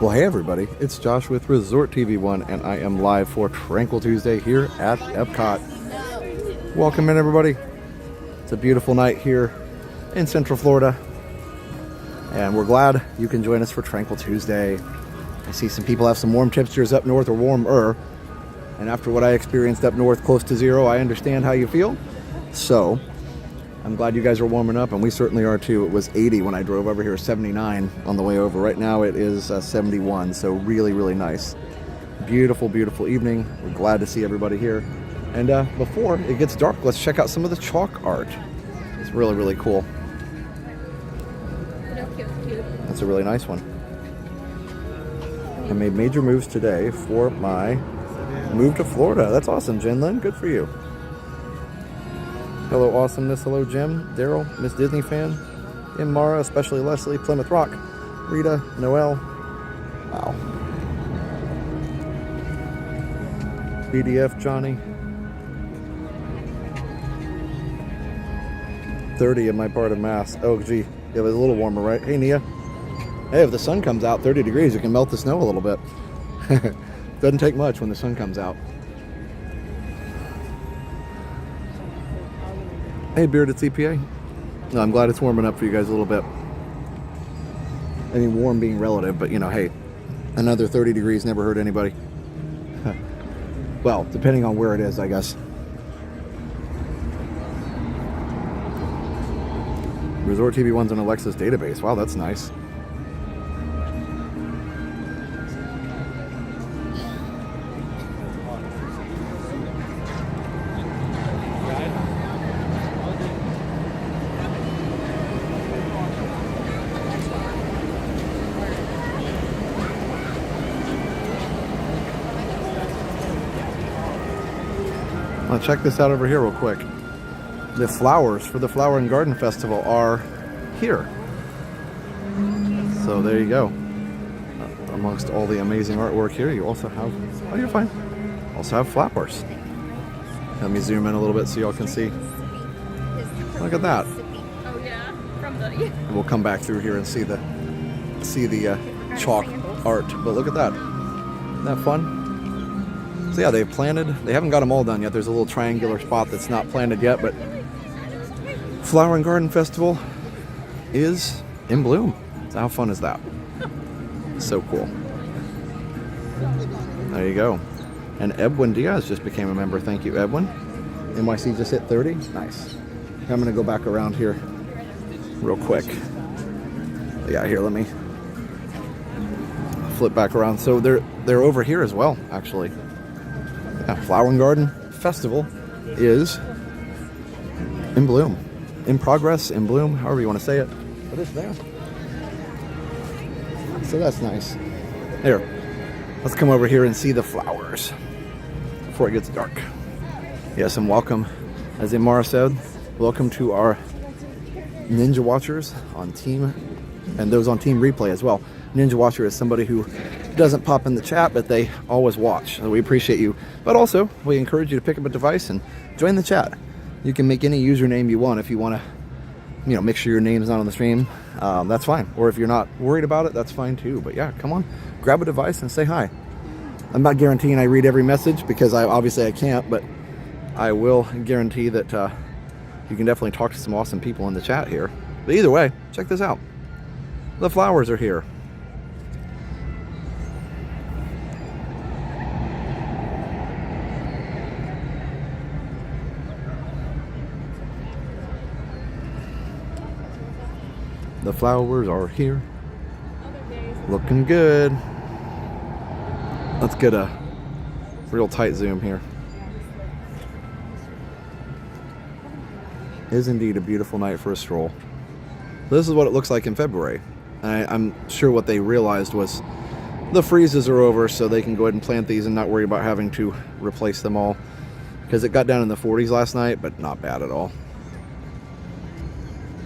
Well, hey everybody, it's Josh with Resort TV1, and I am live for Tranquil Tuesday here at Epcot. Welcome in, everybody. It's a beautiful night here in Central Florida, and we're glad you can join us for Tranquil Tuesday. I see some people have some warm temperatures up north, or warmer, and after what I experienced up north close to zero, I understand how you feel. So I'm glad you guys are warming up, and we certainly are too. It was 80 when I drove over here, 79 on the way over. Right now it is 71, so really, really nice. Beautiful, beautiful evening. We're glad to see everybody here. And before it gets dark, let's check out some of the chalk art. It's really, really cool. That's a really nice one. I made major moves today for my move to Florida. That's awesome, Jen Lynn. Good for you. Hello, awesomeness. Hello, Jim, Daryl, Miss Disney fan, Mara, especially Leslie, Plymouth Rock, Rita, Noel. Wow. BDF, Johnny. 30 in my part of Mass. Oh, gee. It was a little warmer, right? Hey, Nia. Hey, if the sun comes out 30 degrees, it can melt the snow a little bit. Doesn't take much when the sun comes out. Hey, Bearded CPA. No, I'm glad it's warming up for you guys a little bit. I mean, warm being relative, but you know, hey, another 30 degrees never hurt anybody. Well, depending on where it is, I guess. Resort TV1's on Alexa's database. Wow, that's nice. Check this out over here real quick. The flowers for the Flower and Garden Festival are here. So there you go. Amongst all the amazing artwork here, you also have, oh, you're fine. Also have flowers. Let me zoom in a little bit so y'all can see. Look at that. Oh yeah, from the And we'll come back through here and see the chalk art. But look at that. Isn't that fun? So yeah, they've planted, they haven't got them all done yet. There's a little triangular spot that's not planted yet, but Flower and Garden Festival is in bloom. So how fun is that? So cool. There you go. And Edwin Diaz just became a member. Thank you, Edwin. NYC just hit 30. Nice. I'm gonna go back around here real quick. Yeah, here, let me flip back around. So they're over here as well, actually. Yeah, Flower and Garden Festival is in bloom, in progress, in bloom, however you want to say it. But it's there. So that's nice. Here, let's come over here and see the flowers before it gets dark. Yes, and welcome, as Imara said, welcome to our Ninja Watchers on Team, and those on Team Replay as well. Ninja Watcher is somebody who doesn't pop in the chat, but they always watch. So we appreciate you. But also, we encourage you to pick up a device and join the chat. You can make any username you want if you want to, you know, make sure your name's not on the stream. That's fine. Or if you're not worried about it, that's fine too. But yeah, come on, grab a device and say hi. I'm not guaranteeing I read every message because obviously I can't, but I will guarantee that you can definitely talk to some awesome people in the chat here. But either way, check this out. The flowers are here. The flowers are here. Looking good. Let's get a real tight zoom here. It is indeed a beautiful night for a stroll. This is what it looks like in February. I'm sure what they realized was the freezes are over, so they can go ahead and plant these and not worry about having to replace them all. Because it got down in the 40s last night, but not bad at all.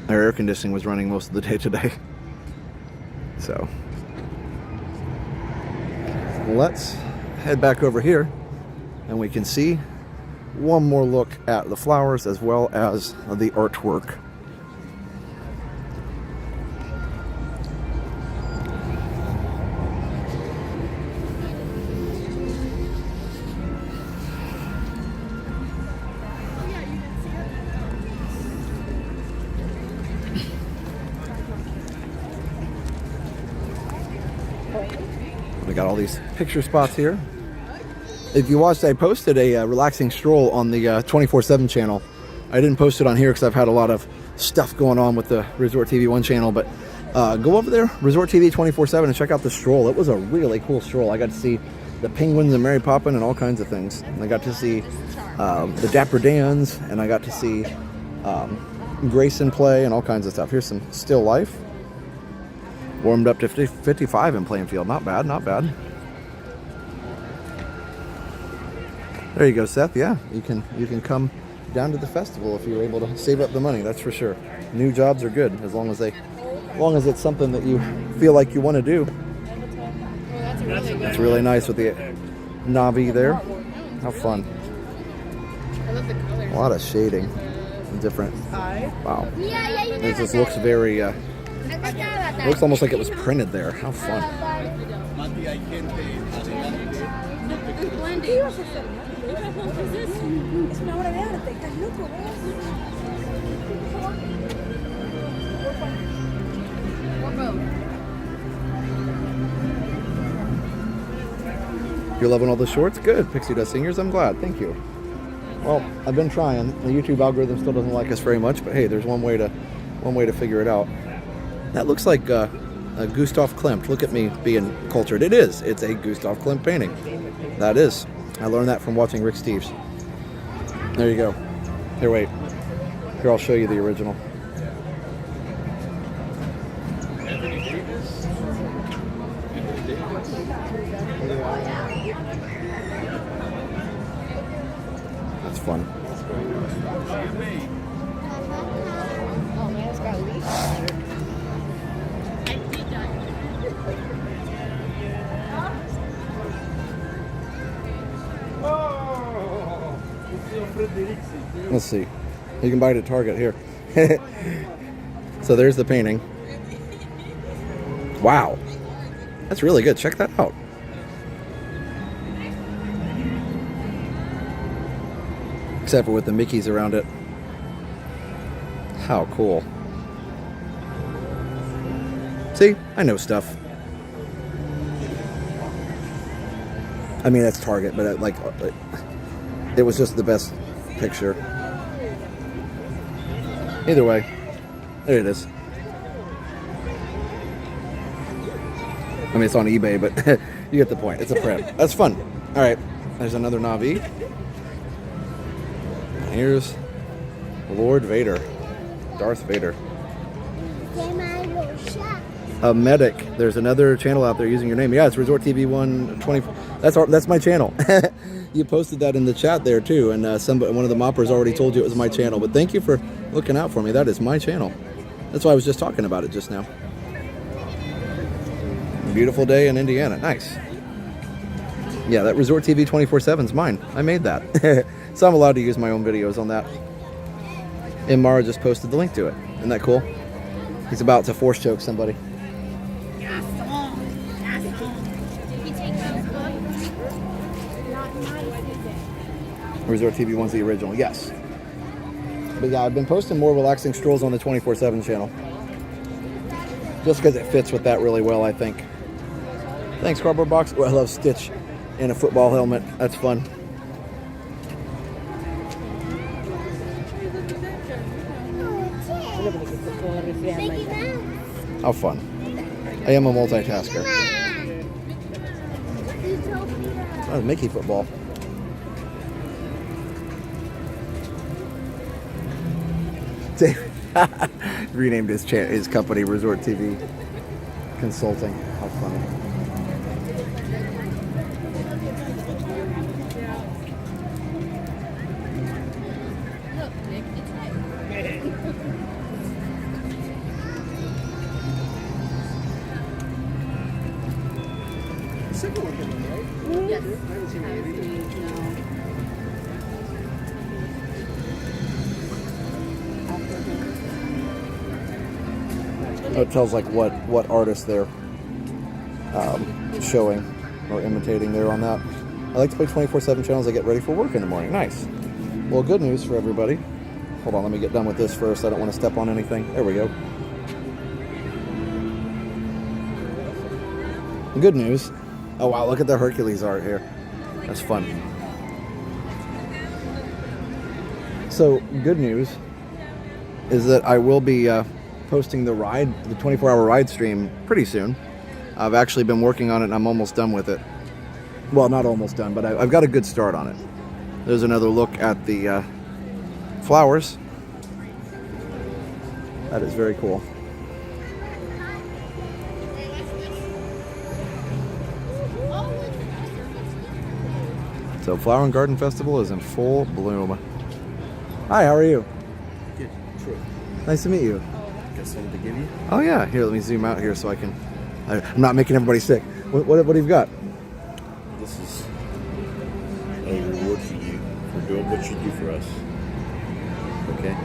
Our air conditioning was running most of the day today. So let's head back over here and we can see one more look at the flowers as well as the artwork. got all these picture spots here. If you watched, I posted a relaxing stroll on the 24/7 channel. I didn't post it on here because I've had a lot of stuff going on with the Resort TV 1 channel, but go over there, Resort TV 24/7, and check out the stroll. It was a really cool stroll. I got to see the penguins and Mary Poppin and all kinds of things. And I got to see the Dapper Dans, and I got to see Grayson play and all kinds of stuff. Here's some still life. Warmed up to 55 in Plainfield. Not bad, not bad. There you go, Seth. Yeah, you can come down to the festival if you're able to save up the money. That's for sure. New jobs are good as long as it's something that you feel like you want to do. That's really nice with the Navi there. How fun. I love the colors. A lot of shading and different. Wow. It just looks very. Looks almost like it was printed there. How fun. You're loving all the shorts? Good. Pixie Dust Singers, I'm glad. Thank you. Well, I've been trying. The YouTube algorithm still doesn't like us very much, but hey, there's one way to figure it out. That looks like a Gustav Klimt. Look at me being cultured. It is. It's a Gustav Klimt painting. That is. I learned that from watching Rick Steves. There you go. Here, wait. Here, I'll show you the original. That's fun. Oh man, it's got leaves. Let's see. You can buy it at Target here. So there's the painting. Wow. That's really good. Check that out. Except for with the Mickeys around it. How cool. See? I know stuff. I mean, that's Target, but it was just the best picture. Either way, there it is. I mean, it's on eBay, but you get the point. It's a print. That's fun. All right, there's another Navi. And here's Lord Vader, Darth Vader. A medic. There's another channel out there using your name. Yeah, it's Resort TV 120. That's my channel. You posted that in the chat there too, and one of the moppers already told you it was my channel. But thank you for looking out for me. That is my channel. That's why I was just talking about it just now. Beautiful day in Indiana. Nice. Yeah, that Resort TV 24/7 is mine. I made that. So I'm allowed to use my own videos on that. And Mara just posted the link to it. Isn't that cool? He's about to force choke somebody. Resort TV 1's the original, yes. But yeah, I've been posting more relaxing strolls on the 24/7 channel. Just because it fits with that really well, I think. Thanks, Cardboard Box. Oh, I love Stitch in a football helmet. That's fun. How fun. I am a multitasker. Oh, Mickey football. Dave renamed his company Resort TV Consulting. How funny. It tells like what artist they're showing or imitating there on that. I like to play 24/7 channels. I get ready for work in the morning. Nice. Well, good news for everybody. Hold on, let me get done with this first. I don't want to step on anything. There we go. Good news. Oh wow, look at the Hercules art here. That's fun. So, good news is that I will be posting the 24-hour ride stream pretty soon. I've actually been working on it and I'm almost done with it. Well, not almost done, but I've got a good start on it. There's another look at the flowers. That is very cool. So Flower and Garden Festival is in full bloom. Hi, how are you? Good. True. Nice to meet you. Got something to give you? Oh yeah, here, let me zoom out here so I'm not making everybody sick. What have you got? This is a reward for you for doing what you do for us. Okay?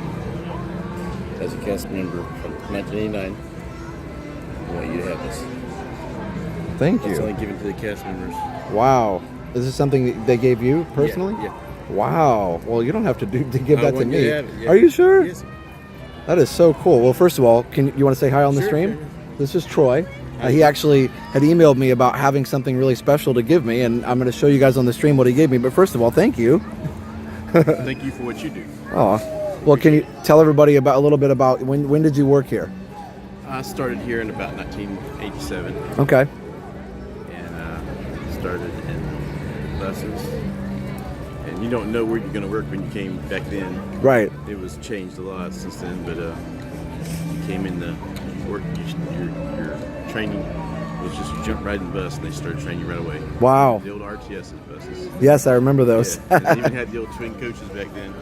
As a cast member from 1989, I want you to have this. Thank It's you. only given to the cast members. Wow. Is this something that they gave you personally? Yeah. Wow. Well, you don't have to give I that to want you me. to have it, yeah. Are you sure? Yes. That is so cool. Well, first of all, you want to say hi on the Sure, stream? sure. This is Troy. He actually had emailed me about having something really special to give me, and I'm going to show you guys on the stream what he gave me. But first of all, thank you. Thank you for what you do. Oh, well, can you tell everybody a little bit about when did you work here? I started here in about 1987 Okay. and started in buses. And you don't know where you're going to work when you came back then. Right. It was changed a lot since then, but you came in the work. Your training was just you jump right in the bus, and they started training you right away. Wow. The old RTS buses. Yes, I remember those. Yeah. And they even had the old twin coaches back then.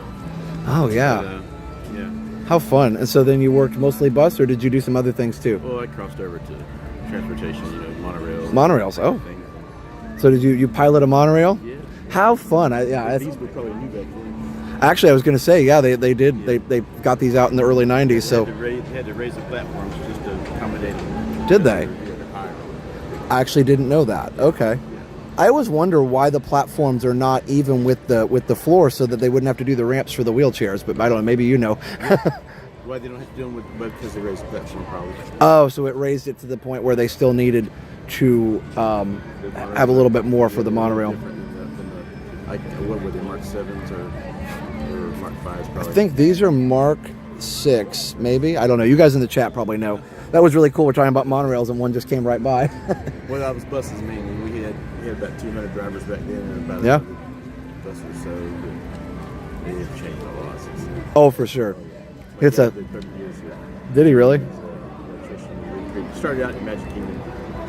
Oh yeah. But, yeah. How fun. And so then you worked mostly bus, or did you do some other things too? Well, I crossed over to transportation. Monorail. Monorails. Oh. Thing. So did you pilot a monorail? Yeah. How fun. These were probably new back then. Actually, I was going to say, yeah, they did. They got these out in the early 90s. So They had to raise the platforms just to accommodate them. Did they? They're higher. I actually didn't know that. Okay. I always wonder why the platforms are not even with the floor, so that they wouldn't have to do the ramps for the wheelchairs. But I don't know. Maybe you know. Why they don't have to do them because they raised the platform probably. Oh, so it raised it to the point where they still needed to have a little bit more for the monorail. What were they, Mark 7s or Mark 5s probably? I think these are Mark 6, maybe. I don't know. You guys in the chat probably know. That was really cool. We're talking about monorails, and one just came right by. Well, that was buses mainly. We had about 200 drivers back then, and about Yeah. 100 buses, so they have changed a lot since then. Oh, for sure. But It's yeah, a. the 30 years, yeah. Did he really? We started out in Magic Kingdom,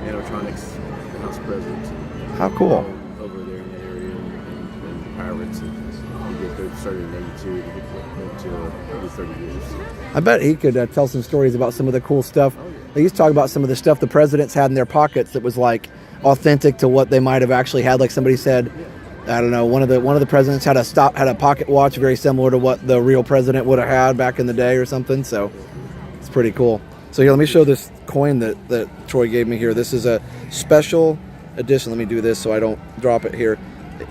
animatronics, the house president. How cool. Over there in that area, and pirates. And we started in '82. We went to maybe 30 years. I bet he could tell some stories about some of the cool stuff. They used to talk about some of the stuff the presidents had in their pockets that was like authentic to what they might have actually had. Like somebody said, I don't know, one of the presidents had a pocket watch very similar to what the real president would have had back in the day or something. So it's pretty cool. So here, let me show this coin that Troy gave me here. This is a special edition. Let me do this so I don't drop it here.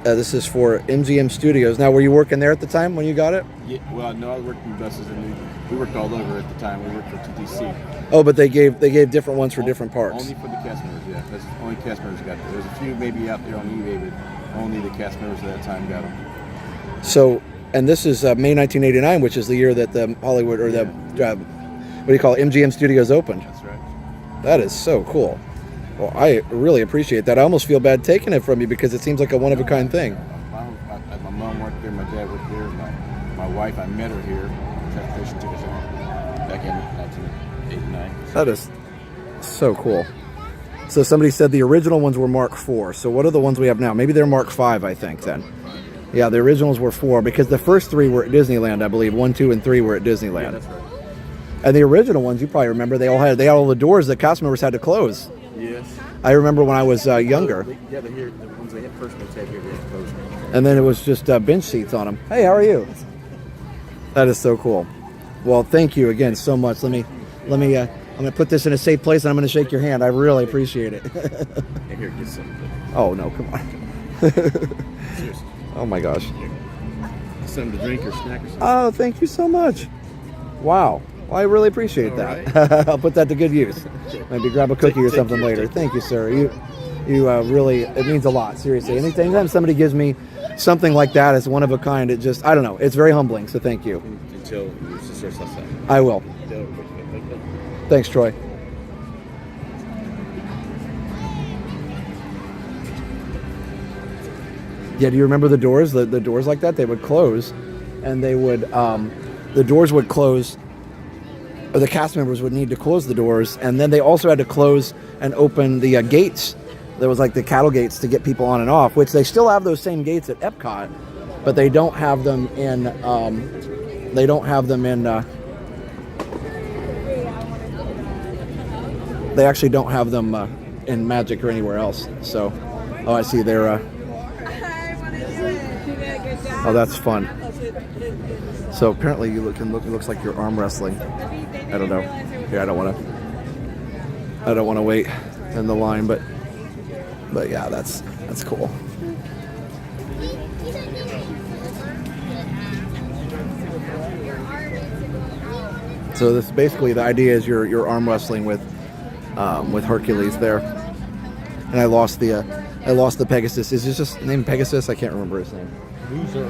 This is for MGM Studios. Now, were you working there at the time when you got it? Yeah, well, no, I worked in buses, and we worked all over at the time. We worked for TTC. Oh, but they gave different ones for different parks. Only for the cast members, yeah. That's only cast members got them. There's a few maybe out there on eBay, but only the cast members at that time got them. So, and this is May 1989, which is the year that the Hollywood or the what do you call it, MGM Studios opened. That's right. That is so cool. Well, I really appreciate that. I almost feel bad taking it from you because it seems like a one-of-a-kind thing. My mom worked there, my dad worked there, my wife, I met her here. Transportation took us back in 1989. That is so cool. So somebody said the original ones were Mark 4. So what are the ones we have now? Maybe they're Mark 5, I think, then. Yeah, the originals were 4 because the first 3 were at Disneyland, I believe. 1, 2, and 3 were at Disneyland. Yeah, that's right. And the original ones, you probably remember, they had all the doors that cast members had to close. Yes. I remember when I was younger. Yeah, the ones they had first ones had here, they had closed. And then it was just bench seats on them. Hey, how are you? That is so cool. Well, thank you again so much. I'm gonna put this in a safe place, and I'm gonna shake your hand. I really appreciate it. And here, get something. Oh no, come on. Seriously. Oh my gosh. Something to drink or snack or something. Oh, thank you so much. Wow. Well, I really appreciate that. All right. I'll put that to good use. Maybe grab a cookie or something later. Thank you, sir. You really, it means a lot, seriously. Anytime somebody gives me something like that as one of a kind, it just, I don't know, it's very humbling, so thank you. Until your sister says that. I will. Thanks, Troy. Yeah, do you remember the doors? The doors like that, they would close, and they would, the doors would close, or the cast members would need to close the doors, and then they also had to close and open the gates. There was like the cattle gates to get people on and off, which they still have those same gates at Epcot, but they don't have them in, they actually don't have them in Magic or anywhere else. So, oh, I see they're, oh, that's fun. So apparently you it looks like you're arm wrestling. I don't know. Yeah, I don't want to wait in the line, but yeah, that's cool. So this basically, the idea is you're arm wrestling with Hercules there. And I lost the Pegasus. Is this just named Pegasus? I can't remember his name. Loser.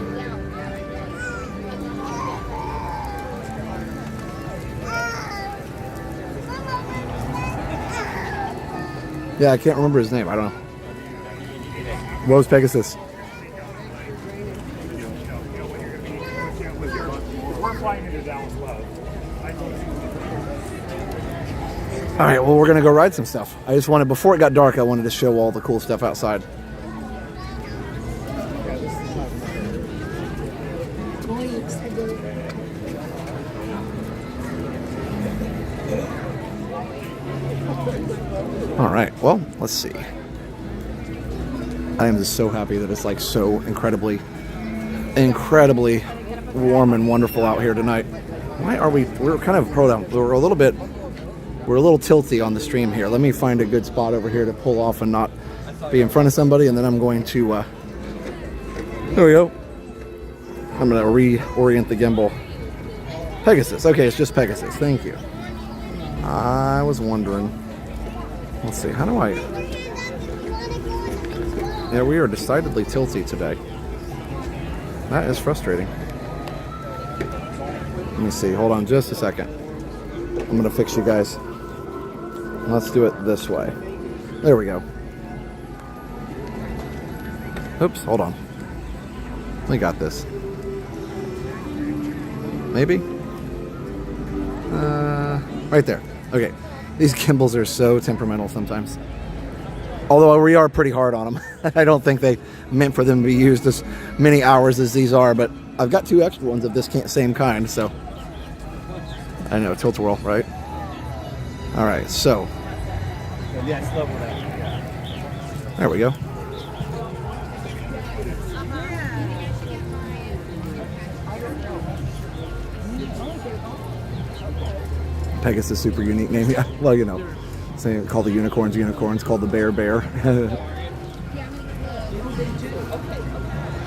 Yeah, I can't remember his name. I don't know. What was Pegasus? We're flying into Dallas Love. All right, well, we're going to go ride some stuff. I just wanted, before it got dark, I wanted to show all the cool stuff outside. All right, well, let's see. I am just so happy that it's like so incredibly warm and wonderful out here tonight. Why are we're kind of, hold on, we're a little tilty on the stream here. Let me find a good spot over here to pull off and not be in front of somebody, and then I'm going to, there we go. I'm going to reorient the gimbal. Pegasus, okay, it's just Pegasus, thank you. I was wondering, let's see, how do I, yeah, we are decidedly tilty today. That is frustrating. Let me see, hold on just a second. I'm going to fix you guys. Let's do it this way. There we go. Oops, hold on. We got this. Maybe? Right there. Okay. These gimbals are so temperamental sometimes. Although we are pretty hard on them. I don't think they meant for them to be used as many hours as these are, but I've got 2 extra ones of this same kind, so. I know, tilt-a-whirl, right? All right, so. There we go. Pegasus, super unique name. Yeah, well, you know, saying call the unicorns, call the bear.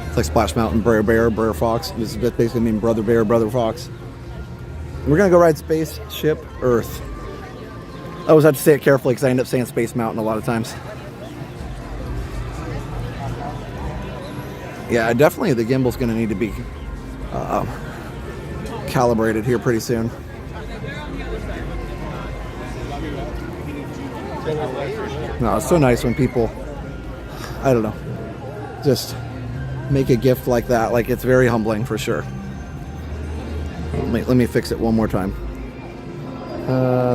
It's like Splash Mountain, Brer Fox. This is basically mean Brother Bear, Brother Fox. We're gonna go ride Spaceship Earth. I always have to say it carefully because I end up saying Space Mountain a lot of times. Yeah, definitely the gimbal's gonna need to be calibrated here pretty soon. No, it's so nice when people, I don't know, just make a gift like that. Like, it's very humbling for sure. Let me fix it one more time.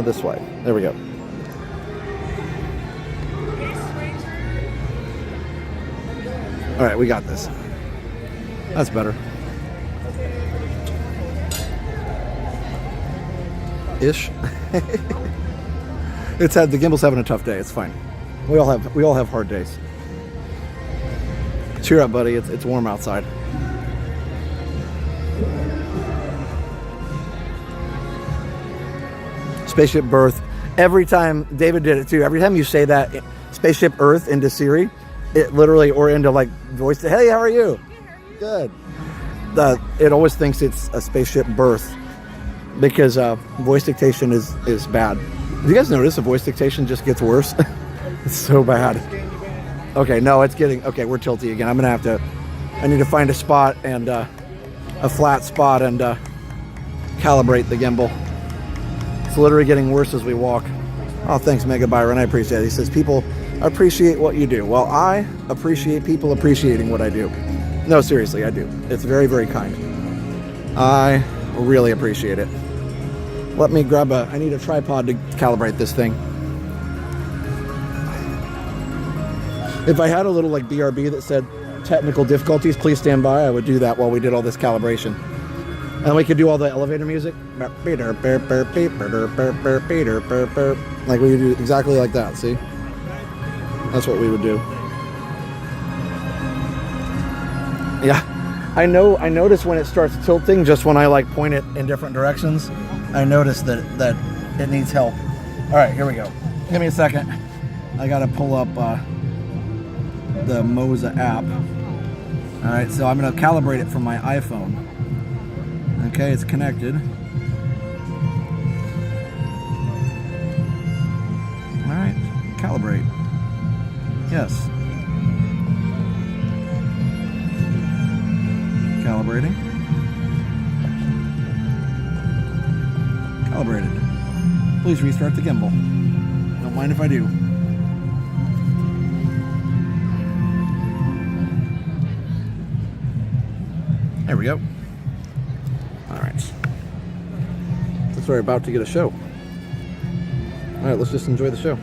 This way. There we go. All right, we got this. That's better. Ish. The gimbal's having a tough day. It's fine. We all have hard days. Cheer up, buddy. It's warm outside. Spaceship Earth. Every time David did it too. Every time you say that Spaceship Earth into Siri, it literally, or into like voice. Hey, how are you? Good. It always thinks it's a spaceship birth because voice dictation is bad. Have you guys noticed the voice dictation just gets worse? It's so bad. Okay, no, it's getting... Okay, we're tilty again. I'm going to have to... I need to find a spot and a flat spot and calibrate the gimbal. It's literally getting worse as we walk. Oh, thanks, Mega Byron. I appreciate it. He says, people appreciate what you do. Well, I appreciate people appreciating what I do. No, seriously, I do. It's very, very kind. I really appreciate it. Let me grab a... I need a tripod to calibrate this thing. If I had a little like BRB that said technical difficulties, please stand by, I would do that while we did all this calibration. And we could do all the elevator music. Like we would do exactly like that, see? That's what we would do. Yeah. I notice when it starts tilting, just when I like point it in different directions, I notice that it needs help. All right, here we go. Give me a second. I gotta pull up the Moza app. All right, so I'm gonna calibrate it from my iPhone. Okay, it's connected. All right, calibrate. Yes. Calibrating. Calibrated. Please restart the gimbal. Don't mind if I do. There we go. All right. Looks like we're about to get a show. All right, let's just enjoy the show.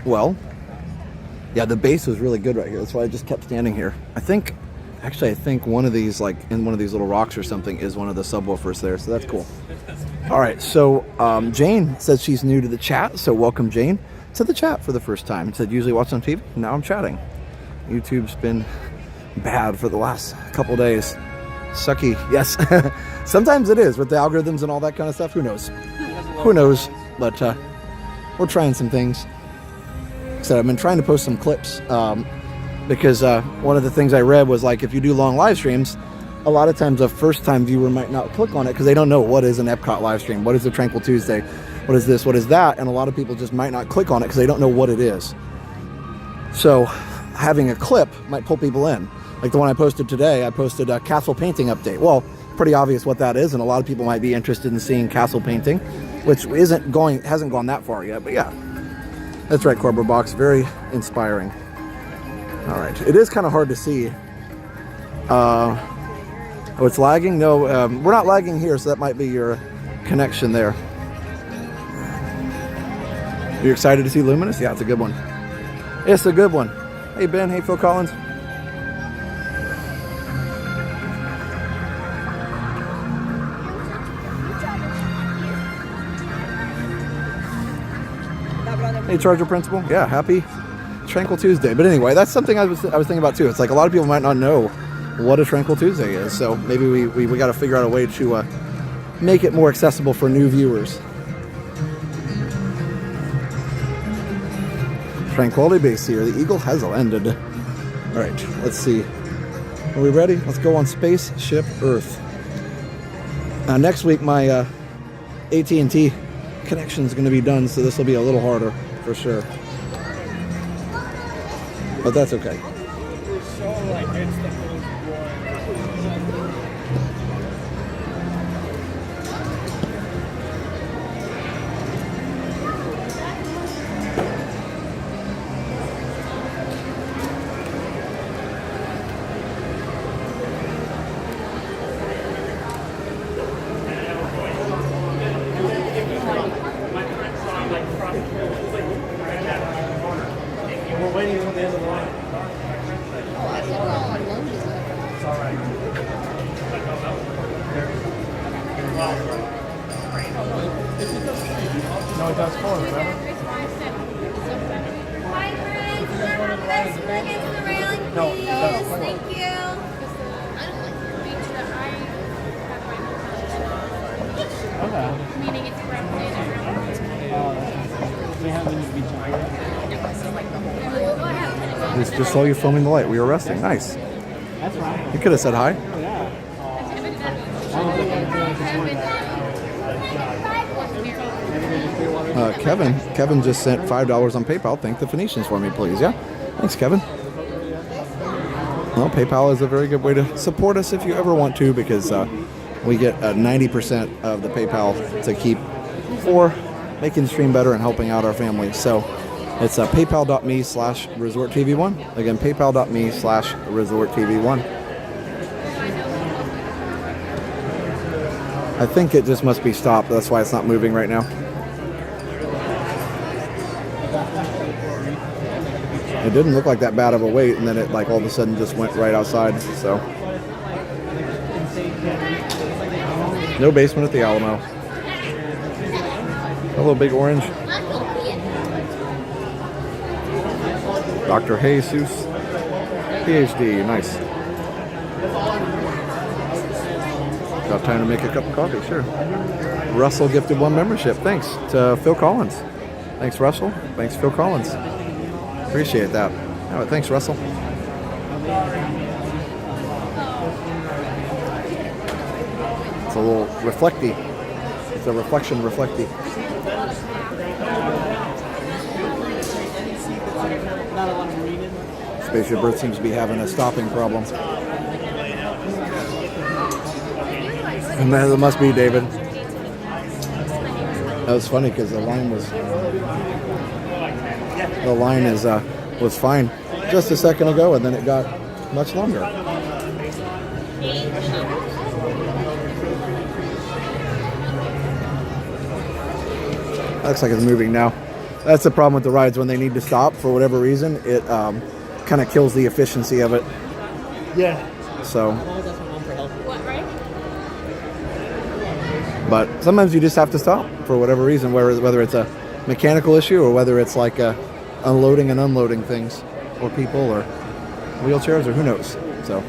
Well, yeah, the bass was really good right here. That's why I just kept standing here. I think Actually, I think one of these, like in one of these little rocks or something, is one of the subwoofers there. So that's cool. All right. So Jane says she's new to the chat. So welcome, Jane, to the chat for the first time. Said usually watch on TV. Now I'm chatting. YouTube's been bad for the last couple days. Sucky. Yes. Sometimes it is with the algorithms and all that kind of stuff. Who knows? Who knows? But we're trying some things. So I've been trying to post some clips. Because one of the things I read was like if you do long live streams, a lot of times a first time viewer might not click on it because they don't know what is an Epcot live stream, what is a Tranquil Tuesday, what is this, what is that, and a lot of people just might not click on it because they don't know what it is. So having a clip might pull people in. Like the one I posted today, I posted a castle painting update. Well, pretty obvious what that is, and a lot of people might be interested in seeing castle painting, which hasn't gone that far yet, but yeah. That's right, Cardboard Box, very inspiring. All right, it is kind of hard to see. Oh, it's lagging? No, we're not lagging here, so that might be your connection there. You excited to see Luminous? Yeah, it's a good one. It's a good one. Hey, Ben. Hey, Phil Collins. Hey, Charger Principal. Yeah, happy Tranquil Tuesday. But anyway, that's something I was thinking about too. It's like a lot of people might not know what a Tranquil Tuesday is, so maybe we got to figure out a way to make it more accessible for new viewers. Tranquility Base here. The Eagle has landed. All right, let's see. Are we ready? Let's go on Spaceship Earth. Next week, my AT&T connection is going to be done, so this will be a little harder for sure. But that's okay. We're waiting for the end of the line. It's all right. No, it does forward, remember? Hi, friends. Can I have this one against the railing, please? No, it does forward. Thank you. Okay. Meaning it's represented. They have any beach Just saw you filming the light. We were resting. Nice. That's right. You could have said hi. Kevin just sent $5 on PayPal. Thank the Phoenicians for me, please. Yeah. Thanks, Kevin. Well, PayPal is a very good way to support us if you ever want to, because we get 90% of the PayPal to keep for making the stream better and helping out our family. So it's paypal.me/ResortTV1. Again, paypal.me/ResortTV1. I think it just must be stopped. That's why it's not moving right now. It didn't look like that bad of a wait, and then it like all of a sudden just went right outside. So no basement at the Alamo. A little big orange. Dr. Jesus, PhD, nice. Got time to make a cup of coffee, sure. Russell gifted 1 membership. Thanks to Phil Collins. Thanks, Russell. Thanks, Phil Collins. Appreciate that. All right, thanks, Russell. It's a little reflecty. It's a reflection reflecty. Spaceship Earth seems to be having a stopping problem. And that must be David. That was funny because the line was fine just a second ago, and then it got much longer. Looks like it's moving now. That's the problem with the rides. When they need to stop for whatever reason, it kind of kills the efficiency of it. Yeah. So, What, right? but sometimes you just have to stop for whatever reason, whether it's a mechanical issue or whether it's like unloading and unloading things, or people, or wheelchairs, or who knows. So,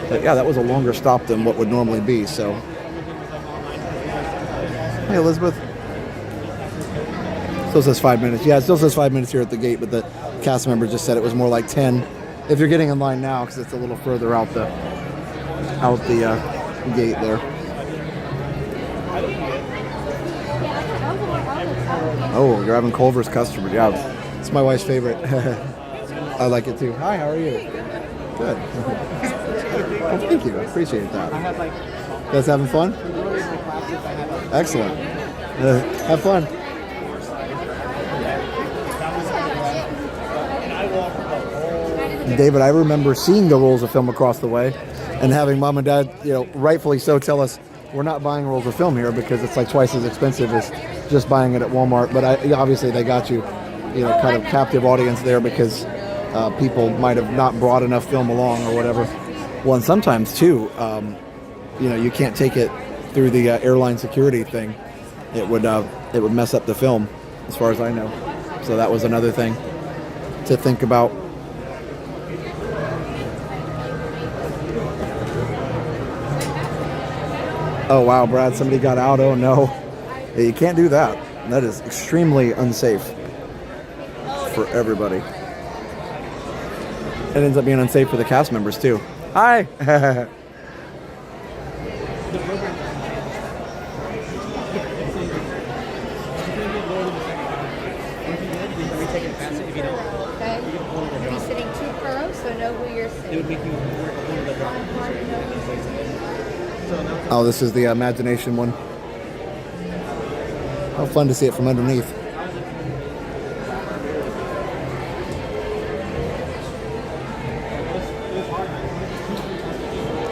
but yeah, that was a longer stop than what would normally be. So, hey, Elizabeth. Still says 5 minutes. Yeah, it still says 5 minutes here at the gate, but the cast member just said it was more like 10 if you're getting in line now, because it's a little further out the gate there. Oh, you're having Culver's custard. Yeah, it's my wife's favorite. I like it too. Hi, how are you? Good. Well, thank you. I appreciate that. You guys having fun? Excellent. Have fun. David, I remember seeing the rolls of film across the way and having mom and dad, rightfully so, tell us we're not buying rolls of film here because it's like twice as expensive as just buying it at Walmart. But obviously they got you, kind of captive audience there because people might have not brought enough film along or whatever. Well, and sometimes too, you can't take it through the airline security thing. It would mess up the film, as far as I know. So that was another thing to think about. Oh wow, Brad, somebody got out. Oh no. Yeah, you can't do that. That is extremely unsafe for everybody. It ends up being unsafe for the cast members too. Hi. Okay. You'll be sitting 2 per row, so know who you're sitting. Oh, this is the imagination one. How fun to see it from underneath.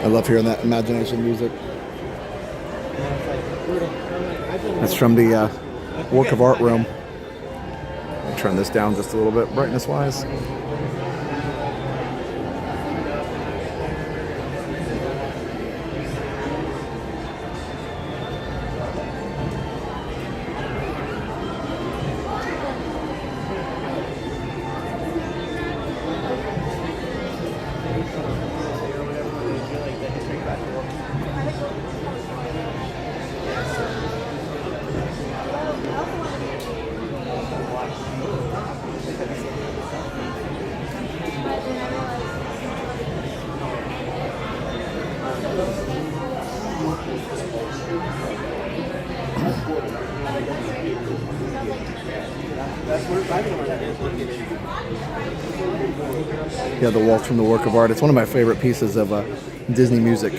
I love hearing that imagination music. That's from the work of art room. I'll turn this down just a little bit, brightness wise. Yeah, the waltz from the work of art. It's one of my favorite pieces of Disney music.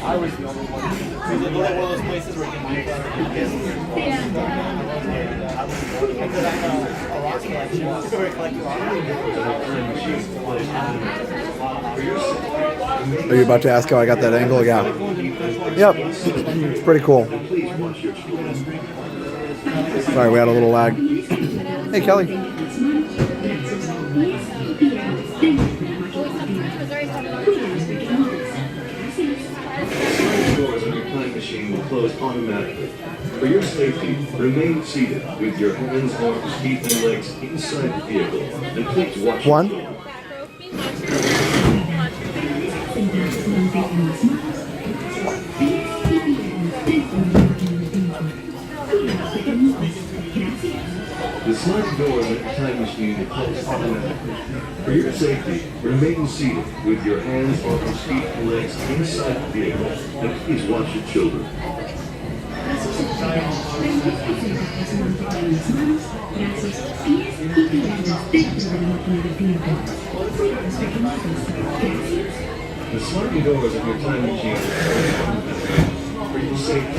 I was the only one. We did one of those places where you can buy because I know a rock collection. Are you about to ask how I got that angle? Yeah. Yep. It's pretty cool. Sorry, we had a little lag. Hey, Kelly. Machine will close automatically. For your safety, remain seated with your hands, arms, feet, and legs inside the vehicle, and please watch. One. The sliding doors at the time machine will close automatically. For your safety, remain seated with your hands, arms, feet, and legs inside the vehicle, and please watch your children. The sliding doors of your time machine will close automatically. For your safety,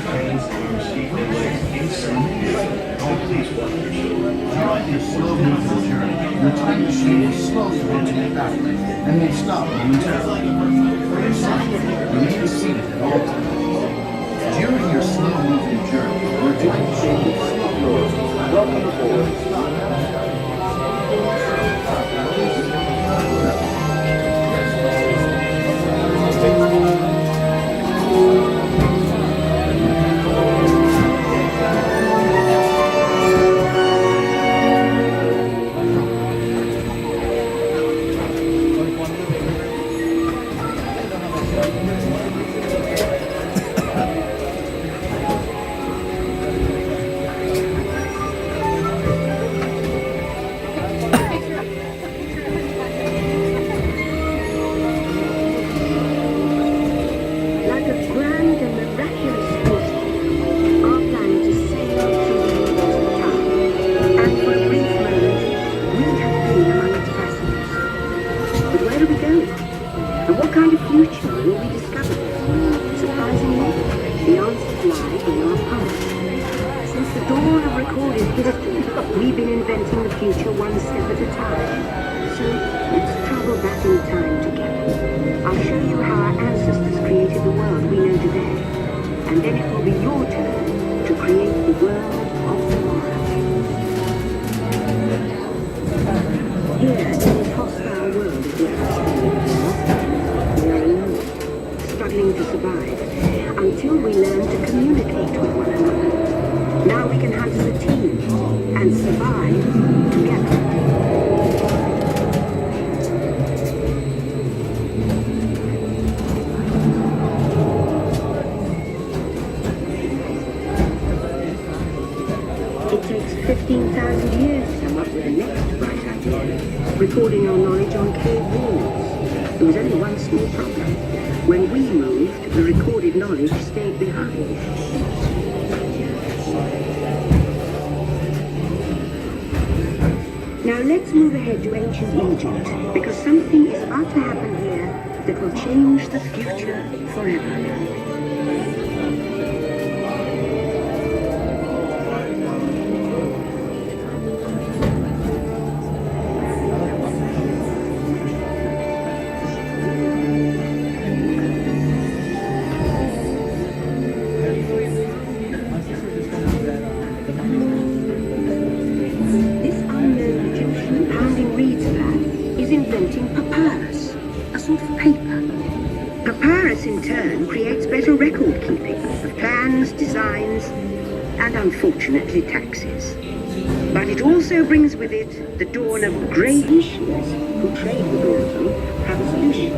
hands, arms, feet, and legs inside the vehicle. And please watch your shoulder. During your slow moving journey, your time machine will slowly rotate backward and will stop momentarily. For your safety, remain seated at all times. During your slow moving journey, your time machine will slowly rotate. Welcome aboard. Like a grand and miraculous spaceship, our planet is sailing through the universe of time. And for a brief moment, we have been among its passengers. But where are we going? And what kind of future will we discover? Surprisingly, the answers lie in our past. Since the dawn of recorded history, we've been inventing the future one step at a time. So let's travel back in time together. I'll show you how our ancestors created the world we know today. And then it will be your turn to create the world of tomorrow. Here in this hostile world of the atmosphere, we are alone, struggling to survive, until we learn to communicate with one another. Now we can hunt as a team and survive together. It takes 15,000 years to come up with the next bright idea, recording our knowledge on cave walls. There was only one small problem. When we moved, the recorded knowledge stayed behind. Now let's move ahead to ancient Egypt, because something is about to happen here that will change the future forever. This unknown Egyptian pounding reeds pad is inventing papyrus, a sort of paper. Papyrus in turn creates better record keeping of plans, designs, and unfortunately taxes. But it also brings with it the dawn of grey nations who trade with all of them have a solution.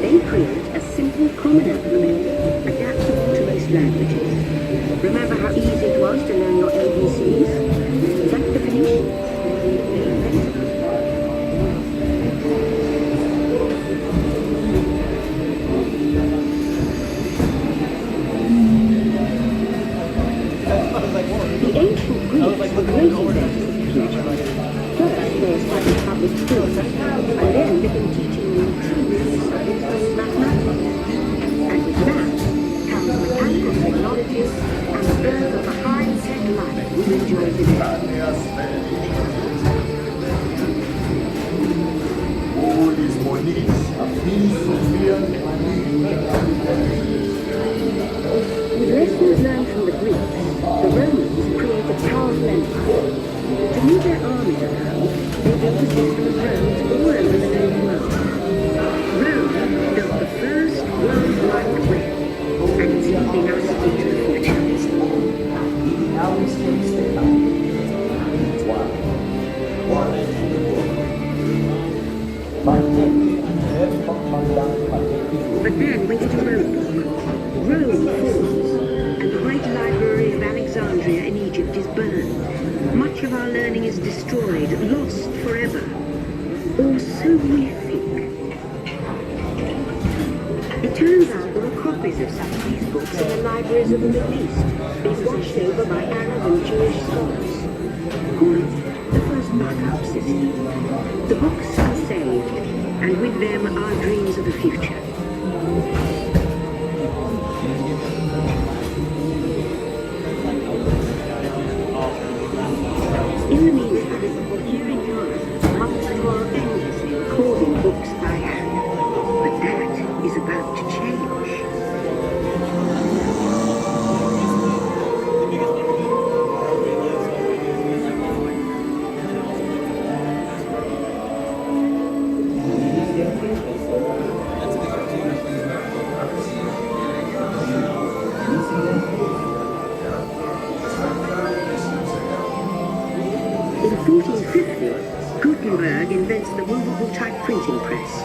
They create a simple common alphabet adaptable to most languages. Remember how easy it was to learn your ABCs? That's the Phoenicians. They invented it. The ancient Greeks were great inventors of the future. First, they established public schools, and then began teaching the true subjects of mathematics. And with math comes mechanical technologies and the birth of the high-tech life we enjoy today. All these monies are being fulfilled. With lessons learned from the Greeks, the Romans created a powerful empire. To move their armies around, they built a system of roads all over the known world. Rome built the first worldwide web, and it's leading us into the future. But then we hit a roadblock. Rome falls, and the great library of Alexandria in Egypt is burned. Much of our learning is destroyed, lost forever. Or so we think. It turns out there are copies of some of these books in the libraries of the Middle East, being watched over by Arab and Jewish scholars. Call it the first backup system. The books are saved, and with them our dreams of the future. Gutenberg invents the movable type printing press.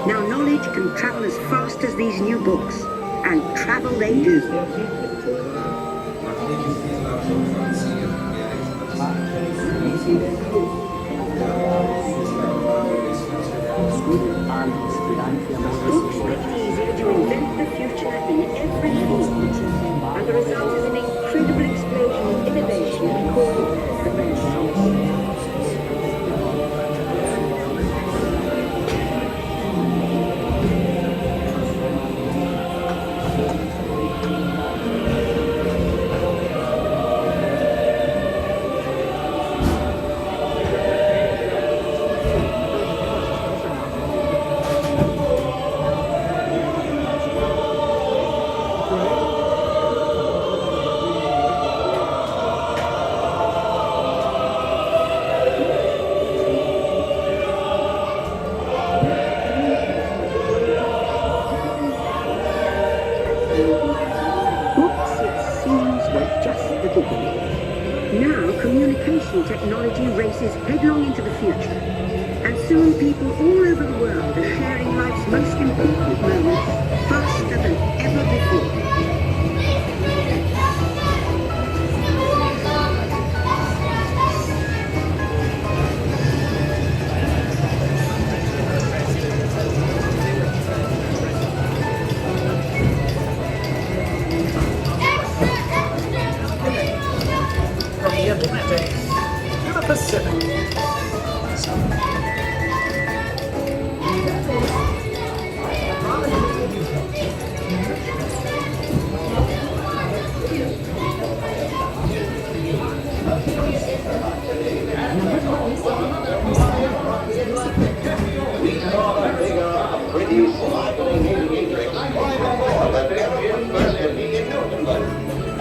Now knowledge can travel as fast as these new books. And travel they do. Books make it easier to invent the future in every field. And the result is an incredible explosion of innovation called the Renaissance. Communication technology races headlong into the future, and soon people all over the world are sharing life's most important moments faster than ever before.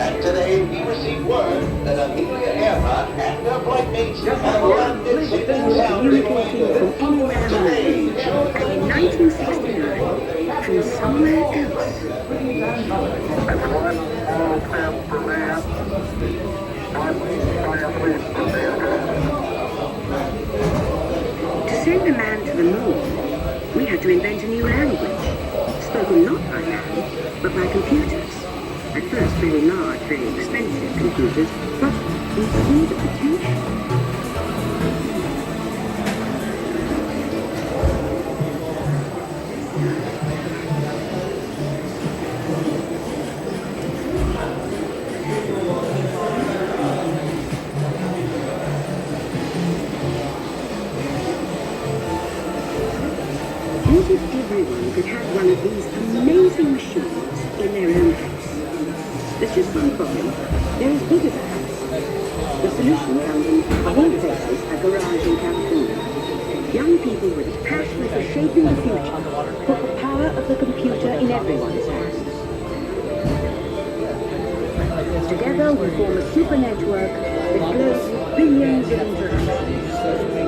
And today we received word that Amelia Earhart and her flightmates have landed safe and sound in Windermere. Today, And in 1969, from somewhere else, That's one small step for man, one giant leap for mankind. to send a man to the moon, we had to invent a new language, spoken not by man, but by computers. At first very large, very expensive computers, but we see the potential. What if everyone could have one of these amazing machines in their own house? There's just one problem. They're as big as a house. The solution comes in, of all places, a garage in California. Young people with a passion for shaping the future put the power of the computer in everyone's hands. Together we form a super network that glows with billions of interactions.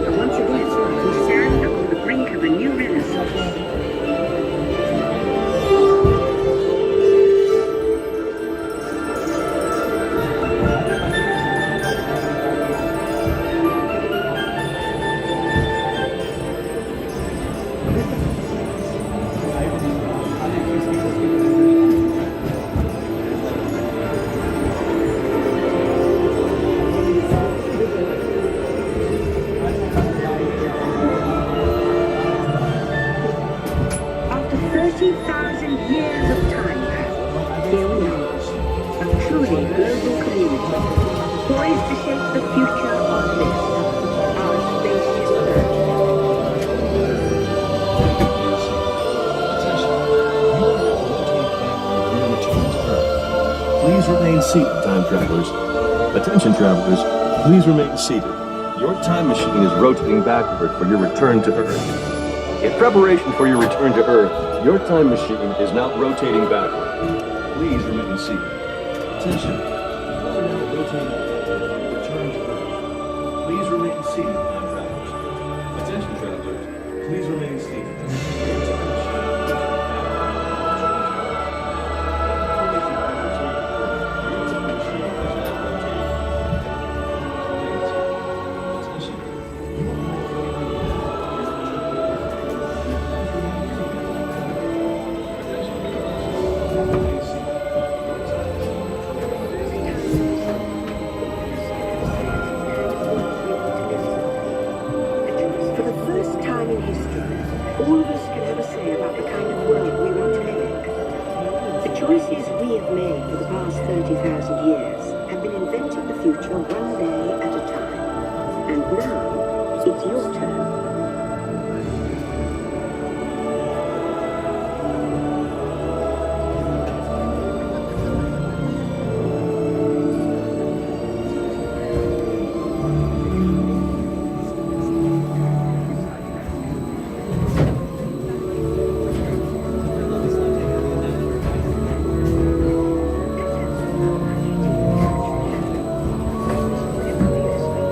And once again, we stand on the brink of a new renaissance. Seated, time travelers. Attention travelers, please remain seated. Your time machine is rotating backward for your return to Earth. In preparation for your return to Earth, your time machine is now rotating backward. Please remain seated. Attention. You are now rotating backward for your return to Earth. Please remain seated, time travelers. Attention travelers, please remain seated. For the first time in history, all of us can have a say about the kind of world we want to live in. The choices we have made for the past 30,000 years have been inventing the future one day at a time. And now, it's your turn.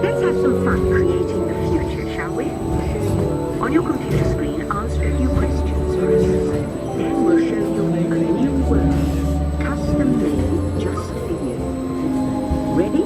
Let's have some fun creating the future, shall we? On your computer screen, answer a few questions for us. Then we'll show you a new world, custom made just for you. Ready?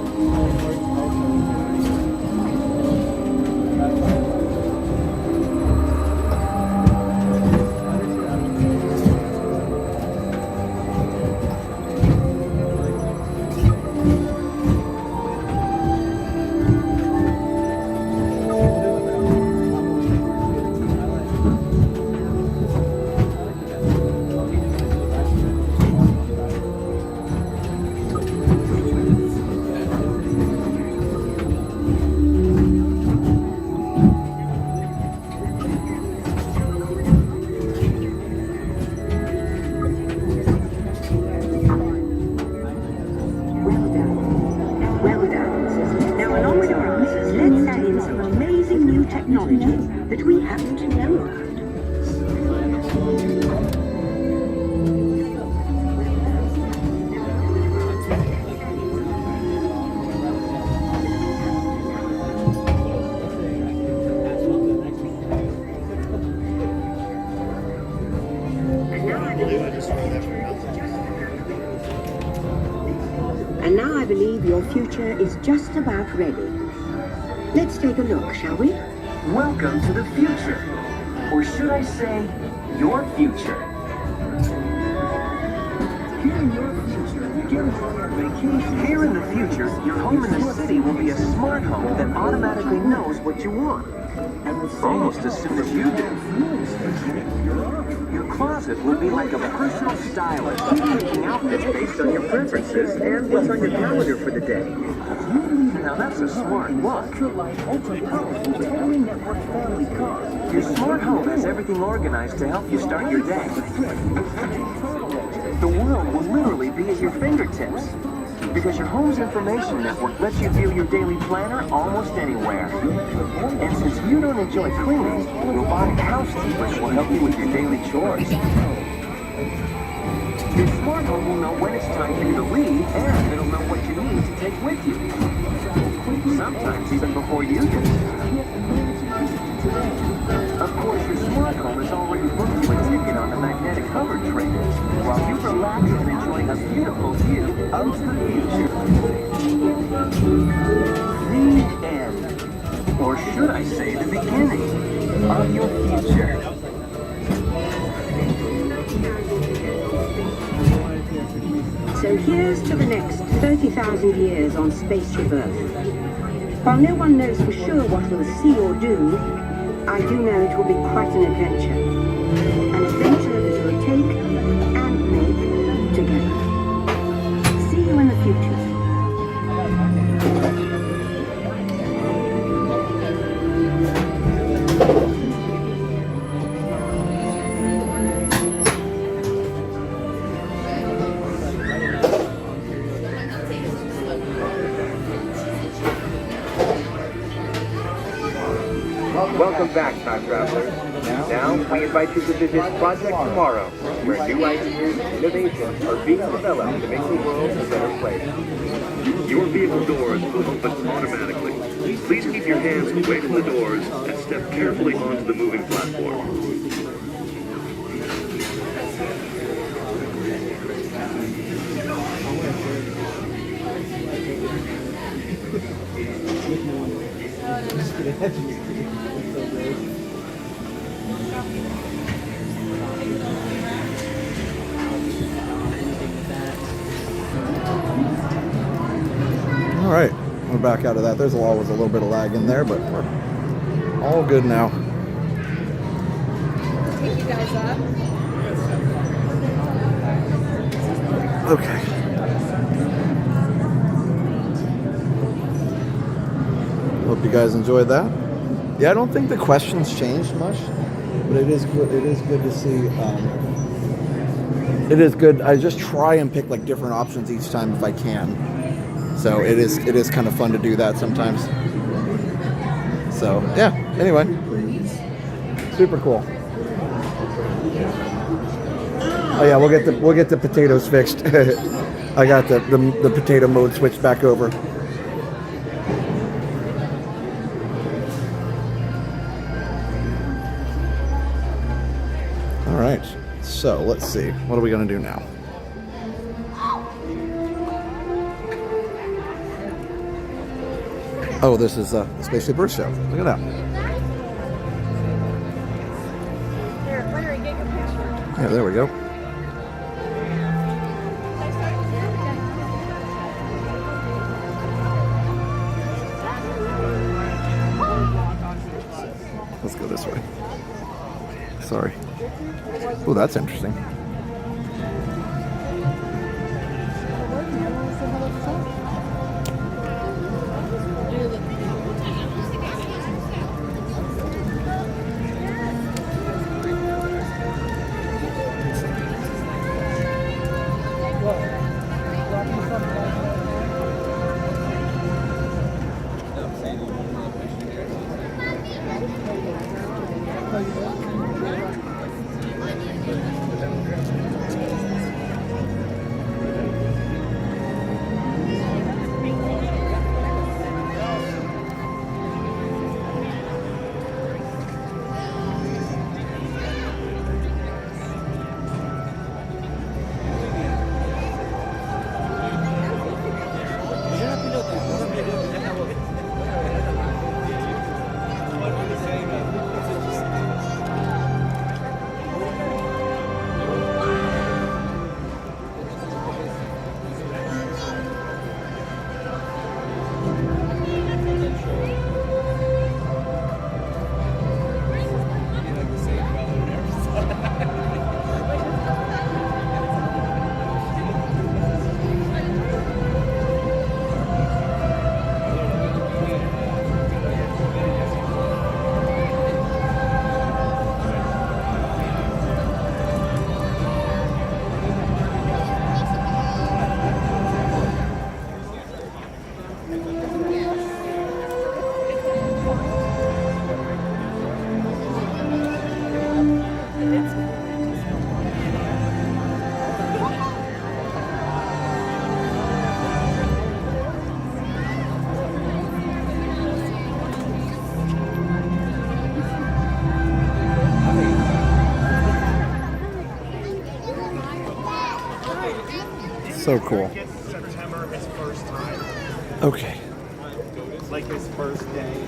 Well done. Now along with our answers, let's add in some amazing new technology that we happen to know about. And now I believe your future is just about ready. Let's take a look, shall we? Welcome to the future. Or should I say, your future. Here in your future, you get a vacation. Here in the future, your home in the city will be a smart home that automatically knows what you want. Almost as soon as you do. Your closet will be like a personal stylist, picking outfits based on your preferences and what's on your calendar for the day. Now that's a smart look. Your smart home has everything organized to help you start your day. The world will literally be at your fingertips, because your home's information network lets you view your daily planner almost anywhere. And since you don't enjoy cleaning, robotic housekeepers will help you with your daily chores. Your smart home will know when it's time for you to leave, and it'll know what you need to take with you. Sometimes even before you do. Of course, your smart home has already booked you a ticket on the magnetic hover train, while you relax and enjoy a beautiful view of the future. The end. Or should I say the beginning of your future. So here's to the next 30,000 years on spaceship Earth. While no one knows for sure what we'll see or do, I do know it will be quite an adventure. An adventure that we'll take and make together. See you in the future. Welcome back, time travelers. Now, we invite you to visit Project Tomorrow, where new ideas and innovations are being developed to make the world a better place. Your vehicle doors will open automatically. Please keep your hands away from the doors and step carefully onto the moving platform. right, we're back out of that. There's always a little bit of lag in there, but we're all good now. Take you guys up. Okay. Hope you guys enjoyed that. Yeah, I don't think the questions changed much, but it is good. It is good to see. It is good. I just try and pick like different options each time if I can. So it is kind of fun to do that sometimes. So yeah. Anyway, super cool. Oh yeah, we'll get the potatoes fixed. I got the potato mode switched back over. All right. So let's see. What are we gonna do now? Oh, this is a Spaceship Earth show. Look at that. Here, Larry, get your picture. Yeah, there we go. Let's go this way. Sorry. Oh, that's interesting. So cool. September, his first time. Okay. Like his first day.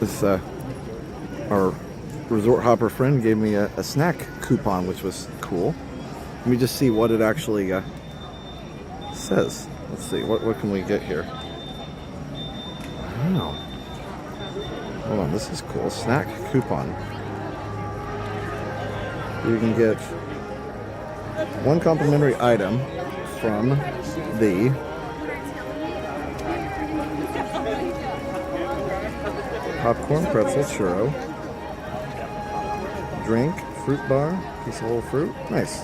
This our resort hopper friend gave me a snack coupon, which was cool. Let me just see what it actually says. Let's see, what can we get here? Wow. Hold on, this is cool. Snack coupon. You can get one complimentary item from the popcorn, pretzel, churro, drink, fruit bar, piece of whole fruit. Nice.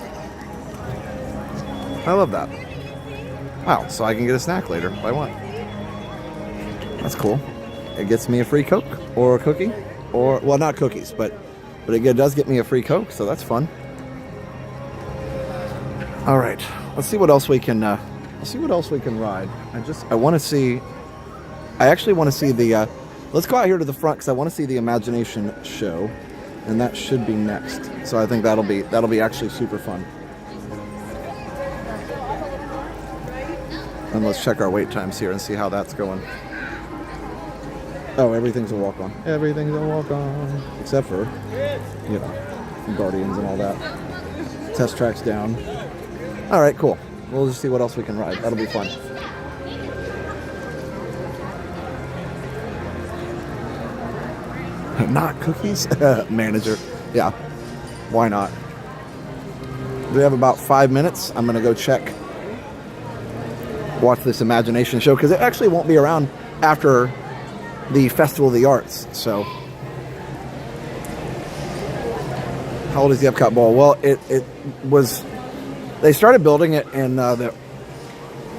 I love that. Wow, so I can get a snack later if I want. That's cool. It gets me a free Coke or a cookie, or well, not cookies, but it does get me a free Coke, so that's fun. All right, let's see what else we can. Let's see what else we can ride. I want to see. I actually want to see the. Let's go out here to the front because I want to see the Imagination show, and that should be next. So I think that'll be actually super fun. And let's check our wait times here and see how that's going. Oh, everything's a walk-on. Everything's a walk-on, except for, you know, Guardians and all that. Test track's down. All right, cool. We'll just see what else we can ride. That'll be fun. not cookies? Manager. Yeah, why not? We have about 5 minutes. I'm gonna go watch this imagination show, because it actually won't be around after the Festival of the Arts. So, how old is the Epcot Ball? Well, they started building it in the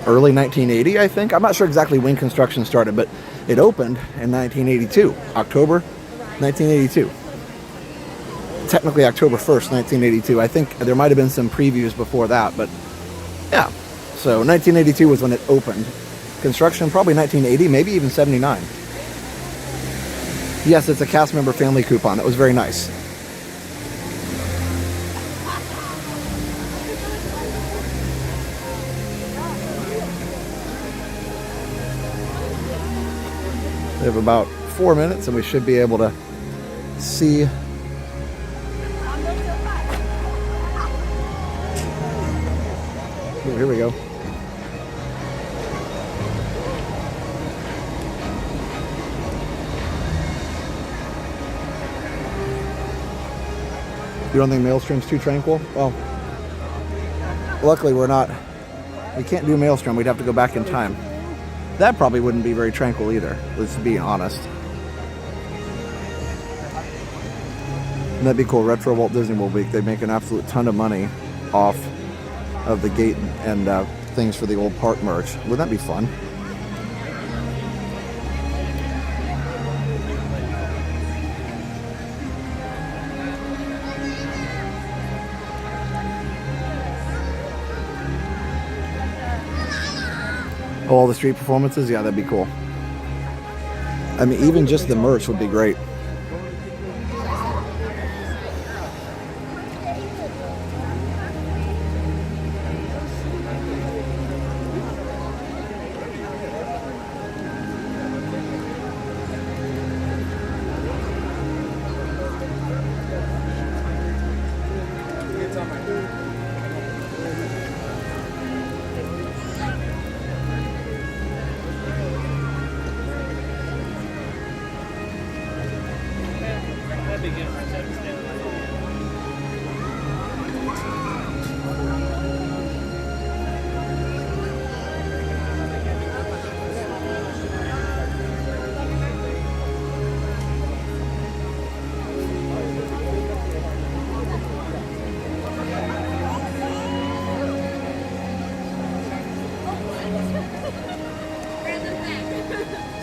early 1980, I think. I'm not sure exactly when construction started, but it opened in 1982, October 1982. Technically October 1st, 1982. I think there might have been some previews before that, but yeah. So 1982 was when it opened. Construction probably 1980, maybe even 79. Yes, it's a cast member family coupon. That was very nice. We have about 4 minutes and we should be able to see. Oh, here we go. You don't think Maelstrom's too tranquil? Well, luckily we can't do Maelstrom. We'd have to go back in time. That probably wouldn't be very tranquil either, let's be honest. And that'd be cool. Retro Walt Disney World Week. They make an absolute ton of money off of the gate and things for the old park merch. Wouldn't that be fun? All the street performances, yeah, that'd be cool. I mean, even just the merch would be great.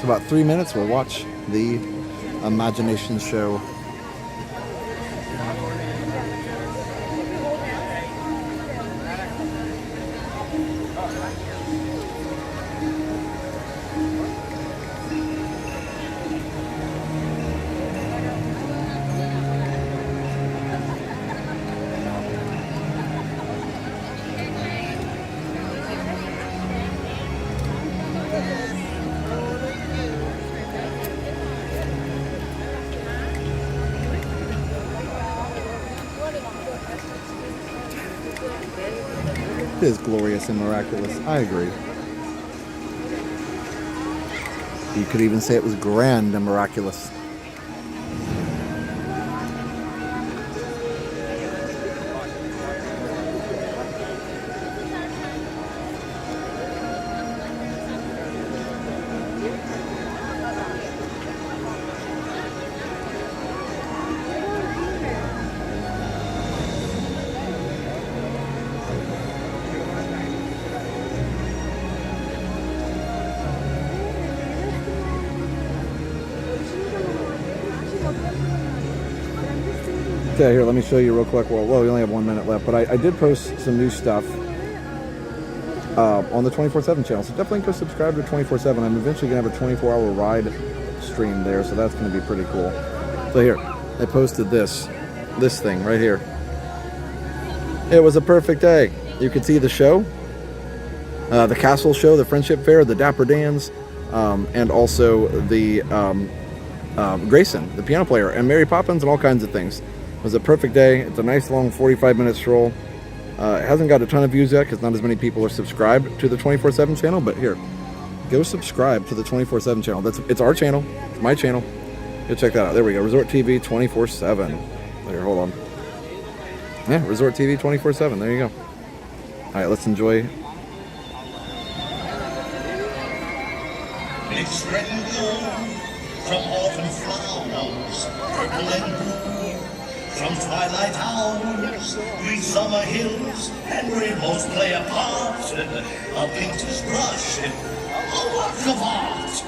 About 3 minutes, we'll watch the imagination show. It is glorious and miraculous. I agree. You could even say it was grand and miraculous. Okay, here, let me show you real quick. Well, we only have 1 minute left, but I did post some new stuff on the 24/7 channel, so definitely go subscribe to 24/7. I'm eventually going to have a 24-hour ride stream there, so that's going to be pretty cool. So here, I posted this thing right here. It was a perfect day. You could see the show, the castle show, the friendship fair, the Dapper Dans, and also the Grayson, the piano player, and Mary Poppins, and all kinds of things. It was a perfect day. It's a nice long 45-minute stroll. It hasn't got a ton of views yet because not as many people are subscribed to the 24/7 channel, but here, go subscribe to the 24/7 channel. It's our channel. It's my channel. Go check that out. There we go. Resort TV 24/7. There, hold on. Yeah, Resort TV 24/7. There you go. All right, let's enjoy. It's Tranquil from autumn flowers, purple and blue, from twilight hours, green summer hills, and rainbows play a part. A painter's brush, a work of art.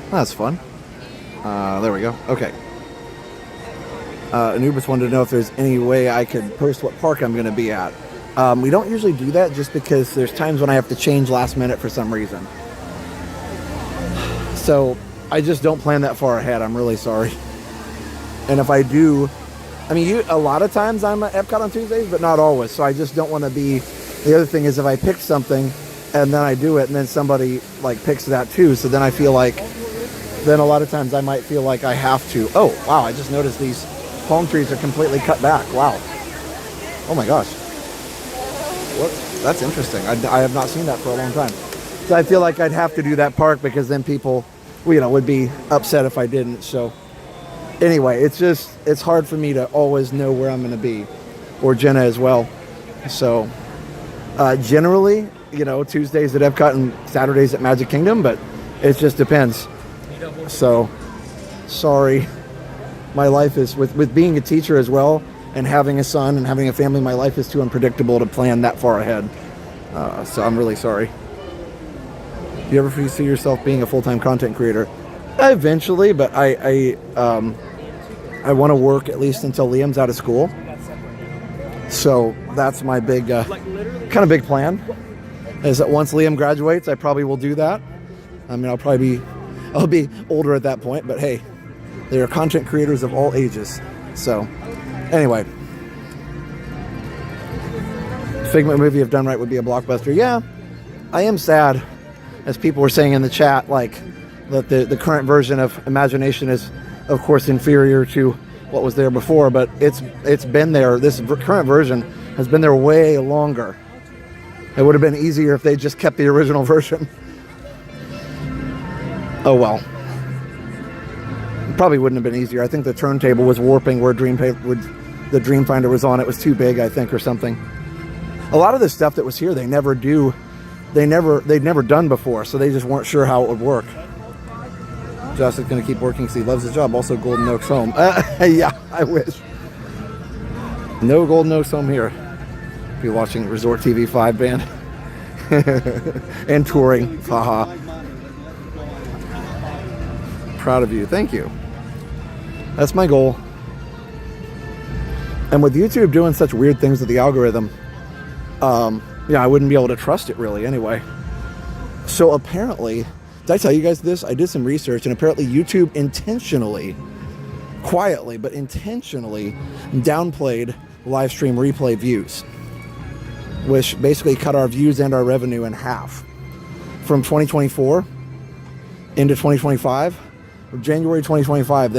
That's fun. There we go. Okay. Anubis wanted to know if there's any way I could post what park I'm going to be at. We don't usually do that just because there's times when I have to change last minute for some reason. So I just don't plan that far ahead. I'm really sorry. And if I do, I mean, a lot of times I'm at Epcot on Tuesdays, but not always. So I just don't want to be. The other thing is if I pick something and then I do it and then somebody like picks that too. So then I feel like, then a lot of times I might feel like I have to. Oh, wow. I just noticed these palm trees are completely cut back. Wow. Oh my gosh. What? That's interesting. I have not seen that for a long time. So I feel like I'd have to do that park because then people, would be upset if I didn't. So anyway, it's hard for me to always know where I'm going to be, or Jenna as well. So generally, Tuesdays at Epcot and Saturdays at Magic Kingdom, but it just depends. So sorry. My life is, with being a teacher as well and having a son and having a family, my life is too unpredictable to plan that far ahead. So I'm really sorry. Do you ever see yourself being a full-time content creator? Eventually, but I want to work at least until Liam's out of school. So that's my big, kind of big plan, is that once Liam graduates, I probably will do that. I mean, I'll be older at that point, but hey, there are content creators of all ages. So anyway, Figment movie, if done right, would be a blockbuster. Yeah, I am sad, as people were saying in the chat, like that the current version of Imagination is, of course, inferior to what was there before, but it's been there. This current version has been there way longer. It would have been easier if they just kept the original version. Oh well. It probably wouldn't have been easier. I think the turntable was warping where the Dreamfinder was on. It was too big, I think, or something. A lot of the stuff that was here, they'd never done before, so they just weren't sure how it would work. Josh is going to keep working because he loves his job. Also, Golden Oaks home. Yeah, I wish. No Golden Oaks home here. If you're watching Resort TV 5 band and touring, haha. Proud of you. Thank you. That's my goal. And with YouTube doing such weird things with the algorithm, yeah, I wouldn't be able to trust it really anyway. So apparently, did I tell you guys this? I did some research, and apparently YouTube intentionally, quietly, but intentionally downplayed live stream replay views, which basically cut our views and our revenue in half. From 2024 into 2025, January 2025,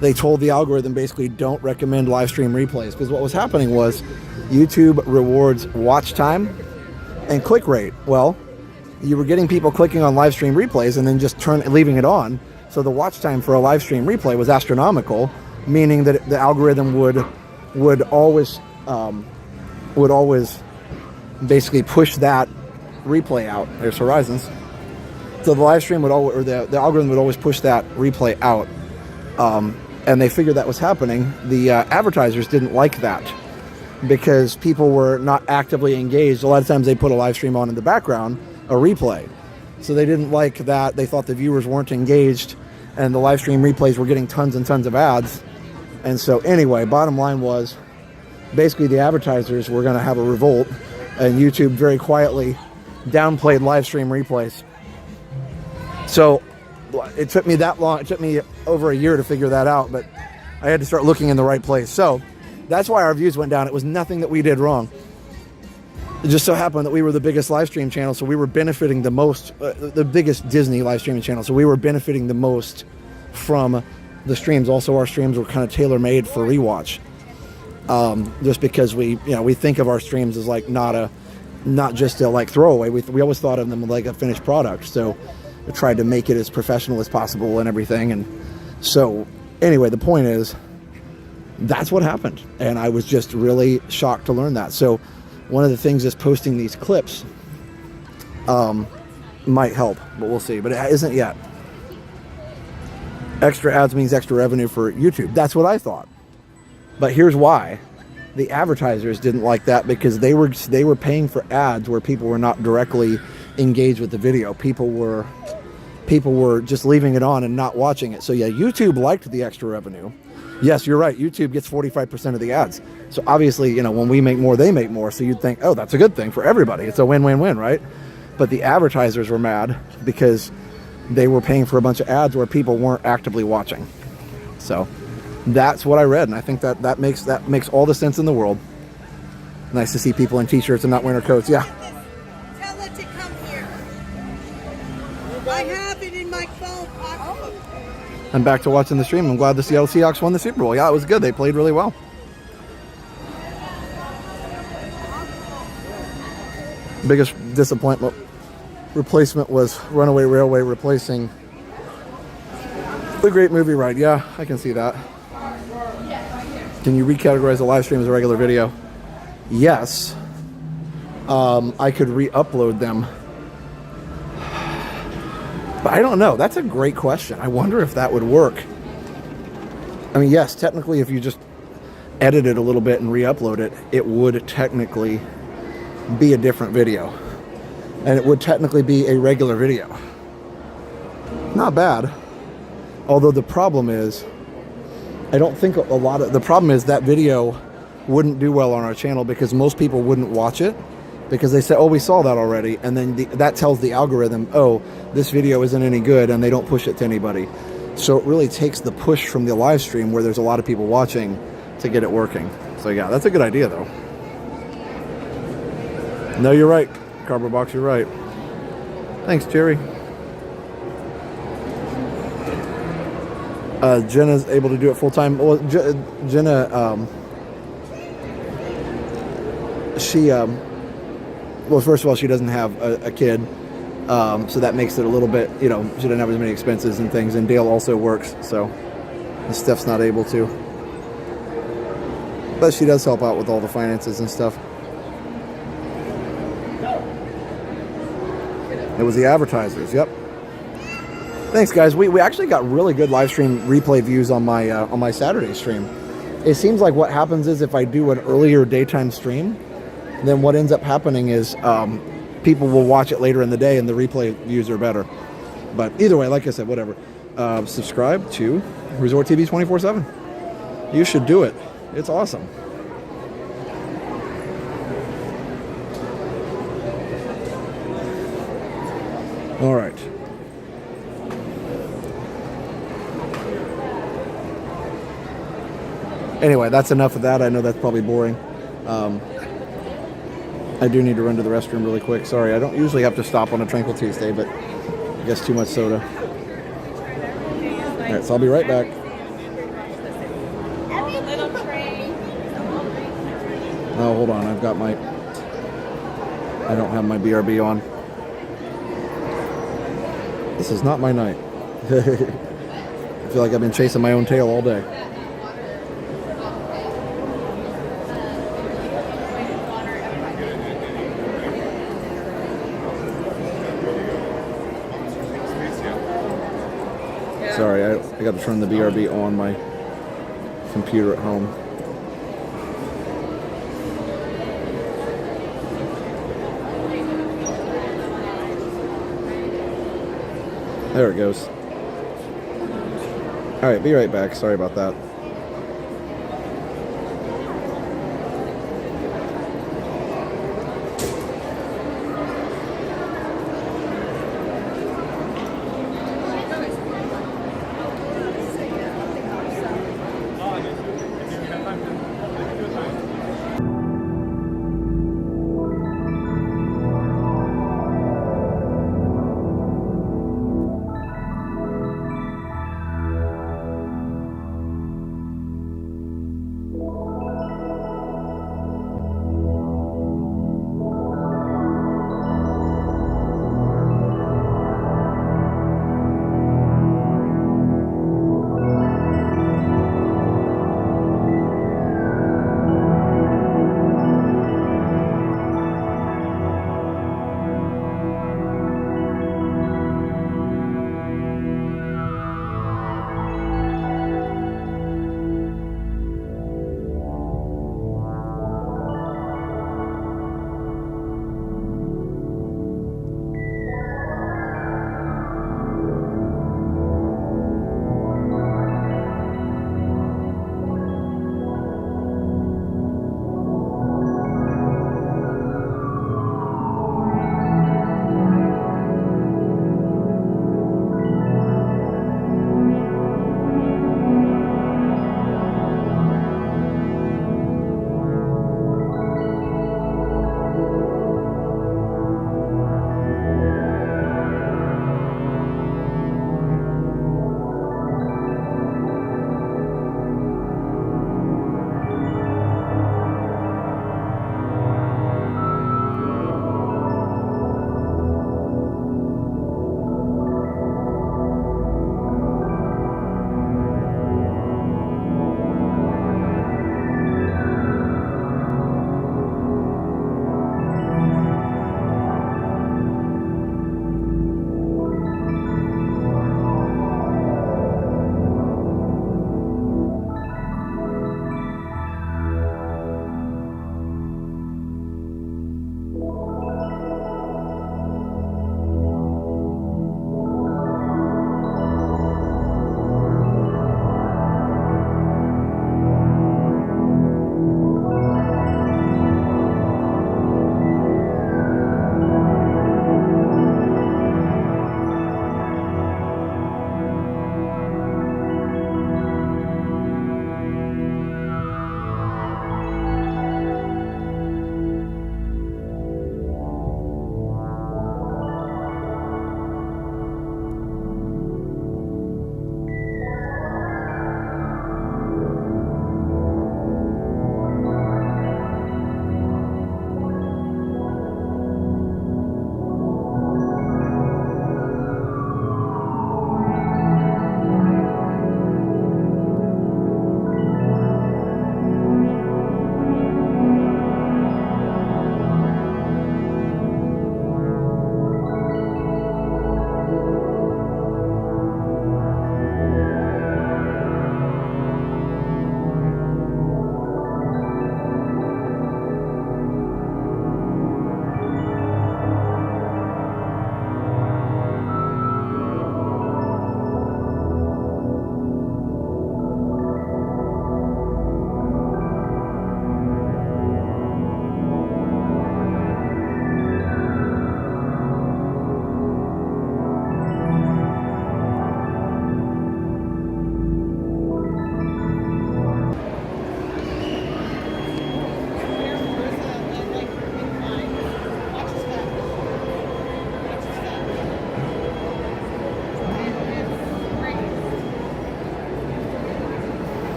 they told the algorithm basically don't recommend live stream replays, because what was happening was YouTube rewards watch time and click rate. Well, you were getting people clicking on live stream replays and then just leaving it on. So the watch time for a live stream replay was astronomical, meaning that the algorithm would always basically push that replay out. There's Horizons. So the live stream would always, or the algorithm would always push that replay out. And they figured that was happening. The advertisers didn't like that because people were not actively engaged. A lot of times they put a live stream on in the background, a replay. So they didn't like that. They thought the viewers weren't engaged, and the live stream replays were getting tons and tons of ads. And so anyway, bottom line was basically the advertisers were going to have a revolt, and YouTube very quietly downplayed live stream replays. So it took me that long. It took me over a year to figure that out, but I had to start looking in the right place. So that's why our views went down. It was nothing that we did wrong. It just so happened that we were the biggest live stream channel, so we were benefiting the most, the biggest Disney live streaming channel, so we were benefiting the most from the streams. Also, our streams were kind of tailor-made for rewatch, just because we think of our streams as like not just a like throwaway. We always thought of them like a finished product, so we tried to make it as professional as possible and everything. And so anyway, the point is that's what happened, and I was just really shocked to learn that. So one of the things is posting these clips might help, but we'll see. But it isn't yet. Extra ads means extra revenue for YouTube. That's what I thought. But here's why. The advertisers didn't like that because they were paying for ads where people were not directly engaged with the video. People were just leaving it on and not watching it. So yeah, YouTube liked the extra revenue. Yes, you're right. YouTube gets 45% of the ads. So obviously, when we make more, they make more. So you'd think, oh, that's a good thing for everybody. It's a win-win-win, right? But the advertisers were mad because they were paying for a bunch of ads where people weren't actively watching. So that's what I read, and I think that makes all the sense in the world. Nice to see people in t-shirts and not winter coats. Yeah. Tell it to come here. I have it in my phone pocketbook. I'm back to watching the stream. I'm glad the Seattle Seahawks won the Super Bowl. Yeah, it was good. They played really well. Biggest disappointment replacement was Runaway Railway replacing the Great Movie Ride. Yeah, I can see that. Can you recategorize a live stream as a regular video? Yes. I could re-upload them. But I don't know. That's a great question. I wonder if that would work. I mean, yes, technically, if you just edit it a little bit and re-upload it, it would technically be a different video. And it would technically be a regular video. Not bad. Although the problem is, I don't think the problem is that video wouldn't do well on our channel because most people wouldn't watch it because they say, oh, we saw that already. And then that tells the algorithm, oh, this video isn't any good, and they don't push it to anybody. So it really takes the push from the live stream where there's a lot of people watching to get it working. So yeah, that's a good idea though. No, you're right. Cardboard box, you're right. Thanks, Jerry. Jenna's able to do it full time. Well, Jenna, she, well, first of all, she doesn't have a kid, so that makes it a little bit, you know, she doesn't have as many expenses and things. And Dale also works, so Steph's not able to. But she does help out with all the finances and stuff. It was the advertisers, yep. Thanks, guys. We actually got really good live stream replay views on my Saturday stream. It seems like what happens is if I do an earlier daytime stream, then what ends up happening is people will watch it later in the day and the replay views are better. But either way, like I said, whatever. Subscribe to Resort TV 24/7. You should do it. It's awesome. All right. Anyway, that's enough of that. I know that's probably boring. I do need to run to the restroom really quick. Sorry, I don't usually have to stop on a Tranquil Tuesday, but I guess too much soda. All right, so I'll be right back. Oh, hold on. I've got my... I don't have my BRB on. This is not my night. I feel like I've been chasing my own tail all day. Sorry, I got to turn the BRB on my computer at home. There it goes. All right, be right back. Sorry about that.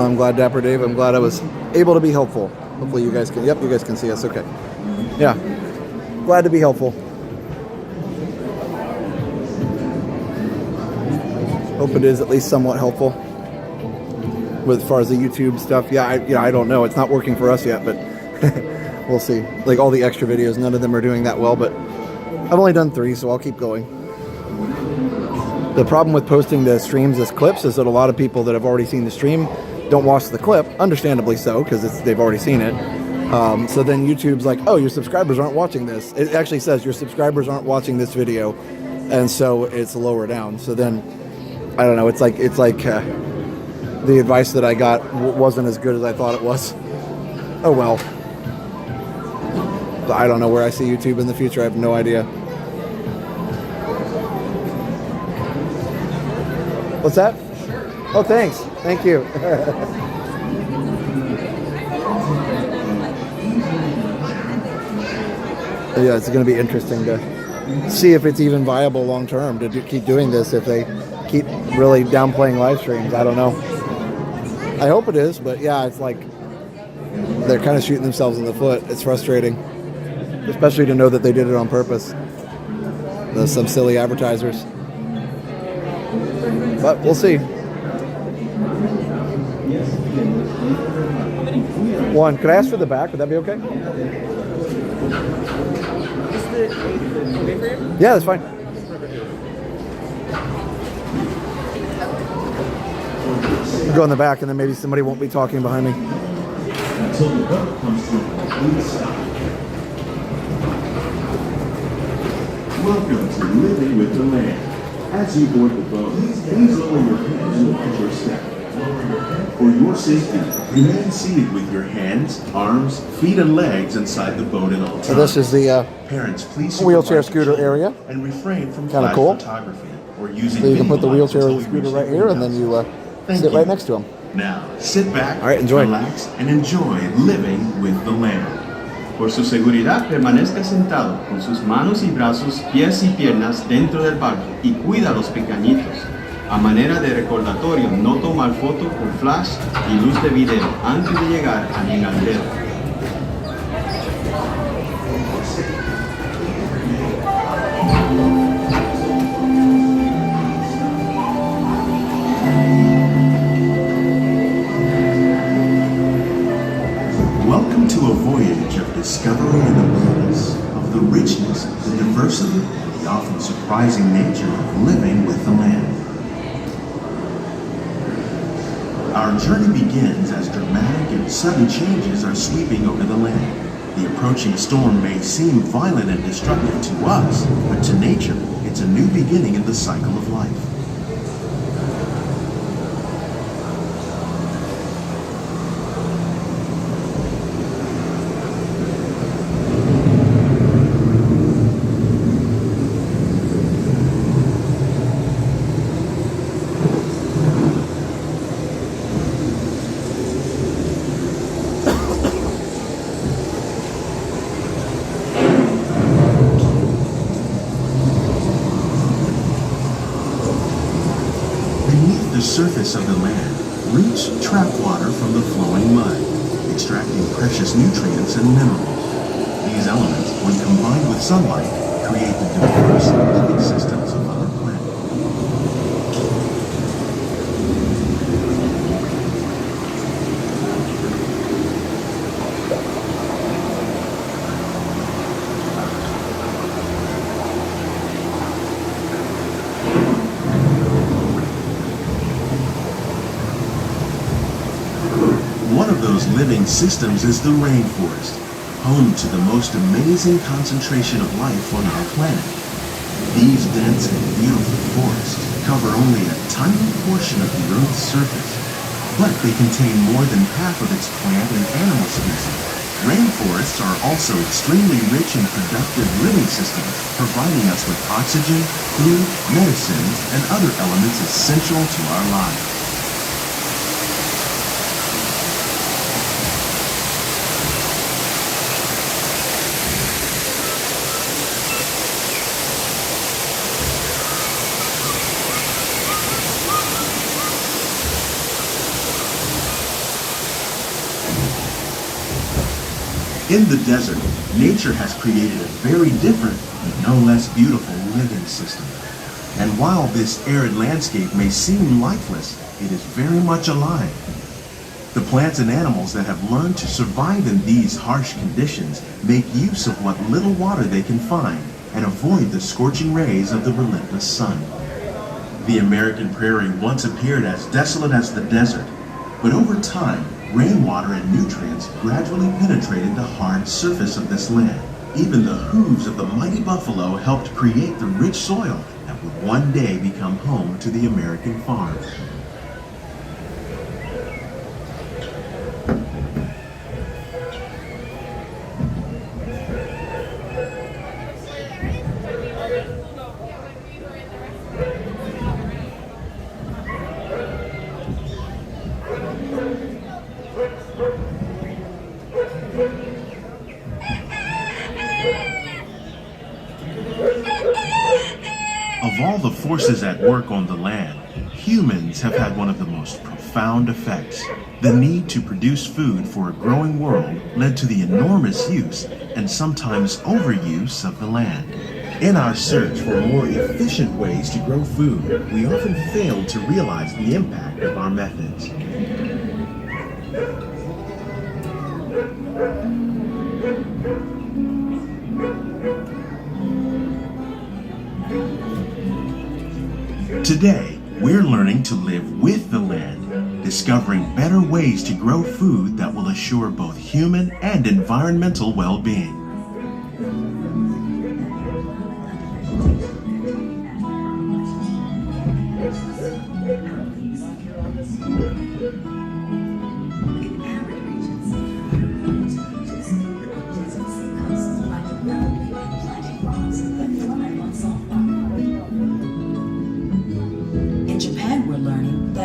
I'm glad, Dapper Dave. I'm glad I was able to be helpful. Hopefully you guys can. Yep, you guys can see us. Okay. Yeah. Glad to be helpful. Hope it is at least somewhat helpful. With as far as the YouTube stuff, yeah, I don't know. It's not working for us yet, but we'll see. Like all the extra videos, none of them are doing that well, but I've only done 3, so I'll keep going. The problem with posting the streams as clips is that a lot of people that have already seen the stream don't watch the clip, understandably so, because they've already seen it. So then YouTube's like, oh, your subscribers aren't watching this. It actually says your subscribers aren't watching this video, and so it's lower down. So then, I don't know. It's like the advice that I got wasn't as good as I thought it was. Oh well. I don't know where I see YouTube in the future. I have no idea. What's that? Oh, thanks. Thank you. Yeah, it's going to be interesting to see if it's even viable long term to keep doing this if they keep really downplaying live streams. I don't know. I hope it is, but yeah, it's like they're kind of shooting themselves in the foot. It's frustrating, especially to know that they did it on purpose. There's some silly advertisers. But we'll see. One, could I ask for the back? Would that be okay? Yeah, that's fine. I'll go in the back and then maybe somebody won't be talking behind me. Until the boat comes to a complete stop. Welcome to Living with the Land. As you board the boat, please lower your head and watch your step. For your safety, remain seated with your hands, arms, feet, and legs inside the boat at all times. So this is the Parents, please wheelchair scooter area. And refrain from kind of cool. photography or using so you can put the video wheelchair or the until scooter you right here, and then you sit right next to them. Now, sit back, all right, enjoy. Relax, and enjoy living with the land. Por su seguridad, permanezca sentado con sus manos y brazos, pies y piernas dentro del barco y cuida a los pequeñitos. A manera de recordatorio, no tomar foto con flash y luz de video antes de llegar al llegadero. Welcome to a voyage of discovery and awareness of the richness, the diversity, and the often surprising nature of living with the land. Our journey begins as dramatic and sudden changes are sweeping over the land. The approaching storm may seem violent and destructive to us, but to nature, it's a new beginning in the cycle of life. Surface of the land, roots trap water from the flowing mud, extracting precious nutrients and minerals. These elements, when combined with sunlight, create the diverse living systems of our planet. Living systems is the rainforest, home to the most amazing concentration of life on our planet. These dense and beautiful forests cover only a tiny portion of the Earth's surface, but they contain more than half of its plant and animal species. Rainforests are also extremely rich and productive living systems, providing us with oxygen, food, medicines, and other elements essential to our lives. In the desert, nature has created a very different, but no less beautiful living system. And while this arid landscape may seem lifeless, it is very much alive. The plants and animals that have learned to survive in these harsh conditions make use of what little water they can find and avoid the scorching rays of the relentless sun. The American prairie once appeared as desolate as the desert, but over time, rainwater and nutrients gradually penetrated the hard surface of this land. Even the hooves of the mighty buffalo helped create the rich soil that would one day become home to the American farm. Of all the forces at work on the land, humans have had one of the most profound effects. The need to produce food for a growing world led to the enormous use and sometimes overuse of the land. In our search for more efficient ways to grow food, we often fail to realize the impact of our methods. Today, we're learning to live with the land, discovering better ways to grow food that will assure both human and environmental well-being.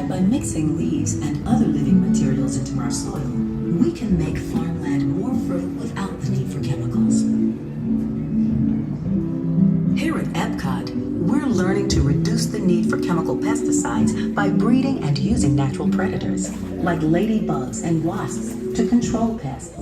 By mixing leaves and other living materials into our soil, we can make farmland more fertile without the need for chemicals. Here at Epcot, we're learning to reduce the need for chemical pesticides by breeding and using natural predators, like ladybugs and wasps, to control pests.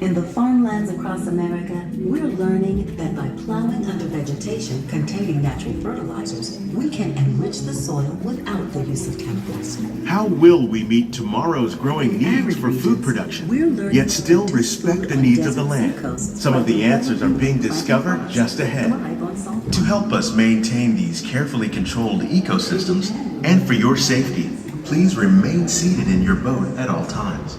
In the farmlands across America, we're learning that by plowing under vegetation containing natural fertilizers, we can enrich the soil without the use of chemicals. How will we meet tomorrow's growing needs for food production, yet still respect the needs of the land? Some of the answers are being discovered just ahead. To help us maintain these carefully controlled ecosystems, and for your safety, please remain seated in your boat at all times.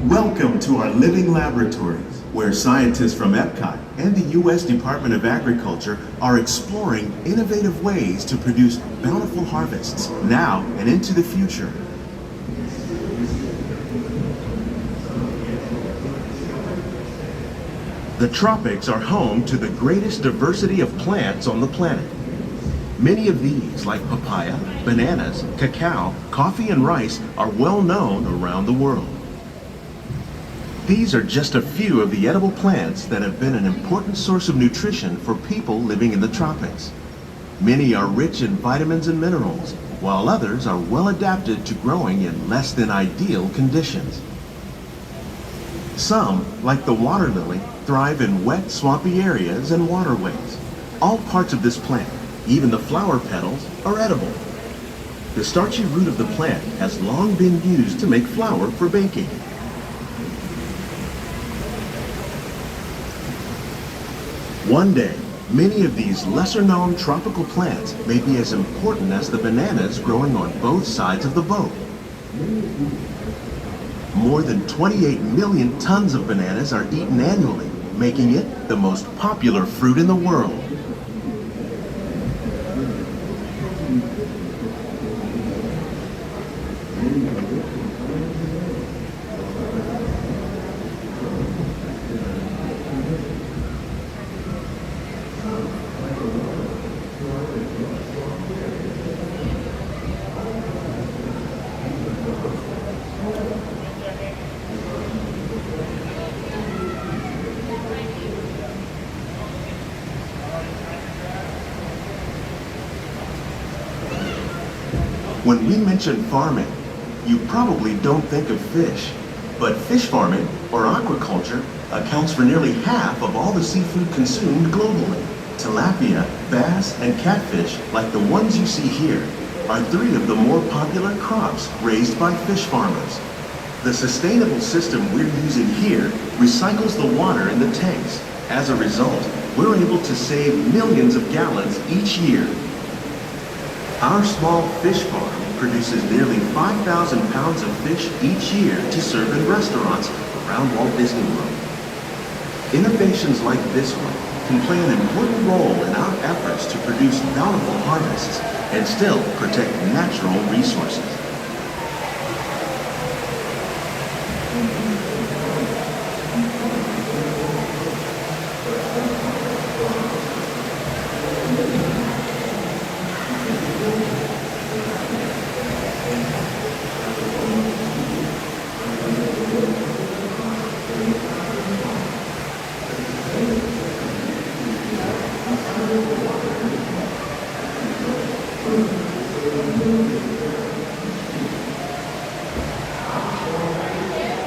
Welcome to our living laboratories, where scientists from Epcot and the U.S. Department of Agriculture are exploring innovative ways to produce bountiful harvests now and into the future. The tropics are home to the greatest diversity of plants on the planet. Many of these, like papaya, bananas, cacao, coffee, and rice, are well known around the world. These are just a few of the edible plants that have been an important source of nutrition for people living in the tropics. Many are rich in vitamins and minerals, while others are well adapted to growing in less than ideal conditions. Some, like the water lily, thrive in wet, swampy areas and waterways. All parts of this plant, even the flower petals, are edible. The starchy root of the plant has long been used to make flour for baking. One day, many of these lesser-known tropical plants may be as important as the bananas growing on both sides of the boat. More than 28 million tons of bananas are eaten annually, making it the most popular fruit in the world. When we mention farming, you probably don't think of fish. But fish farming, or aquaculture, accounts for nearly half of all the seafood consumed globally. Tilapia, bass, and catfish, like the ones you see here, are 3 of the more popular crops raised by fish farmers. The sustainable system we're using here recycles the water in the tanks. As a result, we're able to save millions of gallons each year. Our small fish farm produces nearly 5,000 pounds of fish each year to serve in restaurants around Walt Disney World. Innovations like this one can play an important role in our efforts to produce bountiful harvests and still protect natural resources.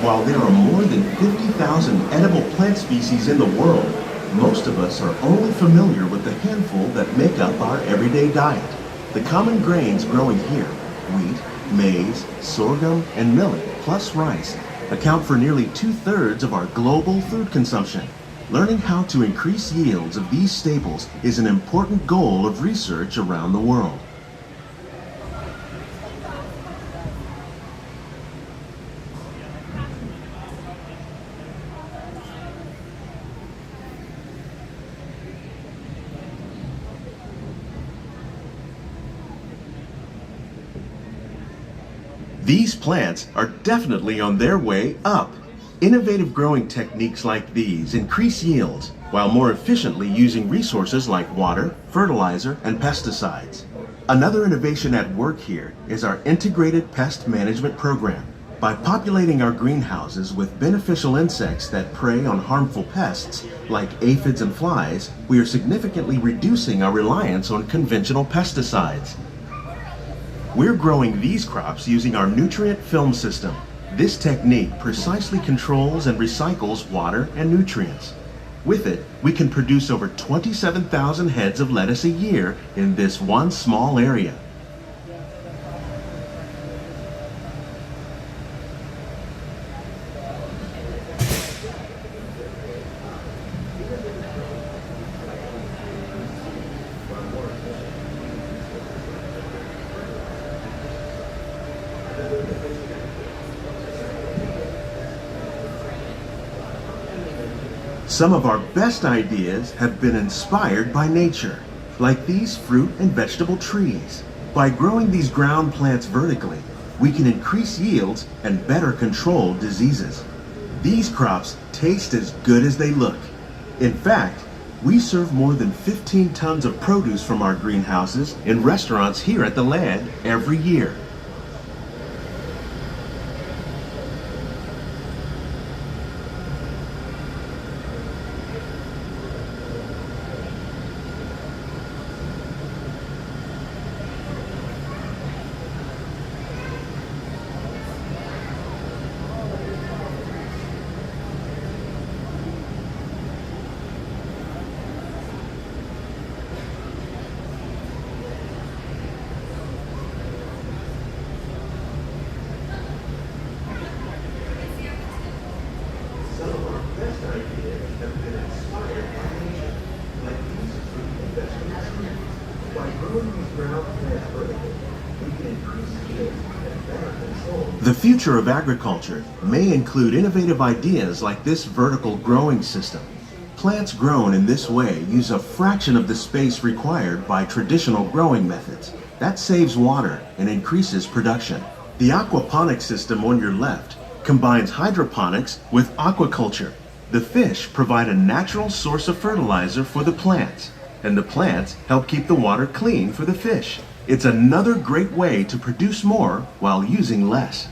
While there are more than 50,000 edible plant species in the world, most of us are only familiar with the handful that make up our everyday diet. The common grains growing here, wheat, maize, sorghum, and millet, plus rice, account for nearly 2/3 of our global food consumption. Learning how to increase yields of these staples is an important goal of research around the world. These plants are definitely on their way up. Innovative growing techniques like these increase yields while more efficiently using resources like water, fertilizer, and pesticides. Another innovation at work here is our integrated pest management program. By populating our greenhouses with beneficial insects that prey on harmful pests like aphids and flies, we are significantly reducing our reliance on conventional pesticides. We're growing these crops using our nutrient film system. This technique precisely controls and recycles water and nutrients. With it, we can produce over 27,000 heads of lettuce a year in this one small area. Some of our best ideas have been inspired by nature, like these fruit and vegetable trees. By growing these ground plants vertically, we can increase yields and better control diseases. These crops taste as good as they look. In fact, we serve more than 15 tons of produce from our greenhouses in restaurants here at the land every year. The future of agriculture may include innovative ideas like this vertical growing system. Plants grown in this way use a fraction of the space required by traditional growing methods. That saves water and increases production. The aquaponics system on your left combines hydroponics with aquaculture. The fish provide a natural source of fertilizer for the plants, and the plants help keep the water clean for the fish. It's another great way to produce more while using less.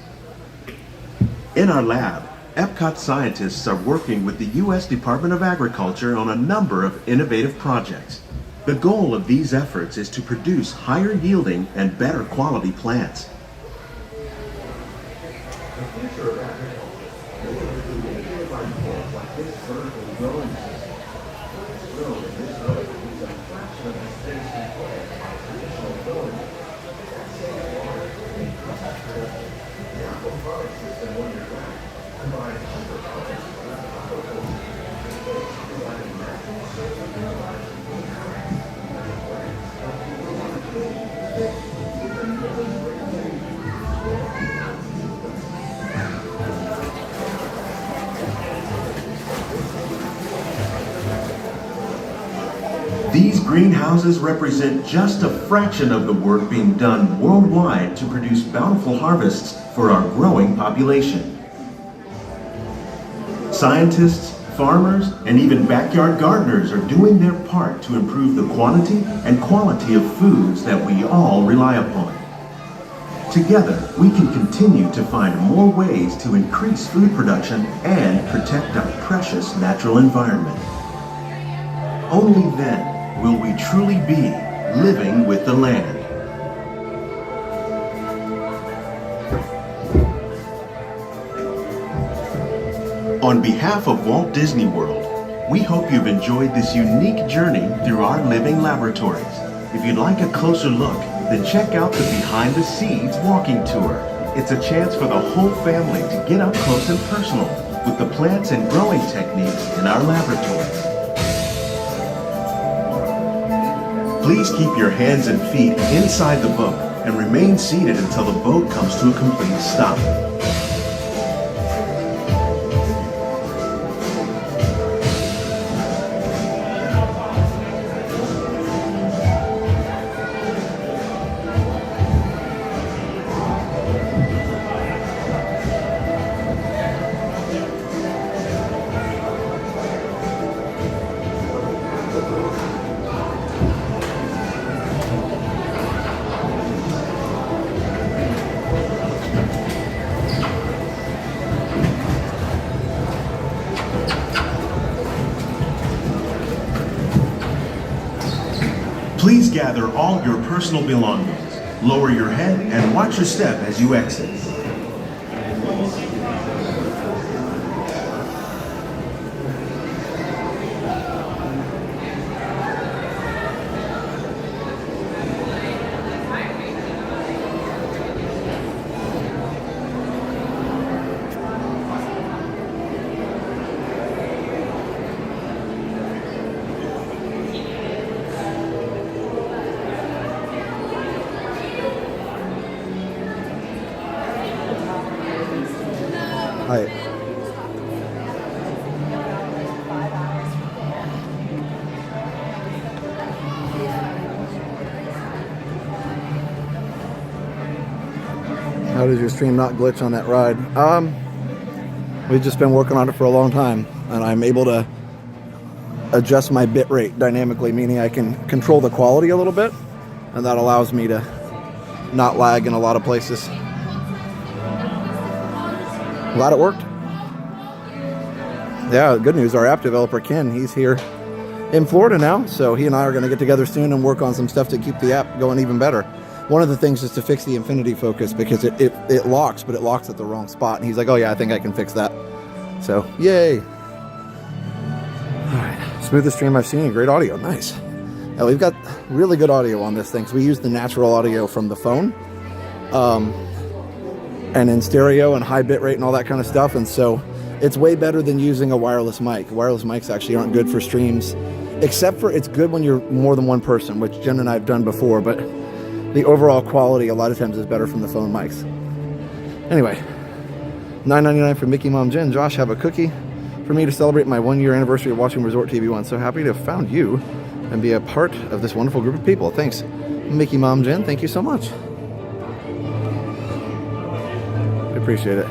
In our lab, Epcot scientists are working with the U.S. Department of Agriculture on a number of innovative projects. The goal of these efforts is to produce higher yielding and better quality plants. These greenhouses represent just a fraction of the work being done worldwide to produce bountiful harvests for our growing population. Scientists, farmers, and even backyard gardeners are doing their part to improve the quantity and quality of foods that we all rely upon. Together, we can continue to find more ways to increase food production and protect our precious natural environment. Only then will we truly be living with the land. On behalf of Walt Disney World, we hope you've enjoyed this unique journey through our living laboratories. If you'd like a closer look, then check out the Behind the Seeds walking tour. It's a chance for the whole family to get up close and personal with the plants and growing techniques in our laboratories. Please keep your hands and feet inside the boat and remain seated until the boat comes to a complete stop. Please gather all your personal belongings. Lower your head and watch your step as you exit. Hi. How does your stream not glitch on that ride? We've just been working on it for a long time, and I'm able to adjust my bit rate dynamically, meaning I can control the quality a little bit, and that allows me to not lag in a lot of places. Glad it worked. Yeah, good news. Our app developer, Ken, he's here in Florida now, so he and I are going to get together soon and work on some stuff to keep the app going even better. One of the things is to fix the infinity focus, because it locks, but it locks at the wrong spot. And he's like, oh yeah, I think I can fix that. So, yay. All right, smoothest stream I've seen. Great audio. Nice. Now, we've got really good audio on this thing, so we use the natural audio from the phone. And in stereo and high bit rate and all that kind of stuff, and so it's way better than using a wireless mic. Wireless mics actually aren't good for streams, except for it's good when you're more than one person, which Jen and I have done before, but the overall quality a lot of times is better from the phone mics. Anyway, $9.99 for Mickey Mom Jen. Josh, have a cookie for me to celebrate my 1-year anniversary of watching Resort TV 1. So happy to have found you and be a part of this wonderful group of people. Thanks, Mickey Mom Jen. Thank you so much. Appreciate it.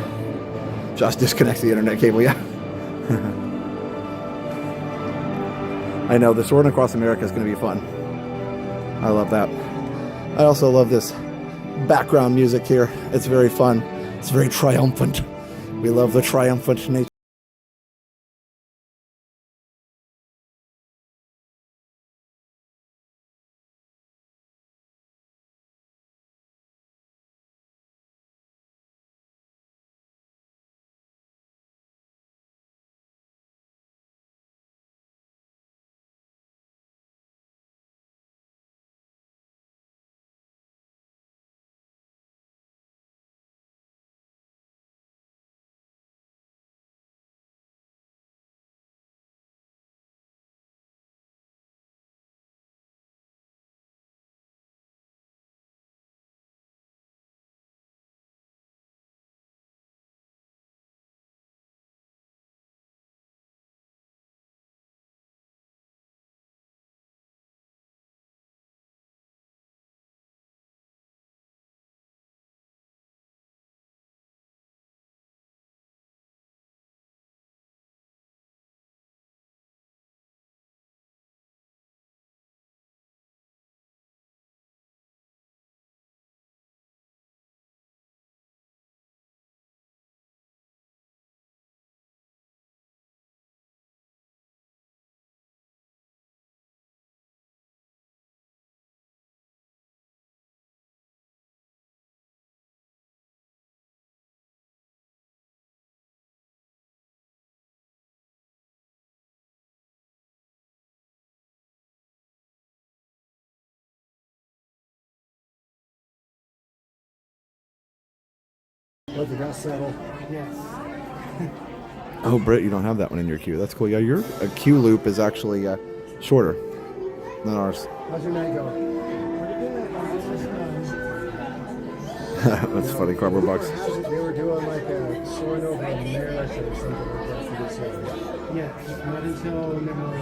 Josh disconnects the internet cable, yeah. I know, the Soaring Across America is going to be fun. I love that. I also love this background music here. It's very fun. It's very triumphant. We love the triumphant nature. Let the dust settle. Yes. Oh, Britt, you don't have that one in your queue. That's cool. Yeah, your queue loop is actually shorter than ours. How's your night going? That's funny, cardboard box. They were doing like a soaring over a marathon or something like that for this year. Yes, not until middle of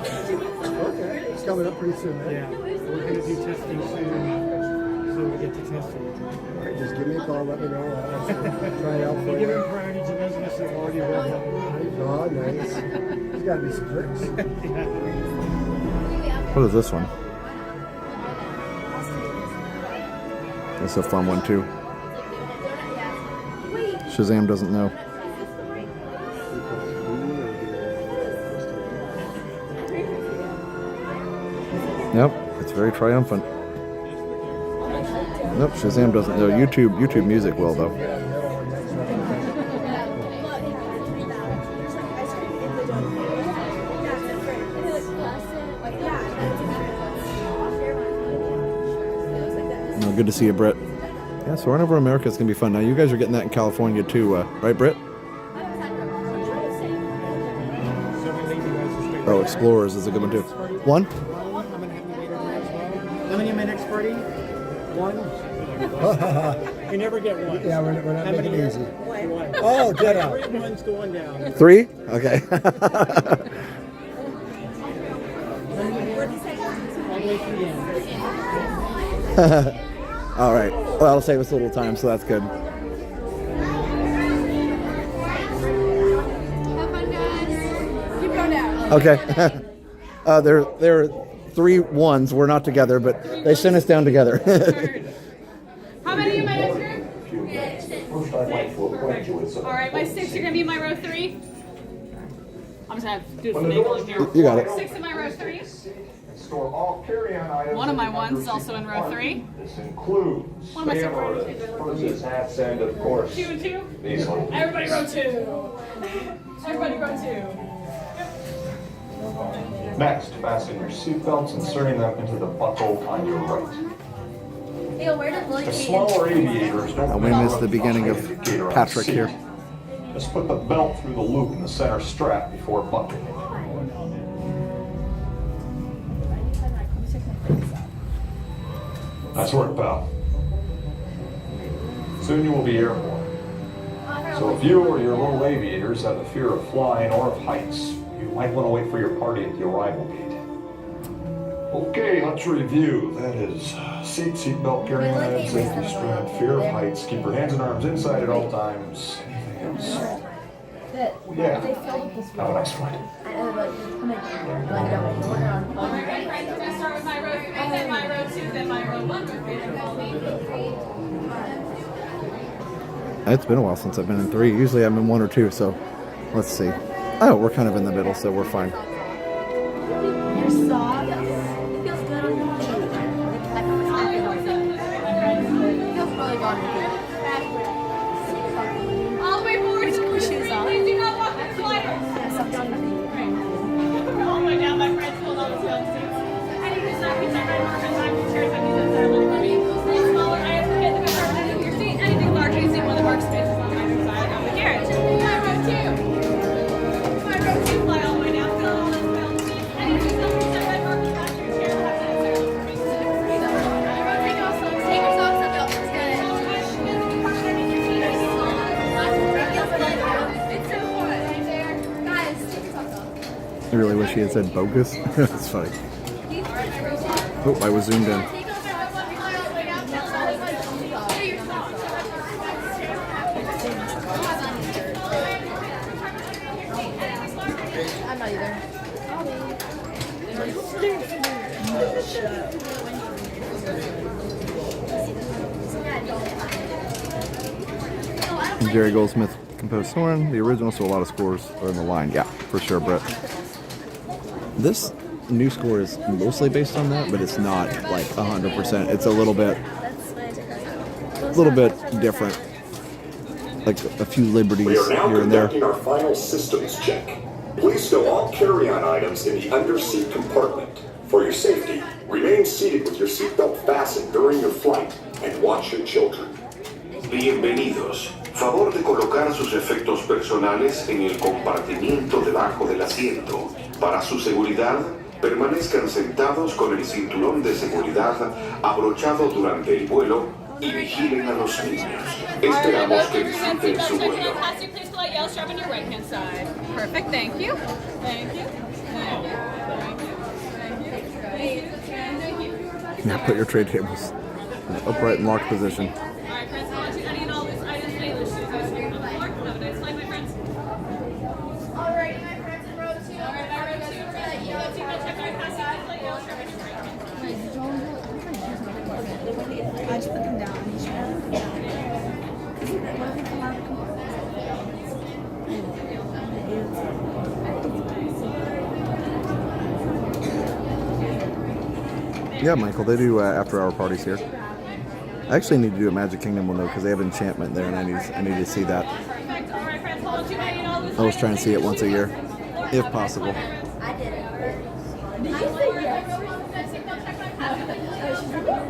Okay, it's coming up pretty soon, man. Yeah, we're going to do testing soon, so we get to test it. All right, just give me a call, let me know. I'll try it out for We're you. giving priority to those of us that have already read them. Oh, nice. There's got to be some tricks. What is this one? That's a fun one, too. Shazam doesn't know. Nope, it's very triumphant. Nope, Shazam doesn't know. YouTube Music will, though. No, good to see you, Britt. Yeah, so Run Over America is going to be fun. Now, you guys are getting that in California, too, right, Britt? Oh, Explorers is a good one, too. One? How many in my next party? One? You never get one. Yeah, we're not How making many it easy. One. Oh, get out. 3 ones to 1 down. 3? Okay. All right. Well, that'll save us a little time, so that's good. Have fun, guys. Keep going down. Okay. There are 3 ones. We're not together, but they sent us down together. How many in my next group? 6. All right, my 6, you're going to be in my row 3. I'm just going to do some angling here. You got it. 6 in my row 3. Store all carry-on items. One of my ones is also in row 3. This includes One of my purses, hats, and of course 2 and 2. these ones. Everybody row 2. Everybody row 2. Next, fasten your seatbelts, inserting them into the buckle on your right. Neil, where did Lily The smaller aviators don't We missed the beginning of indicator on Patrick the seat. here. Just put the belt through the loop in the center strap before buckling. Nice work, pal. Soon you will be airborne. So if you or your little aviators have a fear of flying or of heights, you might want to wait for your party at the arrival gate. Okay, let's review. That is seatbelt, carry-on items, safety strap, fear of heights, keep your hands and arms inside at all times. Anything else? Yeah. Have a nice flight. All right, friends, we're going to start with my row 3, then my row 2, then my row 1. It's been a while since I've been in 3. Usually I'm in 1 or 2, so let's see. Oh, we're kind of in the middle, so we're fine. You're soft. It feels good on your feet. It feels really good on your feet. All the way forward to the shoes off. Please do not walk the sliders. Yes, I'm done. All the way down, my friends. Hold on to the seats. I need to stop you. Check my mark on my chairs. I need to start looking for me. Any smaller items get the compartment of your seat. Anything larger, you see one of the mark spaces on either side of the carriage. My row 2. My row 2 fly all the way down. Fill all those belts. Anything still be set by mark on your chair. Have that there. Look for me. My row 3 goes so take your socks off. It's good. It's so fun. Guys, take your socks off. I really wish he had said bogus. That's funny. Oh, I was zoomed in. I'm not either. Jerry Goldsmith composed Soren, the original, so a lot of scores are in the line. Yeah, for sure, Brett. This new score is mostly based on that, but it's not like 100%. It's a little bit different. Like a few liberties We are now here and there. conducting our final systems check. Please stow all carry-on items in the under-seat compartment. For your safety, remain seated with your seatbelt fastened during your flight and watch your children. Bienvenidos. Favor de colocar sus efectos personales en el compartimiento debajo del asiento. Para su seguridad, permanezcan sentados con el cinturón de seguridad abrochado durante el vuelo y vigilen a los niños. Esperamos que disfruten su vuelo. Perfect, thank you. Thank you. Now put your tray tables in an upright and locked position. Alright, friends, I want you to need all this items, lay those shoes on the floor. No, it's like my friends. Alright, my friends in row 2. Alright, my row 2. Row 2, check our passing. Like yellow strap in your right hand. I just put them down. Yeah, Michael, they do after-hour parties here. I actually need to do a Magic Kingdom one though, because they have enchantment there, and I need to see that. I was trying to see it once a year, if possible.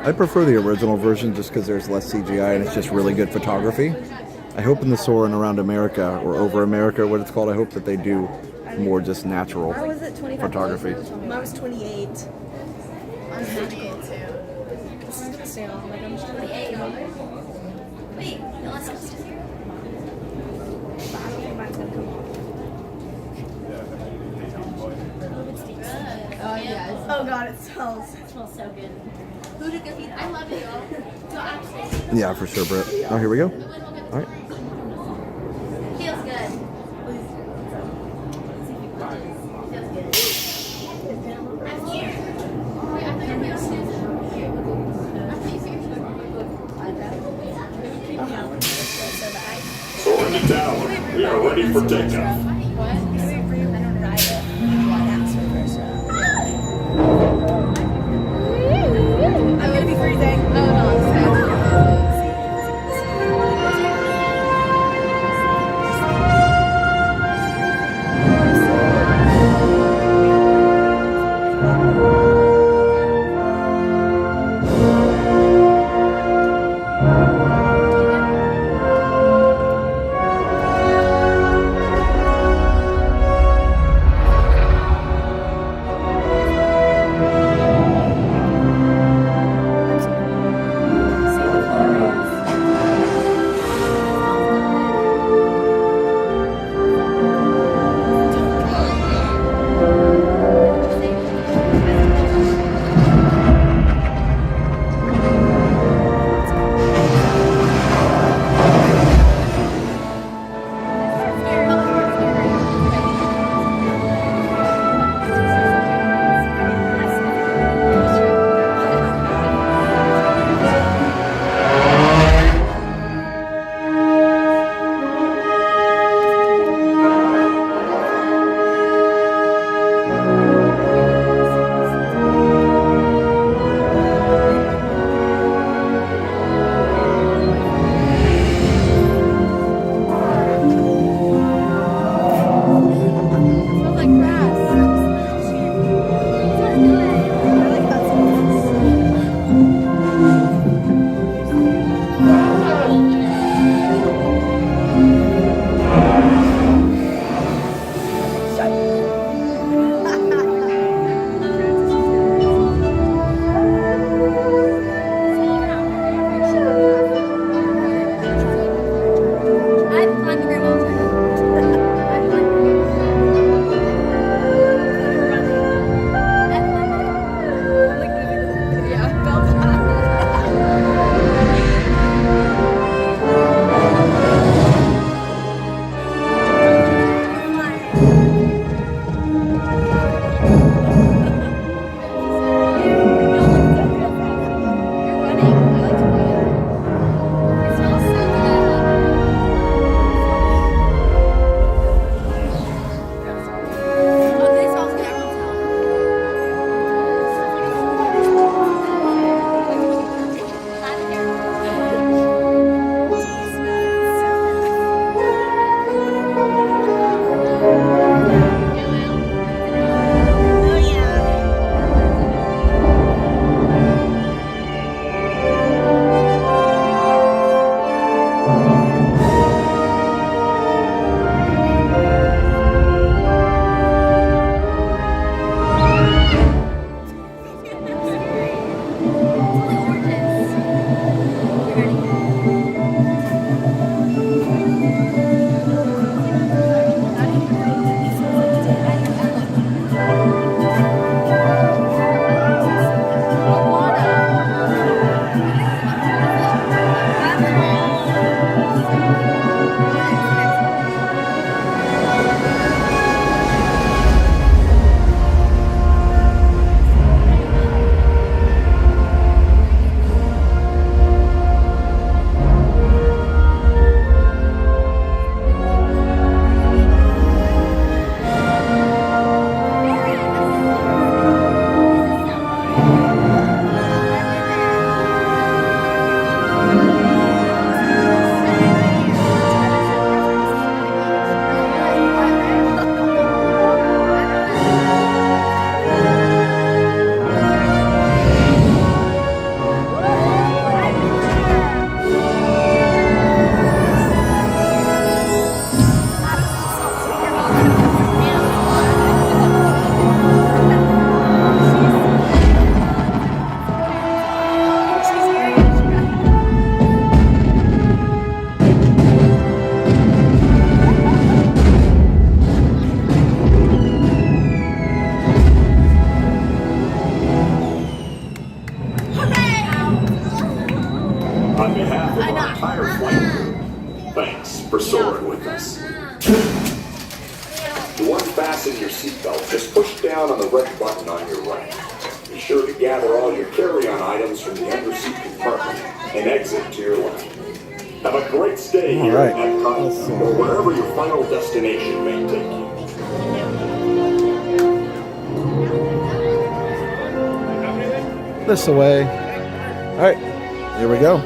I prefer the original version just because there's less CGI and it's just really good photography. I hope in the Soarin' Around America, or Over America, what it's called, I hope that they do more just natural photography. Mine was 28. I'm magical too. This is gonna stay on. Like I'm just 28. Wait, no, let's just here. But I don't think mine's gonna come off. Oh, yes. Oh god, it smells. It smells so good. I love it, y'all. Yeah, for sure, Britt. Oh, here we go. All right. Feels good. I'm here. Soaring to tower. We are ready for takeoff. I'm gonna be freezing. Oh no, unfasten your seatbelt, just push down on the red button on your right. Be sure to gather all your carry-on items from the underseat compartment and exit to your left. Have a great stay here at Epcot, or wherever your final destination may take you. This away. All right, here we go.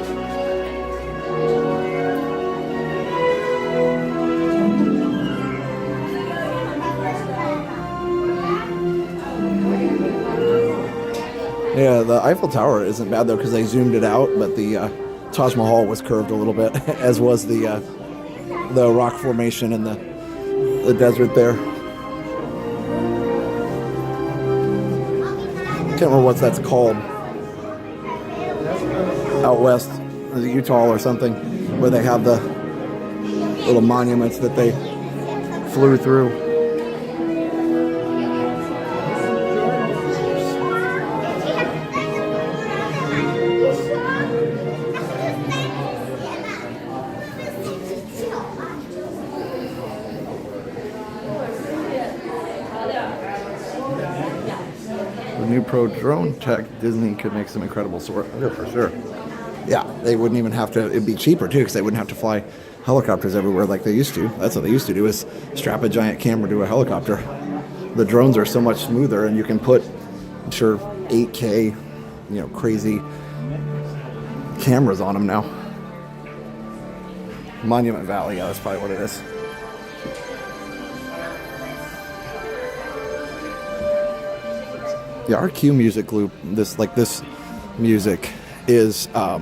Yeah, the Eiffel Tower isn't bad though because they zoomed it out, but the Taj Mahal was curved a little bit, as was the rock formation in the desert there. Can't remember what that's called. Out west, Utah or something, where they have the little monuments that they flew through. New pro drone tech, Disney could make some incredible yeah, for sure. Yeah, they wouldn't even have to, it'd be cheaper too because they wouldn't have to fly helicopters everywhere like they used to. That's what they used to do, is strap a giant camera to a helicopter. The drones are so much smoother and you can put, I'm sure, 8K, crazy cameras on them now. Monument Valley, yeah, that's probably what it is. Yeah, our cue music loop, this music is, I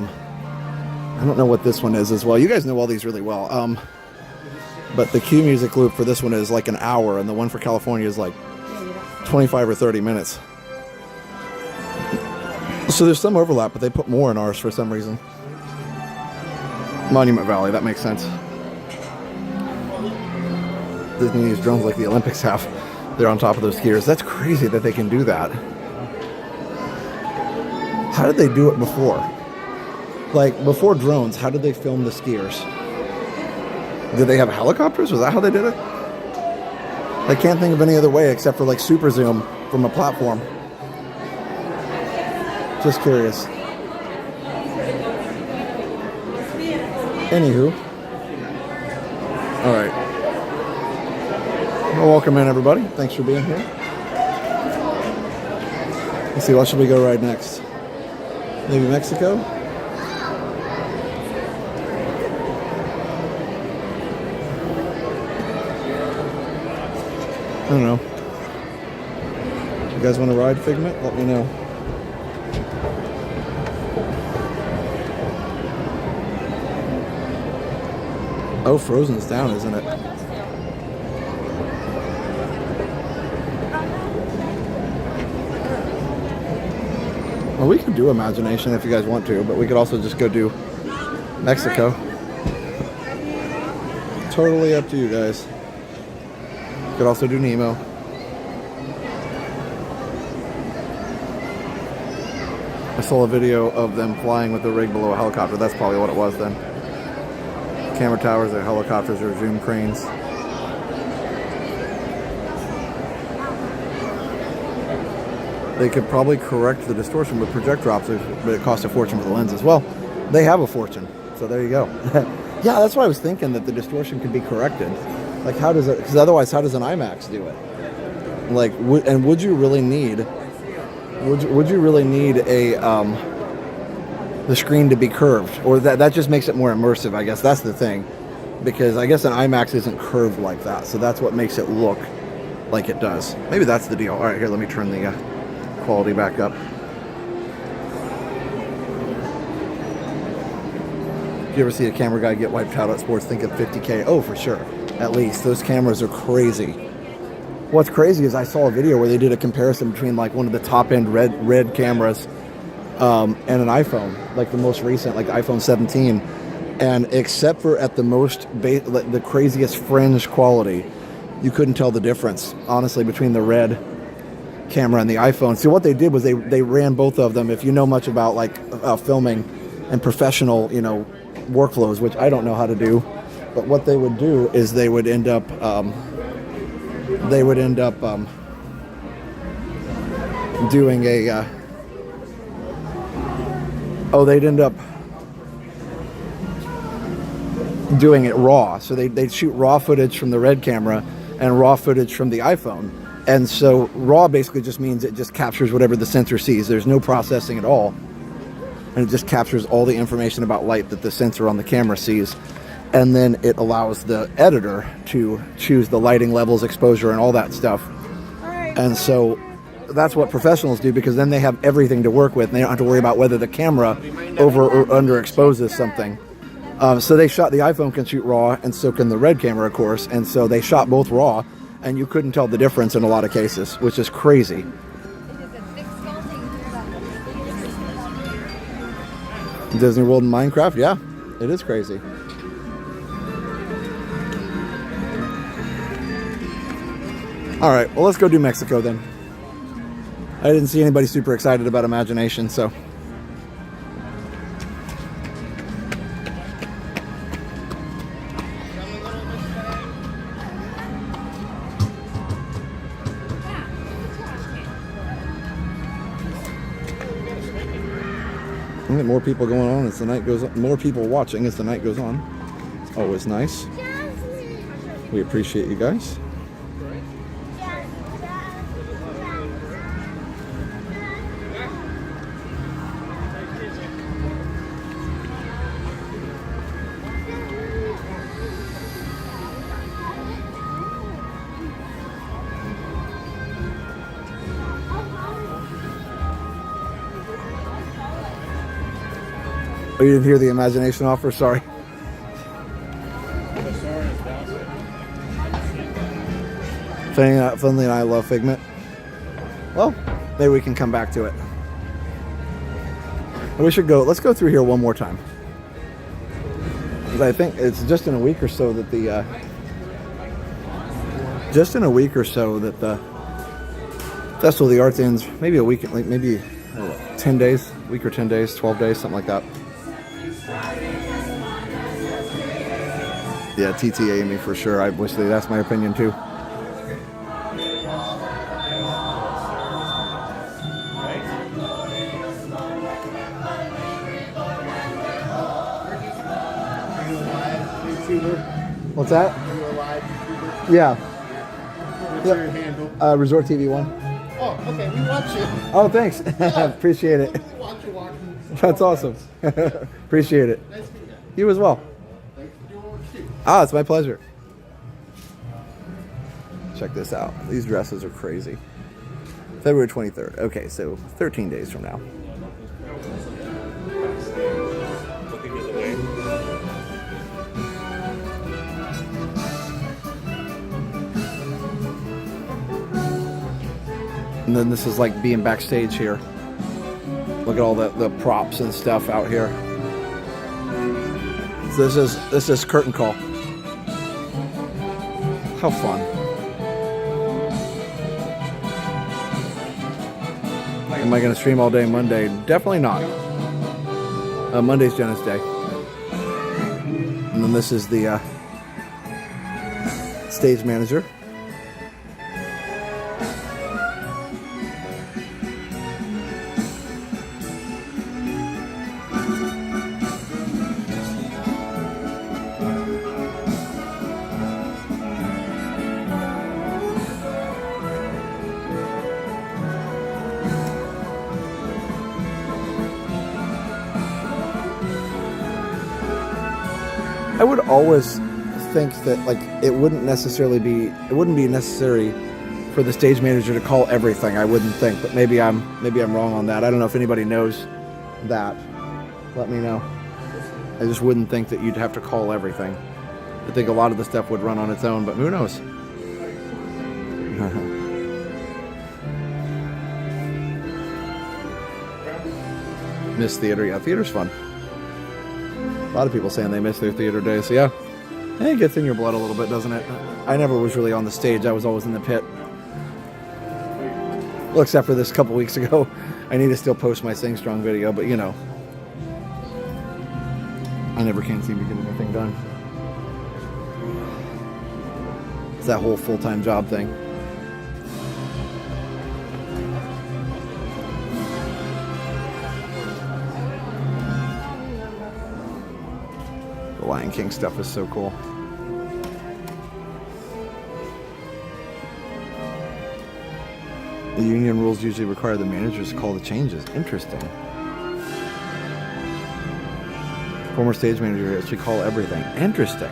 don't know what this one is as well. You guys know all these really well. But the cue music loop for this one is like an hour, and the one for California is like 25 or 30 minutes. So there's some overlap, but they put more in ours for some reason. Monument Valley, that makes sense. Disney needs drones like the Olympics have. They're on top of those skiers. That's crazy that they can do that. How did they do it before? Like, before drones, how did they film the skiers? Did they have helicopters? Was that how they did it? I can't think of any other way except for like super zoom from a platform. Just curious. Anywho. All right. Well, welcome in, everybody. Thanks for being here. Let's see, what should we go ride next? Maybe Mexico? I don't know. You guys want to ride Figment? Let me know. Oh, Frozen's down, isn't it? Well, we could do Imagination if you guys want to, but we could also just go do Mexico. Totally up to you guys. Could also do Nemo. I saw a video of them flying with the rig below a helicopter. That's probably what it was then. Camera towers or helicopters or zoom cranes. They could probably correct the distortion with project drops, but it costs a fortune for the lenses. Well, they have a fortune, so there you go. Yeah, that's what I was thinking, that the distortion could be corrected. Like, how does it? Because otherwise, how does an IMAX do it? Like, would you really need? Would you really need a the screen to be curved, or that just makes it more immersive? I guess that's the thing, because I guess an IMAX isn't curved like that, so that's what makes it look like it does. Maybe that's the deal. All right, here, let me turn the quality back up. If you ever see a camera guy get wiped out at sports, think of 50K. Oh, for sure. At least. Those cameras are crazy. What's crazy is I saw a video where they did a comparison between like one of the top end red cameras and an iPhone, like the most recent, like iPhone 17. And except for at the most, the craziest fringe quality, you couldn't tell the difference, honestly, between the red camera and the iPhone. So what they did was they ran both of them. If you know much about like filming and professional, workflows, which I don't know how to do, but what they would do is they would end up they would end up doing a they'd end up doing it raw. So they'd shoot raw footage from the Red camera and raw footage from the iPhone. And so raw basically just means it just captures whatever the sensor sees. There's no processing at all. And it just captures all the information about light that the sensor on the camera sees. And then it allows the editor to choose the lighting levels, exposure, and all that stuff. And so that's what professionals do, because then they have everything to work with, and they don't have to worry about whether the camera over or underexposes something. So they shot, the iPhone can shoot raw, and so can the Red camera, of course. And so they shot both raw, and you couldn't tell the difference in a lot of cases, which is crazy. Disney World and Minecraft, yeah, it is crazy. All right, well, let's go do Mexico then. I didn't see anybody super excited about Imagination, so. I get more people going on as the night goes on. More people watching as the night goes on. It's always nice. We appreciate you guys. Oh, you didn't hear the Imagination offer? Sorry. Finley and I love Figment. Well, maybe we can come back to it. We should go. Let's go through here one more time. Because I think it's just in a week or so that the Festival of the Arts ends. Maybe a week, like maybe 10 days, week or 10 days, 12 days, something like that. Yeah, TTA me for sure. I wish that's my opinion too. What's that? Are you a live YouTuber? Yeah. What's your handle? Resort TV 1. Oh, okay. We watch you. Oh, thanks. Appreciate it. We watch you walking. That's awesome. Appreciate it. Nice to meet you. You as well. Thanks for doing what you do. Ah, it's my pleasure. Check this out. These dresses are crazy. February 23rd. Okay, so 13 days from now. And then this is like being backstage here. Look at all the props and stuff out here. So this is curtain call. How fun. Am I going to stream all day Monday? Definitely not. Monday's Jenna's day. And then this is the stage manager. I would always think that like it wouldn't be necessary for the stage manager to call everything. I wouldn't think, but maybe I'm wrong on that. I don't know if anybody knows that. Let me know. I just wouldn't think that you'd have to call everything. I think a lot of the stuff would run on its own, but who knows? Miss theater. Yeah, theater's fun. A lot of people saying they miss their theater days. So yeah, it gets in your blood a little bit, doesn't it? I never was really on the stage. I was always in the pit. Well, except for this couple weeks ago. I need to still post my Sing Strong video, but you know, I never can seem to get anything done. It's that whole full-time job thing. The Lion King stuff is so cool. The union rules usually require the managers to call the changes. Interesting. Former stage manager actually call everything. Interesting.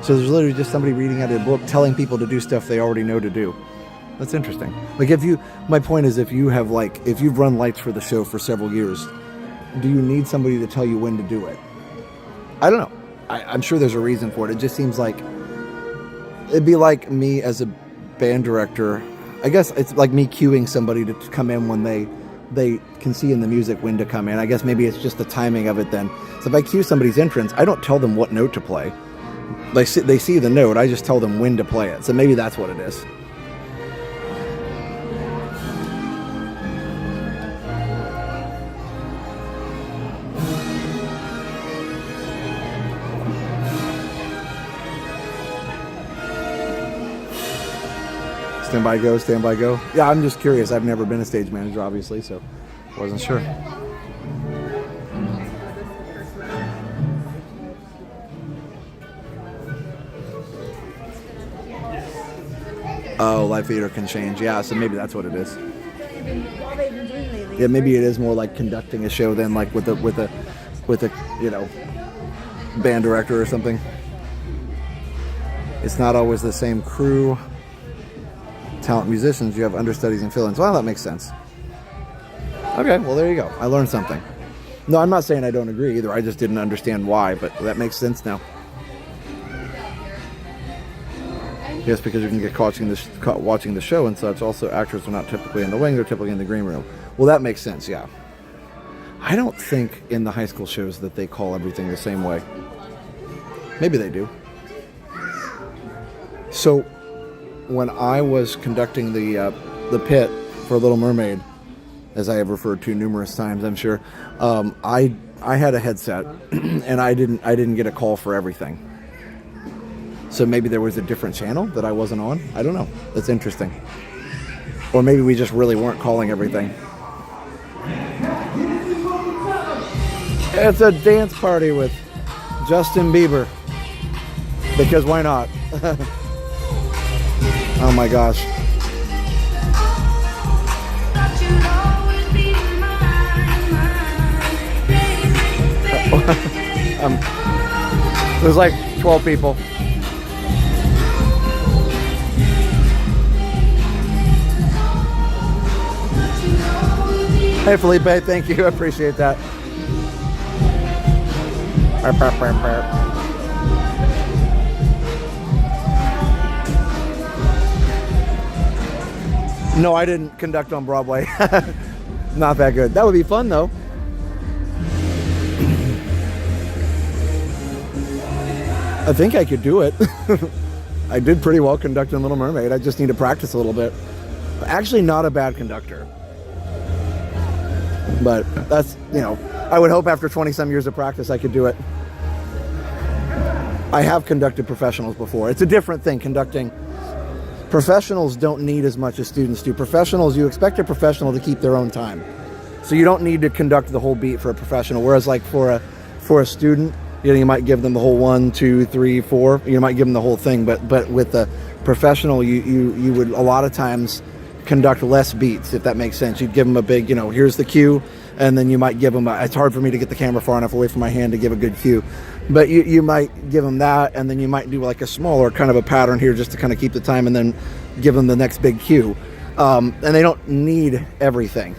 So there's literally just somebody reading out of a book telling people to do stuff they already know to do. That's interesting. Like my point is if you've run lights for the show for several years, do you need somebody to tell you when to do it? I don't know. I'm sure there's a reason for it. It just seems like it'd be like me as a band director. I guess it's like me cueing somebody to come in when they can see in the music when to come in. I guess maybe it's just the timing of it then. So if I cue somebody's entrance, I don't tell them what note to play. They see the note, I just tell them when to play it. So maybe that's what it is. Stand by, go, stand by, go. Yeah, I'm just curious. I've never been a stage manager, obviously, so wasn't sure. Oh, live theater can change. Yeah, so maybe that's what it is. Yeah, maybe it is more like conducting a show than like with a band director or something. It's not always the same crew. Talent musicians, you have understudies and fill-ins. Well, that makes sense. Okay, well, there you go. I learned something. No, I'm not saying I don't agree either. I just didn't understand why, but that makes sense now. Yes, because you can get caught watching the show and such. Also, actors are not typically in the wing. They're typically in the green room. Well, that makes sense, yeah. I don't think in the high school shows that they call everything the same way. Maybe they do. So, when I was conducting the pit for Little Mermaid, as I have referred to numerous times, I'm sure, I had a headset, and I didn't get a call for everything. So maybe there was a different channel that I wasn't on. I don't know. That's interesting. Or maybe we just really weren't calling everything. It's a dance party with Justin Bieber. Because why not? Oh my gosh. There's like 12 people. Hey Felipe, thank you. I appreciate that. No, I didn't conduct on Broadway. Not that good. That would be fun though. I think I could do it. I did pretty well conducting Little Mermaid. I just need to practice a little bit. Actually not a bad conductor. But that's, I would hope after 20 some years of practice I could do it. I have conducted professionals before. It's a different thing conducting. Professionals don't need as much as students do. Professionals, you expect a professional to keep their own time. So you don't need to conduct the whole beat for a professional. Whereas like for a student, you might give them the whole 1, 2, 3, 4. You might give them the whole thing. But with a professional, you would a lot of times conduct less beats, if that makes sense. You'd give them a big, here's the cue, and then you might give them it's hard for me to get the camera far enough away from my hand to give a good cue. But you might give them that, and then you might do like a smaller kind of a pattern here just to kind of keep the time, and then give them the next big cue. And they don't need everything.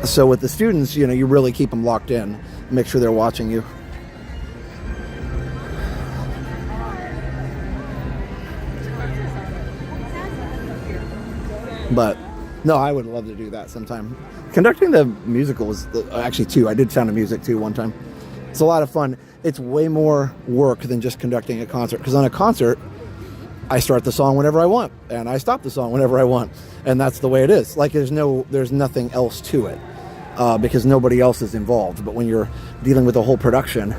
So with the students, you really keep them locked in, make sure they're watching you. But no, I would love to do that sometime. Conducting the musical was actually 2. I did Sound of Music too one time. It's a lot of fun. It's way more work than just conducting a concert. Because on a concert, I start the song whenever I want, and I stop the song whenever I want, and that's the way it is. Like there's nothing else to it, because nobody else is involved. But when you're dealing with a whole production,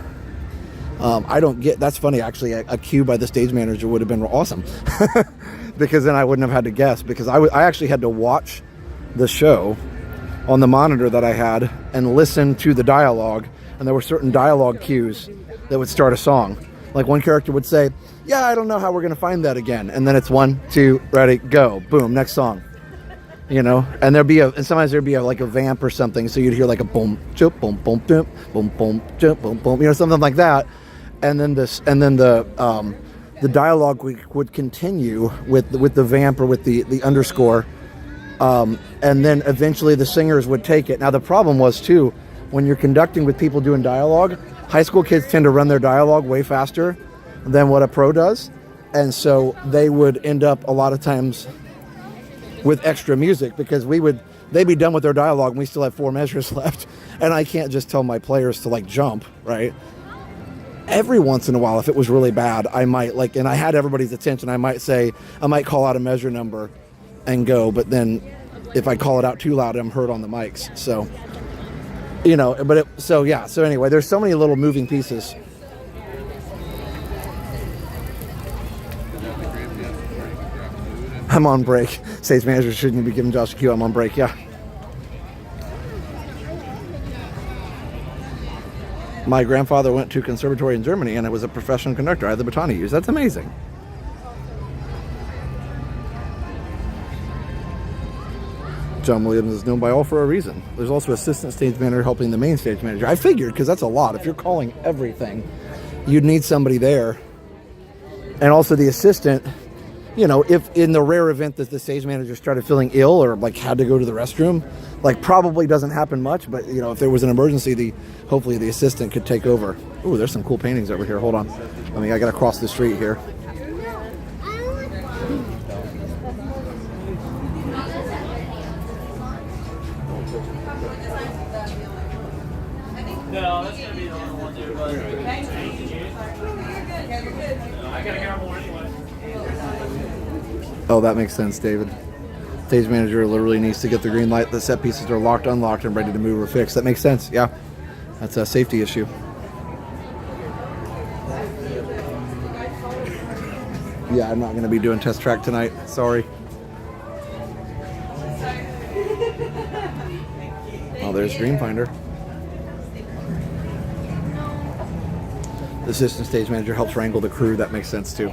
I don't get, that's funny actually, a cue by the stage manager would have been awesome. Because then I wouldn't have had to guess, because I actually had to watch the show on the monitor that I had and listen to the dialogue, and there were certain dialogue cues that would start a song. Like one character would say, yeah, I don't know how we're going to find that again. And then it's 1, 2, ready, go, boom, next song. You know, and and sometimes there'd be like a vamp or something, so you'd hear like a boom, chop, boom, boom, boom, boom, boom, chop, boom, boom, you know, something like that. And then the dialogue would continue with the vamp or with the underscore, and then eventually the singers would take it. Now the problem was too, when you're conducting with people doing dialogue, high school kids tend to run their dialogue way faster than what a pro does, and so they would end up a lot of times with extra music, because they'd be done with their dialogue and we still have 4 measures left, and I can't just tell my players to like jump, right? Every once in a while, if it was really bad, I might and I had everybody's attention, I might call out a measure number and go, but then if I call it out too loud, I'm heard on the mics. So, you know, so anyway, there's so many little moving pieces. I'm on break. Stage manager shouldn't be giving Josh a cue. I'm on break, yeah. My grandfather went to conservatory in Germany and I was a professional conductor. I had the baton to use. That's amazing. John Williams is known by all for a reason. There's also assistant stage manager helping the main stage manager. I figured, because that's a lot. If you're calling everything, you'd need somebody there. And also the assistant, you know, if in the rare event that the stage manager started feeling ill or like had to go to the restroom, like probably doesn't happen much, but you know, if there was an emergency, hopefully the assistant could take over. Ooh, there's some cool paintings over here. Hold on. I gotta cross the street here. No, that's gonna be the only one there, but I gotta get more anyway. Oh, that makes sense, David. Stage manager literally needs to get the green light. The set pieces are locked, unlocked, and ready to move or fix. That makes sense. Yeah, that's a safety issue. Yeah, I'm not going to be doing test track tonight. Sorry. Oh, there's Dreamfinder. The assistant stage manager helps wrangle the crew. That makes sense too.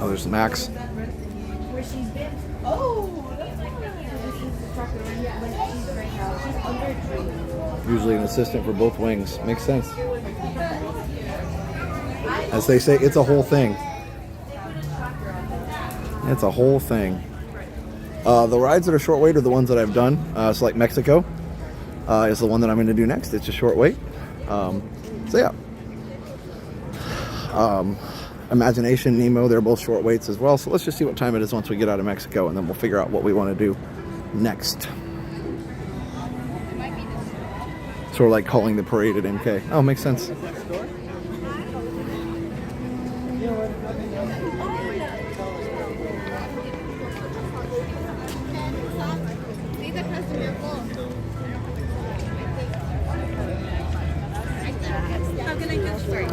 Oh, there's Max. Where she's been. Oh, that's like Usually an assistant for both wings. Makes sense. As they say, it's a whole thing. It's a whole thing. The rides that are short wait are the ones that I've done. So like Mexico is the one that I'm going to do next. It's a short wait. So yeah. Imagination, Nemo, they're both short waits as well. So let's just see what time it is once we get out of Mexico, and then we'll figure out what we want to do next. Sort of like calling the parade at MK. Oh, makes sense.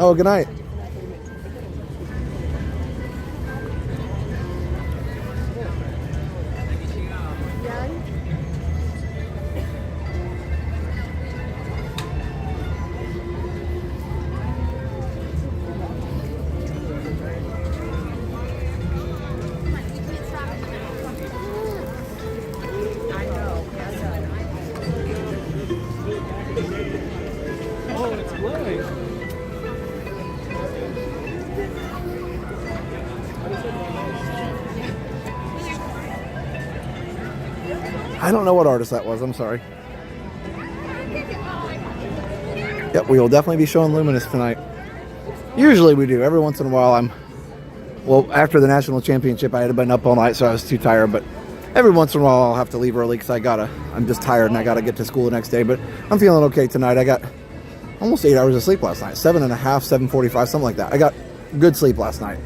Oh, good night. Oh, it's glowing. I don't know what artist that was. I'm sorry. Yep, we will definitely be showing Luminous tonight. Usually we do. Every once in a while well, after the national championship, I had been up all night, so I was too tired. But every once in a while, I'll have to leave early because I'm just tired and I got to get to school the next day. But I'm feeling okay tonight. I got almost 8 hours of sleep last night. 7.5, 7:45, something like that. I got good sleep last night.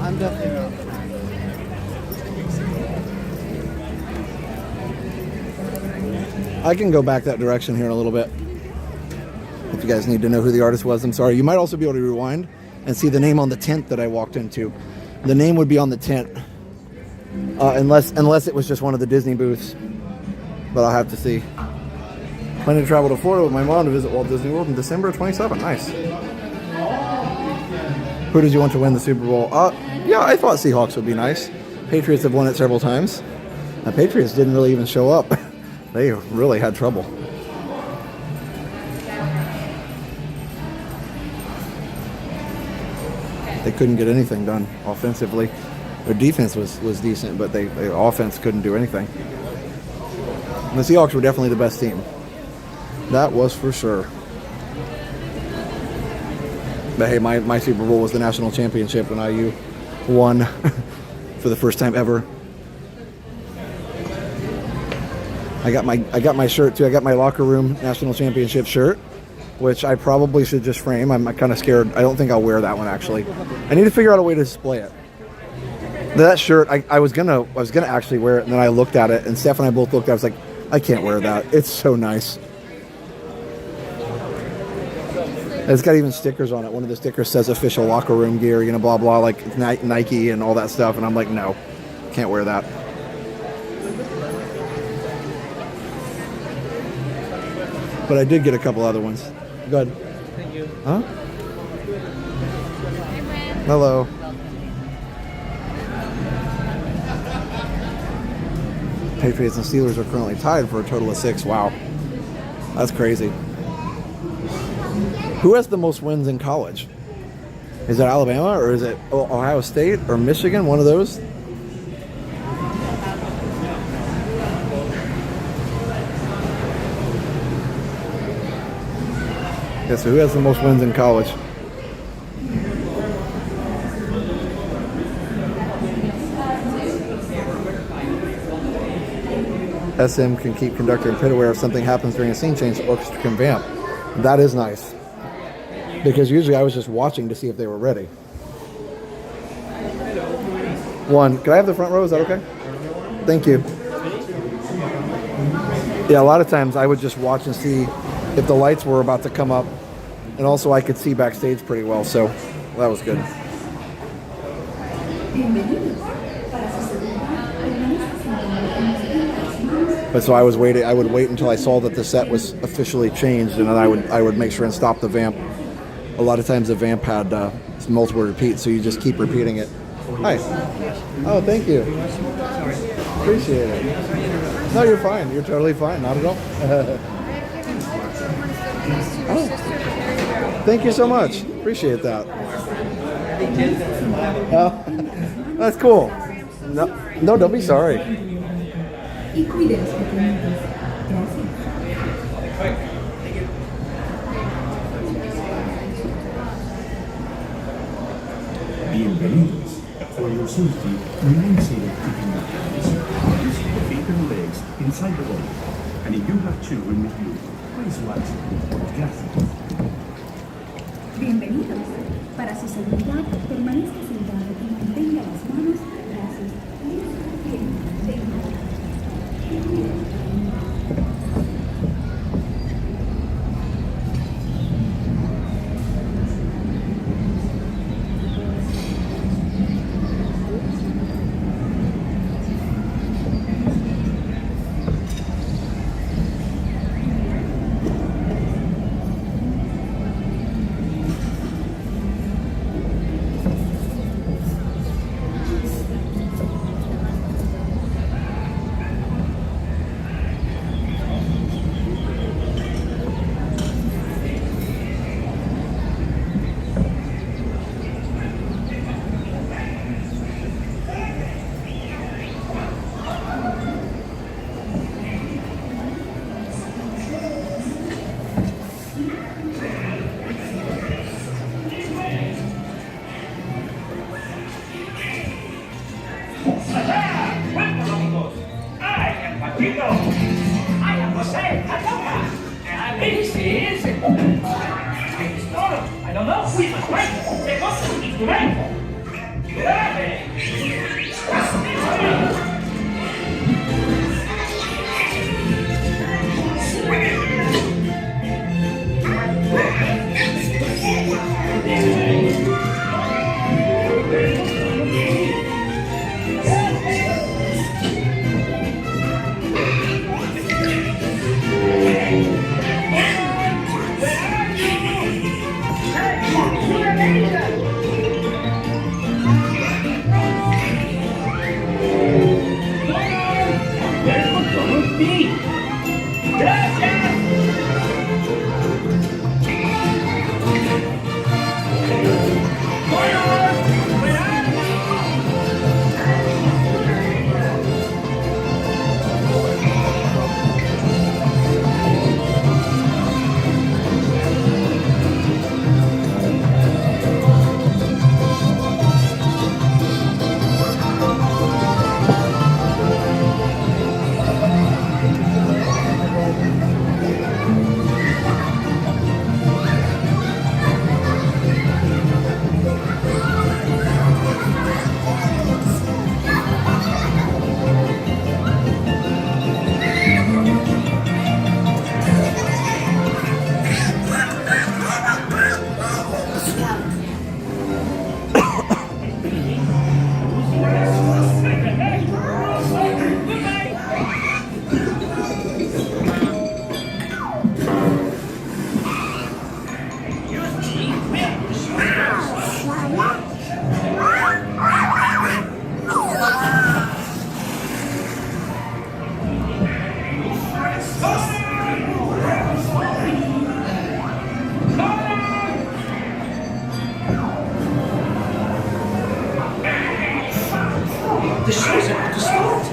I'm definitely not. I can go back that direction here in a little bit. If you guys need to know who the artist was, I'm sorry. You might also be able to rewind and see the name on the tent that I walked into. The name would be on the tent, unless it was just one of the Disney booths. But I'll have to see. Planning to travel to Florida with my mom to visit Walt Disney World in December 27. Nice. Who did you want to win the Super Bowl? Yeah, I thought Seahawks would be nice. Patriots have won it several times. The Patriots didn't really even show up. They really had trouble. They couldn't get anything done offensively. Their defense was decent, but their offense couldn't do anything. And the Seahawks were definitely the best team. That was for sure. But hey, my Super Bowl was the national championship when IU won for the first time ever. I got my shirt too. I got my locker room national championship shirt, which I probably should just frame. I'm kind of scared. I don't think I'll wear that one actually. I need to figure out a way to display it. That shirt, I was gonna actually wear it, and then I looked at it, and Steph and I both looked at it. I was like, I can't wear that. It's so nice. It's got even stickers on it. One of the stickers says official locker room gear, you know, blah, blah, like Nike and all that stuff. And I'm like, no, can't wear that. But I did get a couple other ones. Good. Thank you. Huh? Hello. Patriots and Steelers are currently tied for a total of 6. Wow. That's crazy. Who has the most wins in college? Is it Alabama or is it Ohio State or Michigan? One of those? Yeah, so who has the most wins in college? SM can keep conductor and pit aware if something happens during a scene change, the orchestra can vamp. That is nice. Because usually I was just watching to see if they were ready. One, can I have the front row? Is that okay? Thank you. Yeah, a lot of times I would just watch and see if the lights were about to come up. And also I could see backstage pretty well, so that was good. But so I was waiting. I would wait until I saw that the set was officially changed, and then I would make sure and stop the vamp. A lot of times the vamp had multiple repeats, so you just keep repeating it. Hi. Oh, thank you. Appreciate it. No, you're fine. You're totally fine. Not at all. Oh. Thank you so much. Appreciate that. Oh, that's cool. No, don't be sorry. Bienvenidos. For your safety, remain seated keeping your hands, feet and legs inside the body. And if you have children with you, please watch or just. Bienvenidos. Para su seguridad, permanezca sentado y mantenga las manos, brazos, pies, I don't know. We must find the cost instrument. show's about to start.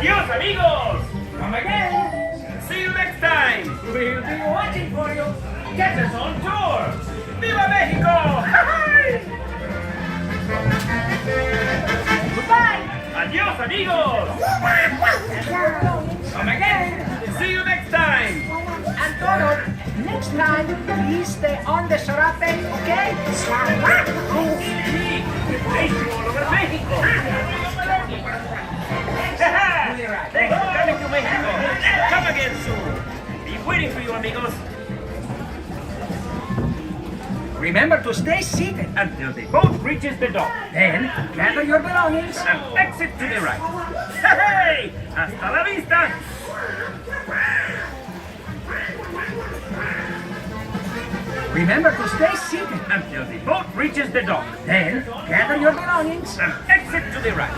Adios, amigos! Come again! See you next time! We'll be watching for you! Get us on tour! Viva Mexico! Goodbye! Adios, amigos! Come again! See you next time! And Toro, next time, please stay on the sarape, okay? Race you all over Mexico! Thanks for coming to Mexico! Come again soon! Be waiting for you, amigos! Remember to stay seated until the boat reaches the dock. Then, gather your belongings and exit to the right. Hey! Hasta la vista! Remember to stay seated until the boat reaches the dock. Then, gather your belongings and exit to the right.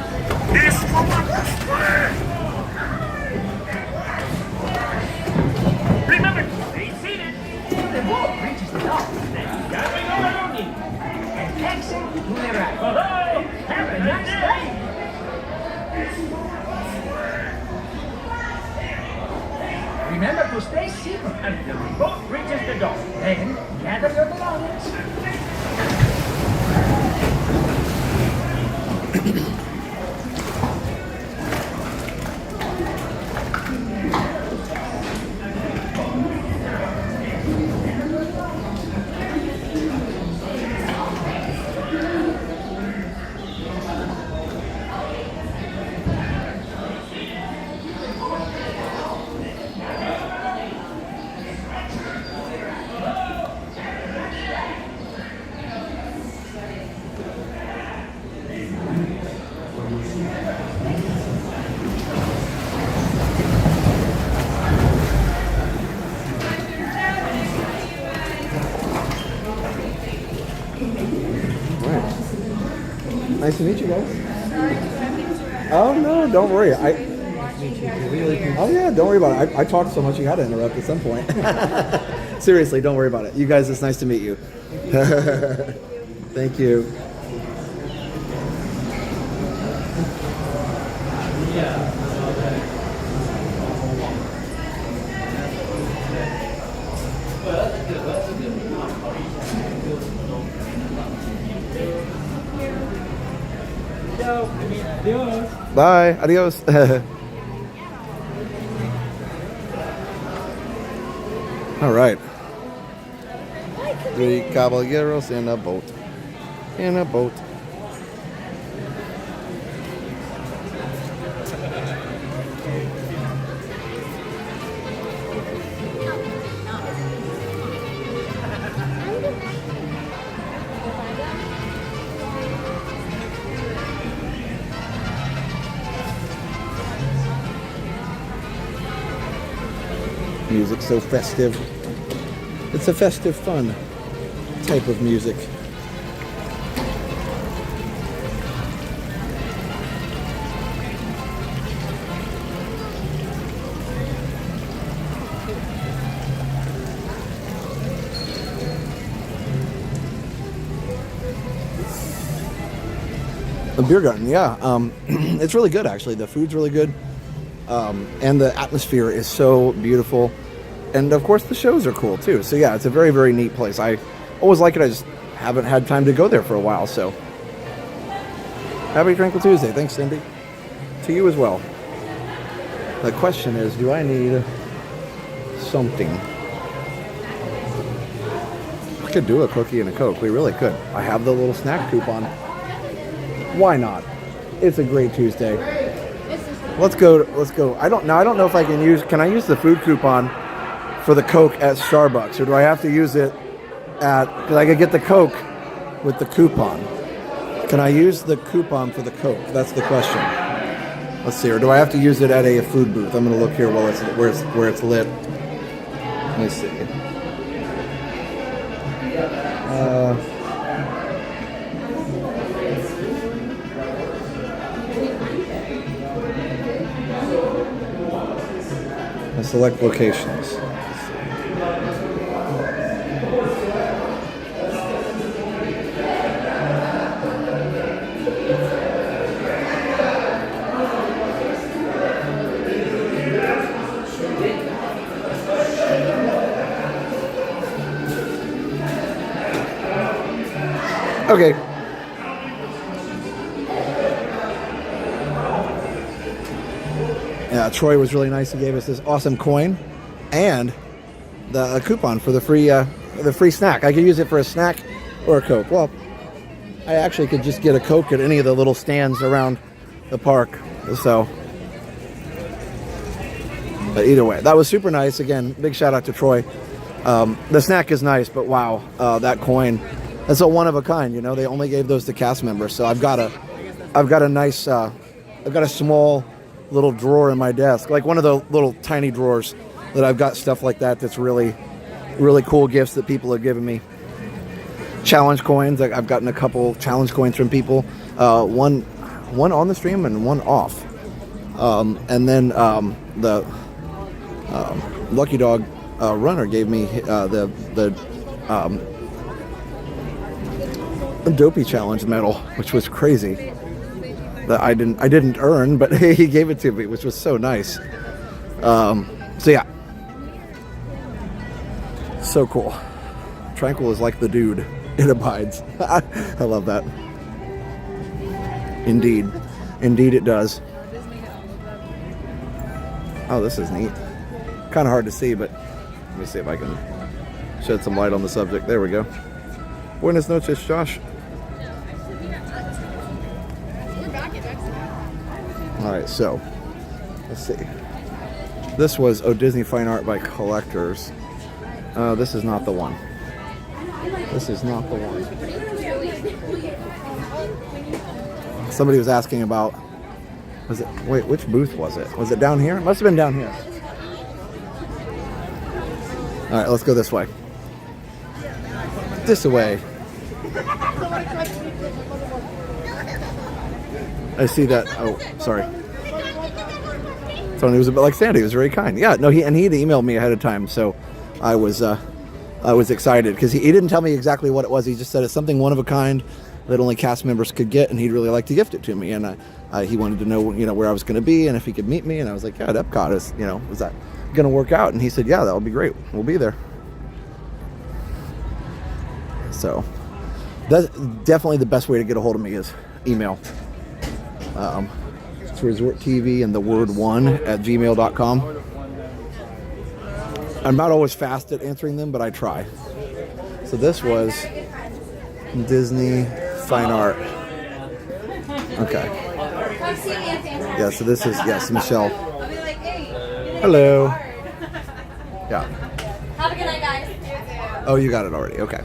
Remember to stay seated until the boat reaches the dock. Then, gather your belongings and exit to the right. Oh, have a nice day! Remember to stay seated until the boat reaches the dock. Then, gather your belongings. Nice to meet you guys. Oh no, don't worry. Oh yeah, don't worry about it. I talked so much you had to interrupt at some point. Seriously, don't worry about it. You guys, it's nice to meet you. Thank you. Adios. Bye. Adios. All right. 3 caballeros in a boat. In a boat. Music's so festive. It's a festive, fun type of music. The beer garden, yeah. It's really good, actually. The food's really good. And the atmosphere is so beautiful. And of course the shows are cool too. So yeah, it's a very, very neat place. I always like it. I just haven't had time to go there for a while. So happy Tranquil Tuesday. Thanks, Cindy. To you as well. The question is, do I need something? I could do a cookie and a Coke. We really could. I have the little snack coupon. Why not? It's a great Tuesday. Let's go. I don't know if I can I use the food coupon for the Coke at Starbucks, or do I have to use it because I could get the Coke with the coupon. Can I use the coupon for the Coke? That's the question. Let's see, or do I have to use it at a food booth? I'm gonna look here while where it's lit. Let me see. Select locations. Okay. Yeah, Troy was really nice. He gave us this awesome coin and the coupon for the free snack. I could use it for a snack or a Coke. Well, I actually could just get a Coke at any of the little stands around the park. So, but either way, that was super nice. Again, big shout out to Troy. The snack is nice, but wow, that coin, that's a one of a kind. You know, they only gave those to cast members. So I've got a nice, I've got a small little drawer in my desk, like one of the little tiny drawers that I've got stuff like that. That's really, really cool gifts that people have given me. Challenge coins. I've gotten a couple challenge coins from people. One on the stream and one off. And then the Lucky Dog runner gave me the Dopey Challenge medal, which was crazy. That I didn't earn, but he gave it to me, which was so nice. So yeah, so cool. Tranquil is like the dude. It abides. I love that. Indeed it does. Oh, this is neat. Kind of hard to see, but let me see if I can shed some light on the subject. There we go. Buenas noches, Josh. Alright, so let's see. This was Disney Fine Art by Collectors. This is not the one. This is not the one. Somebody was asking about, wait, which booth was it? Was it down here? It must have been down here. Alright, let's go this way. This way. I see that. Oh, sorry. Tony was a bit like Sandy. He was very kind. Yeah, no, he had emailed me ahead of time, so I was excited because he didn't tell me exactly what it was. He just said it's something one of a kind that only cast members could get, and he'd really like to gift it to me. And he wanted to know, where I was going to be and if he could meet me. And I was like, yeah, at Epcot is that going to work out? And he said, yeah, that would be great. We'll be there. So that's definitely the best way to get a hold of me is email. It's Resort TV and the word one at gmail.com. I'm not always fast at answering them, but I try. So this was Disney Fine Art. Okay. Yeah, so this is, yes, Michelle. Hello. Yeah. Have a good night, guys. Oh, you got it already. Okay.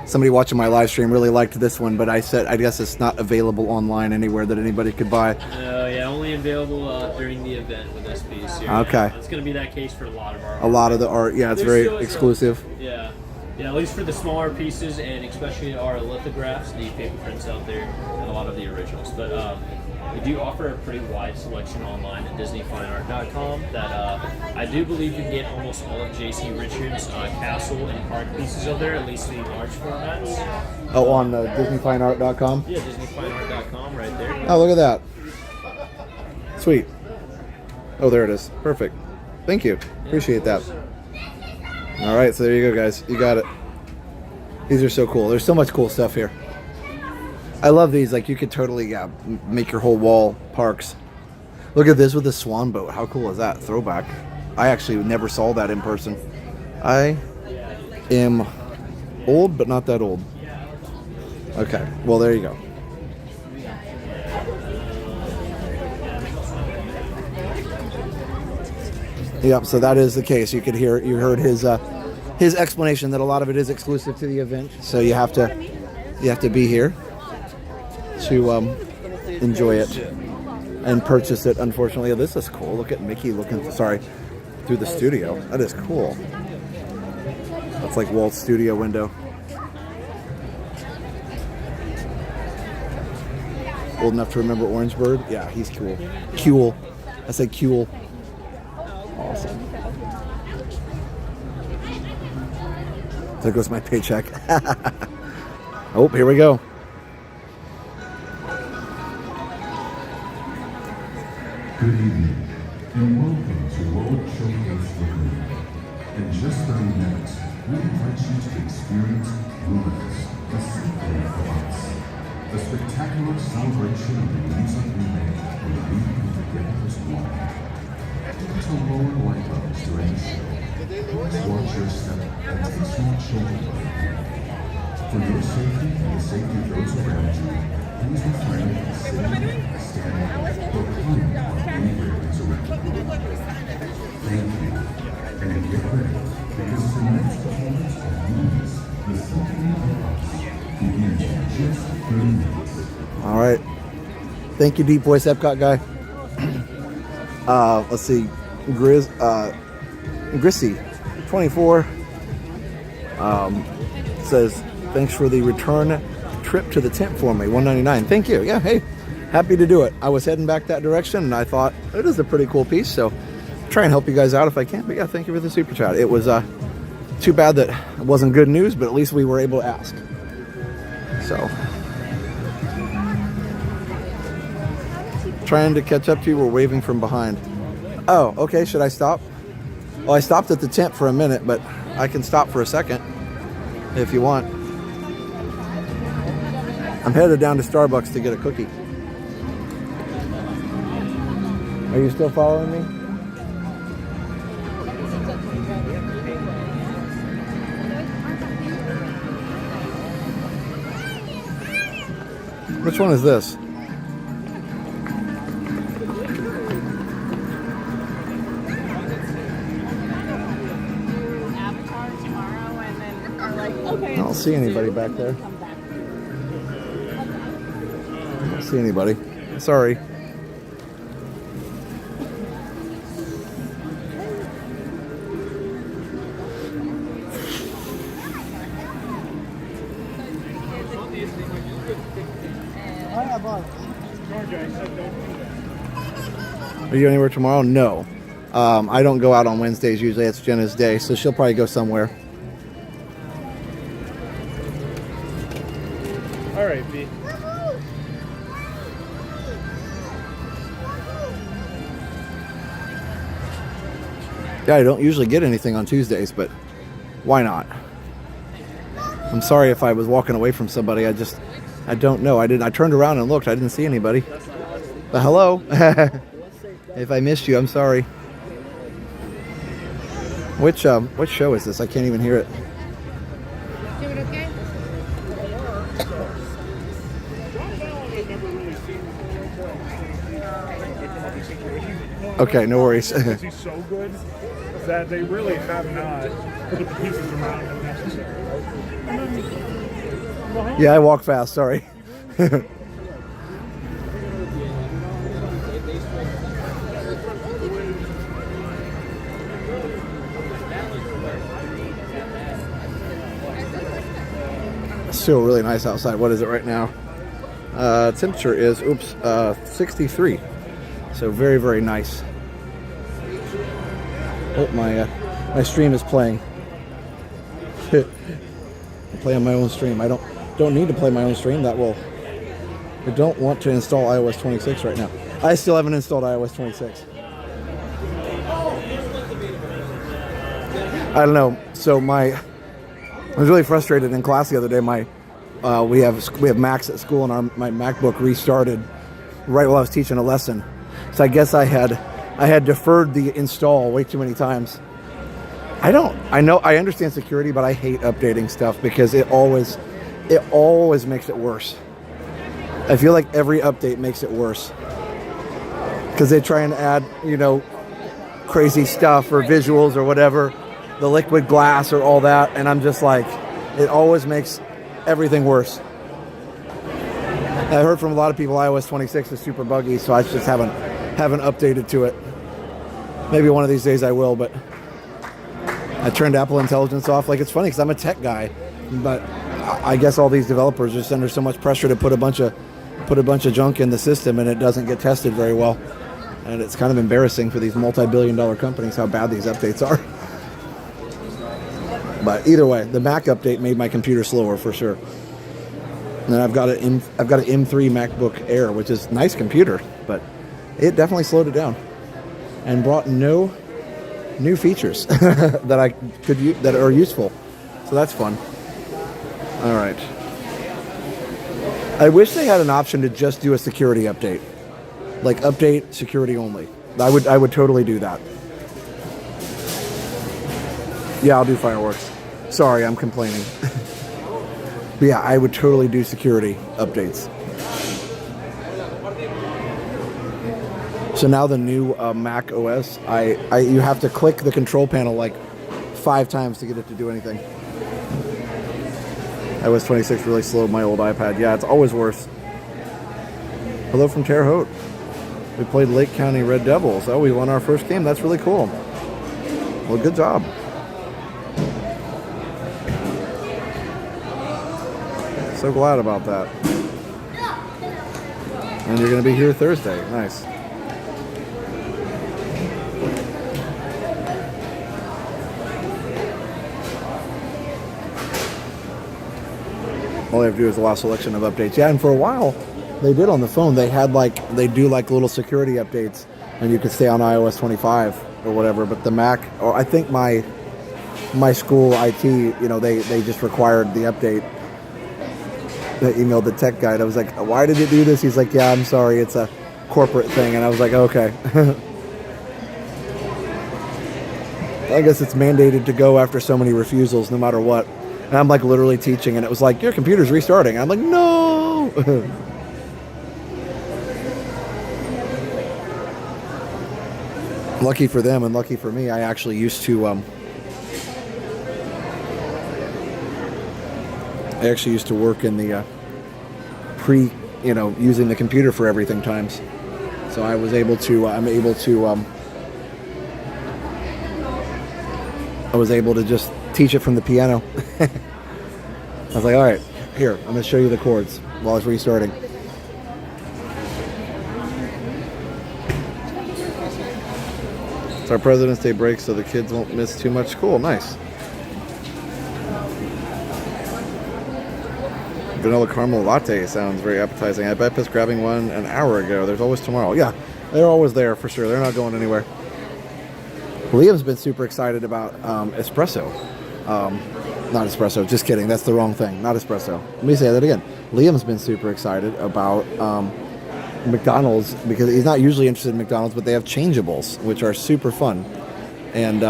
Somebody watching my live stream really liked this one, but I said I guess it's not available online anywhere that anybody could buy. Yeah, only available during the event with this piece here. Okay. It's going to be that case for a lot of our art. A lot of the art, yeah, it's very exclusive. Yeah. Yeah, at least for the smaller pieces and especially our lithographs, the paper prints out there, and a lot of the originals. But we do offer a pretty wide selection online at DisneyFineArt.com that I do believe you can get almost all of J.C. Richards' castle and park pieces of there, at least the large formats. Oh, on DisneyFineArt.com? Yeah, DisneyFineArt.com right there. Oh, look at that. Sweet. Oh, there it is. Perfect. Thank you. Appreciate that. All right, so there you go, guys. You got it. These are so cool. There's so much cool stuff here. I love these. Like, you could totally make your whole wall parks. Look at this with the swan boat. How cool is that? Throwback. I actually never saw that in person. I am old, but not that old. Okay, well, there you go. Yep, so that is the case. You heard his explanation that a lot of it is exclusive to the event, so you have to be here to enjoy it and purchase it. Unfortunately, this is cool. Look at Mickey looking, through the studio. That is cool. That's like Walt's studio window. Old enough to remember Orangebird? Yeah, he's cool. Cool. I said cool. Awesome. There goes my paycheck. Oh, here we go. Good evening, and welcome to World Showcase Lagoon. In just 30 minutes, we invite you to experience Luminous, the symphony of lights. A spectacular celebration of the music we make when we come together as one. To lower light levels during the show. Please watch your step and take small children with you. For your safety and the safety of those around you, please refrain from sitting, standing, or climbing on any railings around you. Thank you. And get ready, because tonight's performance of Luminous, the Symphony of Lights, begins in just 30 minutes. All right. Thank you, Deep Voice Epcot guy. Let's see. Grissy 24 says, thanks for the return trip to the tent for me, $1.99. Thank you. Yeah, hey, happy to do it. I was heading back that direction and I thought it is a pretty cool piece, so try and help you guys out if I can. But yeah, thank you for the super chat. It was too bad that it wasn't good news, but at least we were able to ask. So trying to catch up to you. We're waving from behind. Oh, okay. Should I stop? Well, I stopped at the tent for a minute, but I can stop for a second if you want. I'm headed down to Starbucks to get a cookie. Are you still following me? Which one is this? I don't see anybody back there. I don't see anybody. Sorry. Are you anywhere tomorrow? No. I don't go out on Wednesdays usually. It's Jenna's day, so she'll probably go somewhere. All right, B. Yeah, I don't usually get anything on Tuesdays, but why not? I'm sorry if I was walking away from somebody. I don't know. I turned around and looked. I didn't see anybody. But hello. If I missed you, I'm sorry. Which show is this? I can't even hear it. Doing okay? Okay, no worries. He's so good that they really have not put the pieces around him necessary. Yeah, I walk fast, sorry. It's still really nice outside. What is it right now? Temperature is 63. So very, very nice. Oh, my stream is playing. I play on my own stream. I don't need to play my own stream. I don't want to install iOS 26 right now. I still haven't installed iOS 26. I don't know. So I was really frustrated in class the other day. We have Macs at school, and my MacBook restarted right while I was teaching a lesson. So I guess I had deferred the install way too many times. I understand security, but I hate updating stuff because it always makes it worse. I feel like every update makes it worse because they try and add, crazy stuff or visuals or whatever, the liquid glass or all that, and I'm just like, it always makes everything worse. I heard from a lot of people iOS 26 is super buggy, so I just haven't updated to it. Maybe one of these days I will, but I turned Apple Intelligence off. Like, it's funny because I'm a tech guy, but I guess all these developers are just under so much pressure to put a bunch of junk in the system, and it doesn't get tested very well. And it's kind of embarrassing for these multi-billion-dollar companies how bad these updates are. But either way, the Mac update made my computer slower for sure. And then I've got an M3 MacBook Air, which is a nice computer, but it definitely slowed it down and brought no new features that I could use that are useful. So that's fun. All right. I wish they had an option to just do a security update, like update security only. I would totally do that. Yeah, I'll do fireworks. Sorry, I'm complaining. But yeah, I would totally do security updates. So now the new Mac OS, you have to click the control panel like 5 times to get it to do anything. iOS 26 really slowed my old iPad. Yeah, it's always worse. Hello from Terre Haute. We played Lake County Red Devils. Oh, we won our first game. That's really cool. Well, good job. So glad about that. And you're going to be here Thursday. Nice. All I have to do is the last selection of updates. Yeah, and for a while, they did on the phone. They do little security updates, and you could stay on iOS 25 or whatever. But the Mac, or I think my school IT, they just required the update. They emailed the tech guy. I was like, why did it do this? He's like, yeah, I'm sorry, it's a corporate thing. And I was like, okay. I guess it's mandated to go after so many refusals, no matter what. And I'm like literally teaching, and it was like, your computer's restarting. I'm like, no. Lucky for them and lucky for me, I actually used to work in the using the computer for everything times. So I was able to, I was able to just teach it from the piano. I was like, all right, here, I'm going to show you the chords while it's restarting. It's our President's Day break, so the kids won't miss too much school. Nice. Vanilla caramel latte sounds very appetizing. I bet was grabbing one an hour ago. There's always tomorrow. Yeah, they're always there for sure. They're not going anywhere. Liam's been super excited about espresso. Not espresso, just kidding. That's the wrong thing. Not espresso. Let me say that again. Liam's been super excited about McDonald's because he's not usually interested in McDonald's, but they have changeables, which are super fun. And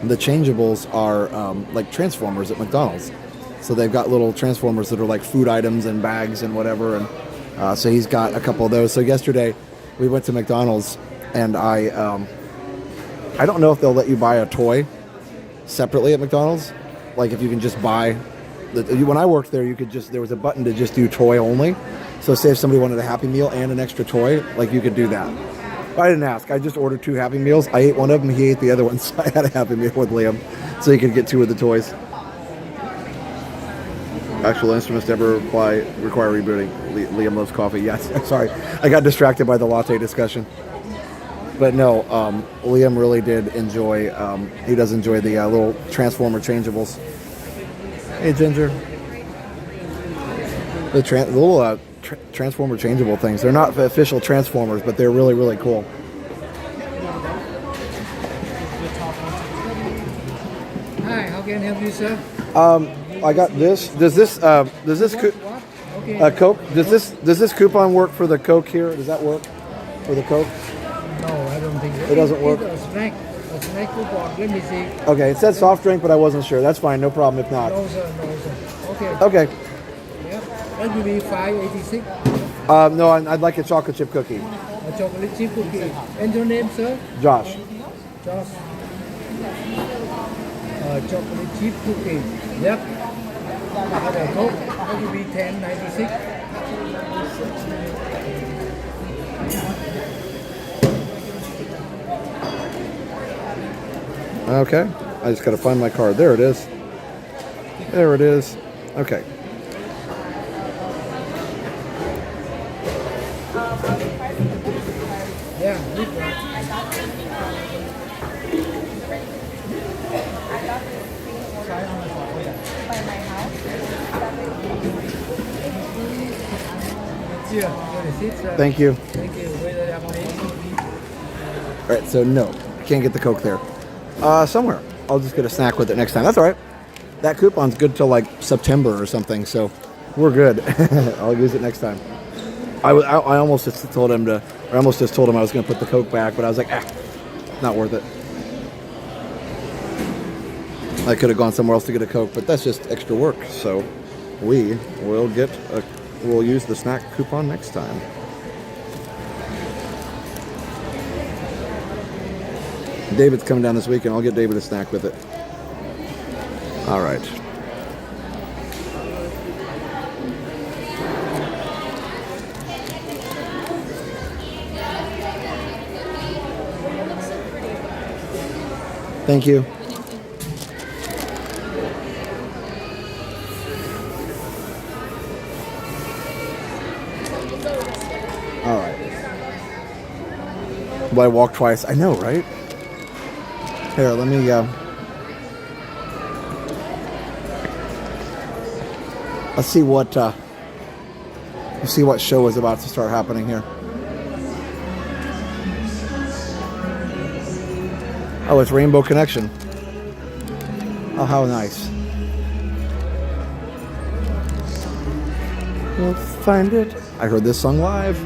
the changeables are like Transformers at McDonald's. So they've got little Transformers that are like food items and bags and whatever. And so he's got a couple of those. So yesterday we went to McDonald's, and I don't know if they'll let you buy a toy separately at McDonald's. Like if you can just buy, when I worked there, there was a button to just do toy only. So say if somebody wanted a Happy Meal and an extra toy, like you could do that. I didn't ask. I just ordered 2 Happy Meals. I ate one of them. He ate the other one. So I had a Happy Meal with Liam, so he could get 2 of the toys. Actual instruments never require rebooting. Liam loves coffee. Yes. Sorry, I got distracted by the latte discussion. But no, Liam really did enjoy. He does enjoy the little Transformer changeables. Hey, Ginger. The little Transformer changeable things. They're not the official Transformers, but they're really, really cool. Hi, how can I help you, sir? I got this. Does this Coke? Does this coupon work for the Coke here? Does that work for the Coke? No, I don't think so. It doesn't work. A snack coupon. Let me see. Okay, it said soft drink, but I wasn't sure. That's fine. No problem if not. No, sir. No, sir. Okay. Okay. Yeah. That will be $5.86. No, I'd like a chocolate chip cookie. A chocolate chip cookie. And your name, sir? Josh. Josh. Chocolate chip cookie. Yep. The Coke. That will be $10.96. Okay. I just got to find my card. There it is. There it is. Okay. Yeah. Thank you. Thank you. All right, so no, can't get the Coke there. Somewhere. I'll just get a snack with it next time. That's all right. That coupon's good till like September or something, so we're good. I'll use it next time. I almost just told him I was going to put the Coke back, but I was like, not worth it. I could have gone somewhere else to get a Coke, but that's just extra work. So we'll use the snack coupon next time. David's coming down this weekend. I'll get David a snack with it. All right. Thank you. All right. Well, I walked twice. I know, right? Here, let me let's see what show is about to start happening here. Oh, it's Rainbow Connection. Oh, how nice. We'll find it. I heard this song live.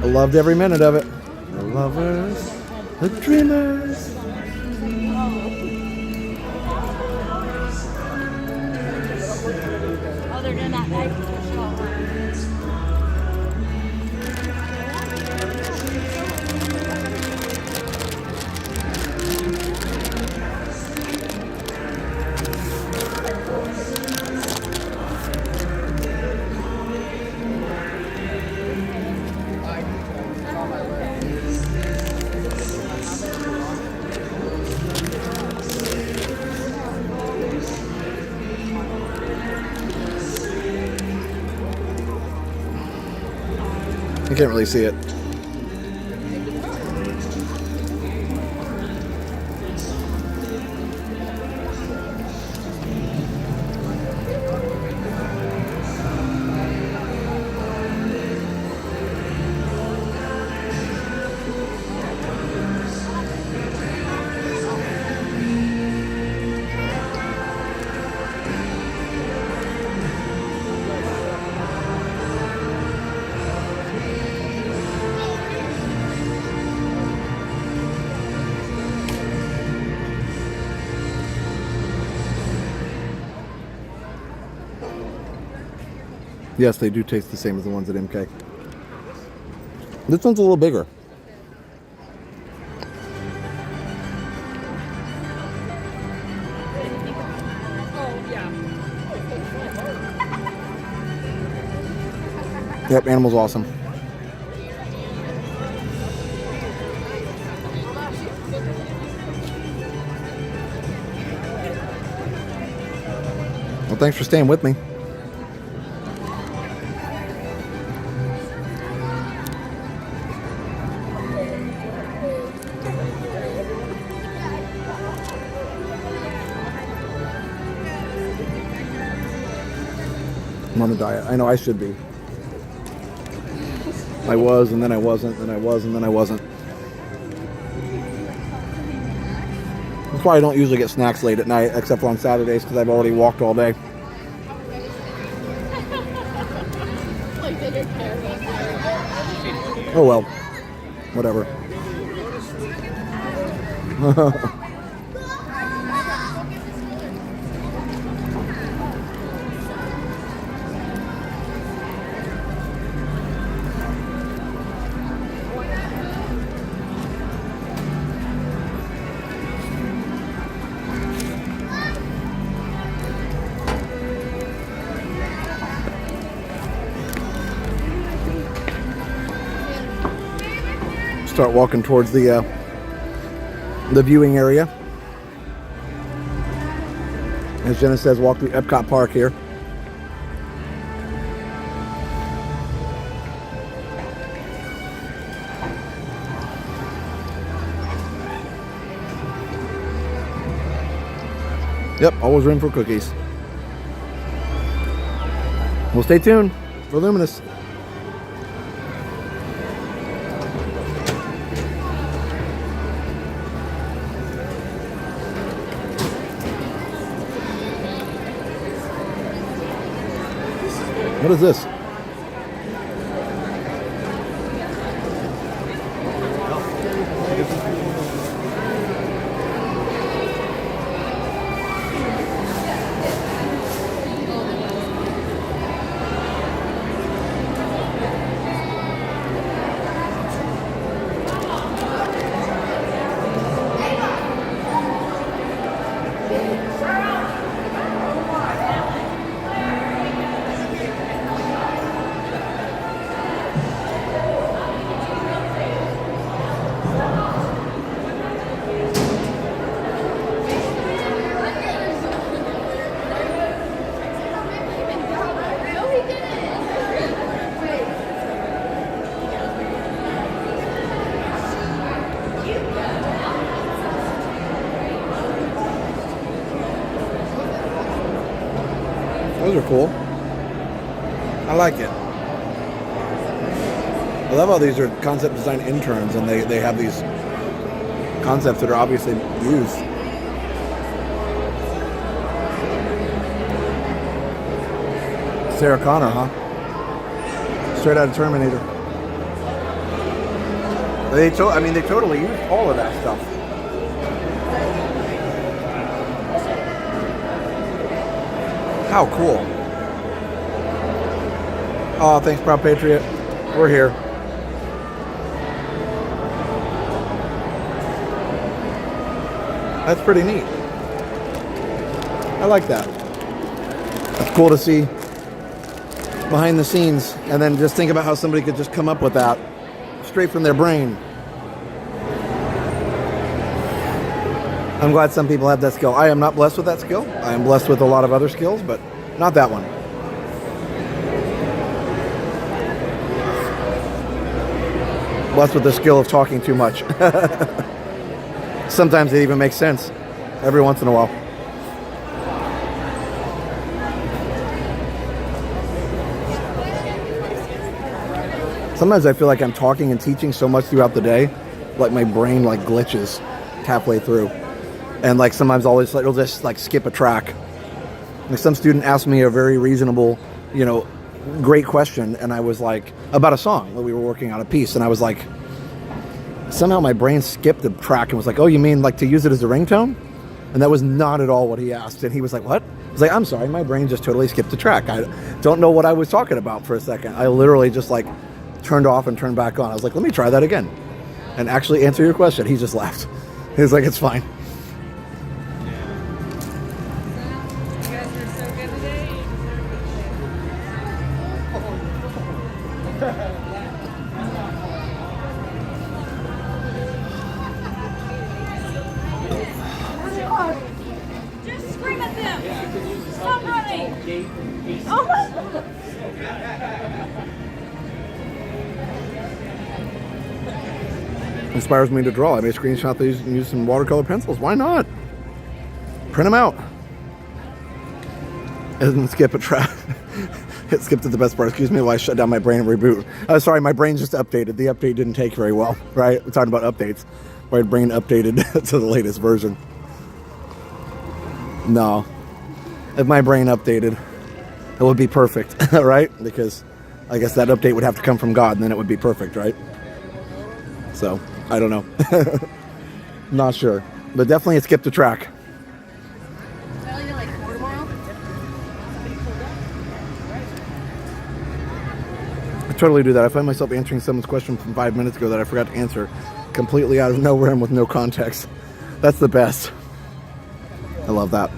I loved every minute of it. The lovers, the dreamers. Oh, they're doing that night show. You can't really see it. Yes, they do taste the same as the ones at MK. This one's a little bigger. Yep, animal's awesome. Well, thanks for staying with me. I'm on the diet. I know I should be. I was, and then I wasn't, and I was, and then I wasn't. That's why I don't usually get snacks late at night, except for on Saturdays, because I've already walked all day. Oh well. Whatever. Start walking towards the viewing area. As Jenna says, walk through Epcot Park here. Yep, always room for cookies. Well, stay tuned for Luminous. What is this? Those are cool. I like it. I love how these are concept design interns and they have these concepts that are obviously used. Sarah Connor, huh? Straight out of Terminator. They totally used all of that stuff. How cool. Oh, thanks, Proud Patriot. We're here. That's pretty neat. I like that. It's cool to see behind the scenes and then just think about how somebody could just come up with that straight from their brain. I'm glad some people have that skill. I am not blessed with that skill. I am blessed with a lot of other skills, but not that one. Blessed with the skill of talking too much. Sometimes it even makes sense every once in a while. Sometimes I feel like I'm talking and teaching so much throughout the day, like my brain like glitches halfway through. And like sometimes it'll just like skip a track. Like some student asked me a very reasonable, great question, and I was like, about a song that we were working on a piece, and I was like, somehow my brain skipped the track and was like, oh, you mean like to use it as a ringtone? And that was not at all what he asked. And he was like, what? was like, I'm sorry, my brain just totally skipped the track. I don't know what I was talking about for a second. I literally just like turned off and turned back on. I was like, let me try that again and actually answer your question. He just laughed. He was like, it's fine. Just scream at them. Stop running. Oh my God. Inspires me to draw. I may screenshot these and use some watercolor pencils. Why not? Print them out. And skip a track. It skipped at the best part. Excuse me while I shut down my brain and reboot. Sorry, my brain just updated. The update didn't take very well, right? We're talking about updates. My brain updated to the latest version. No. If my brain updated, it would be perfect, right? Because I guess that update would have to come from God, and then it would be perfect, right? So, I don't know. Not sure. But definitely it skipped a track. I totally do that. I find myself answering someone's question from 5 minutes ago that I forgot to answer completely out of nowhere and with no context. That's the best. I love that.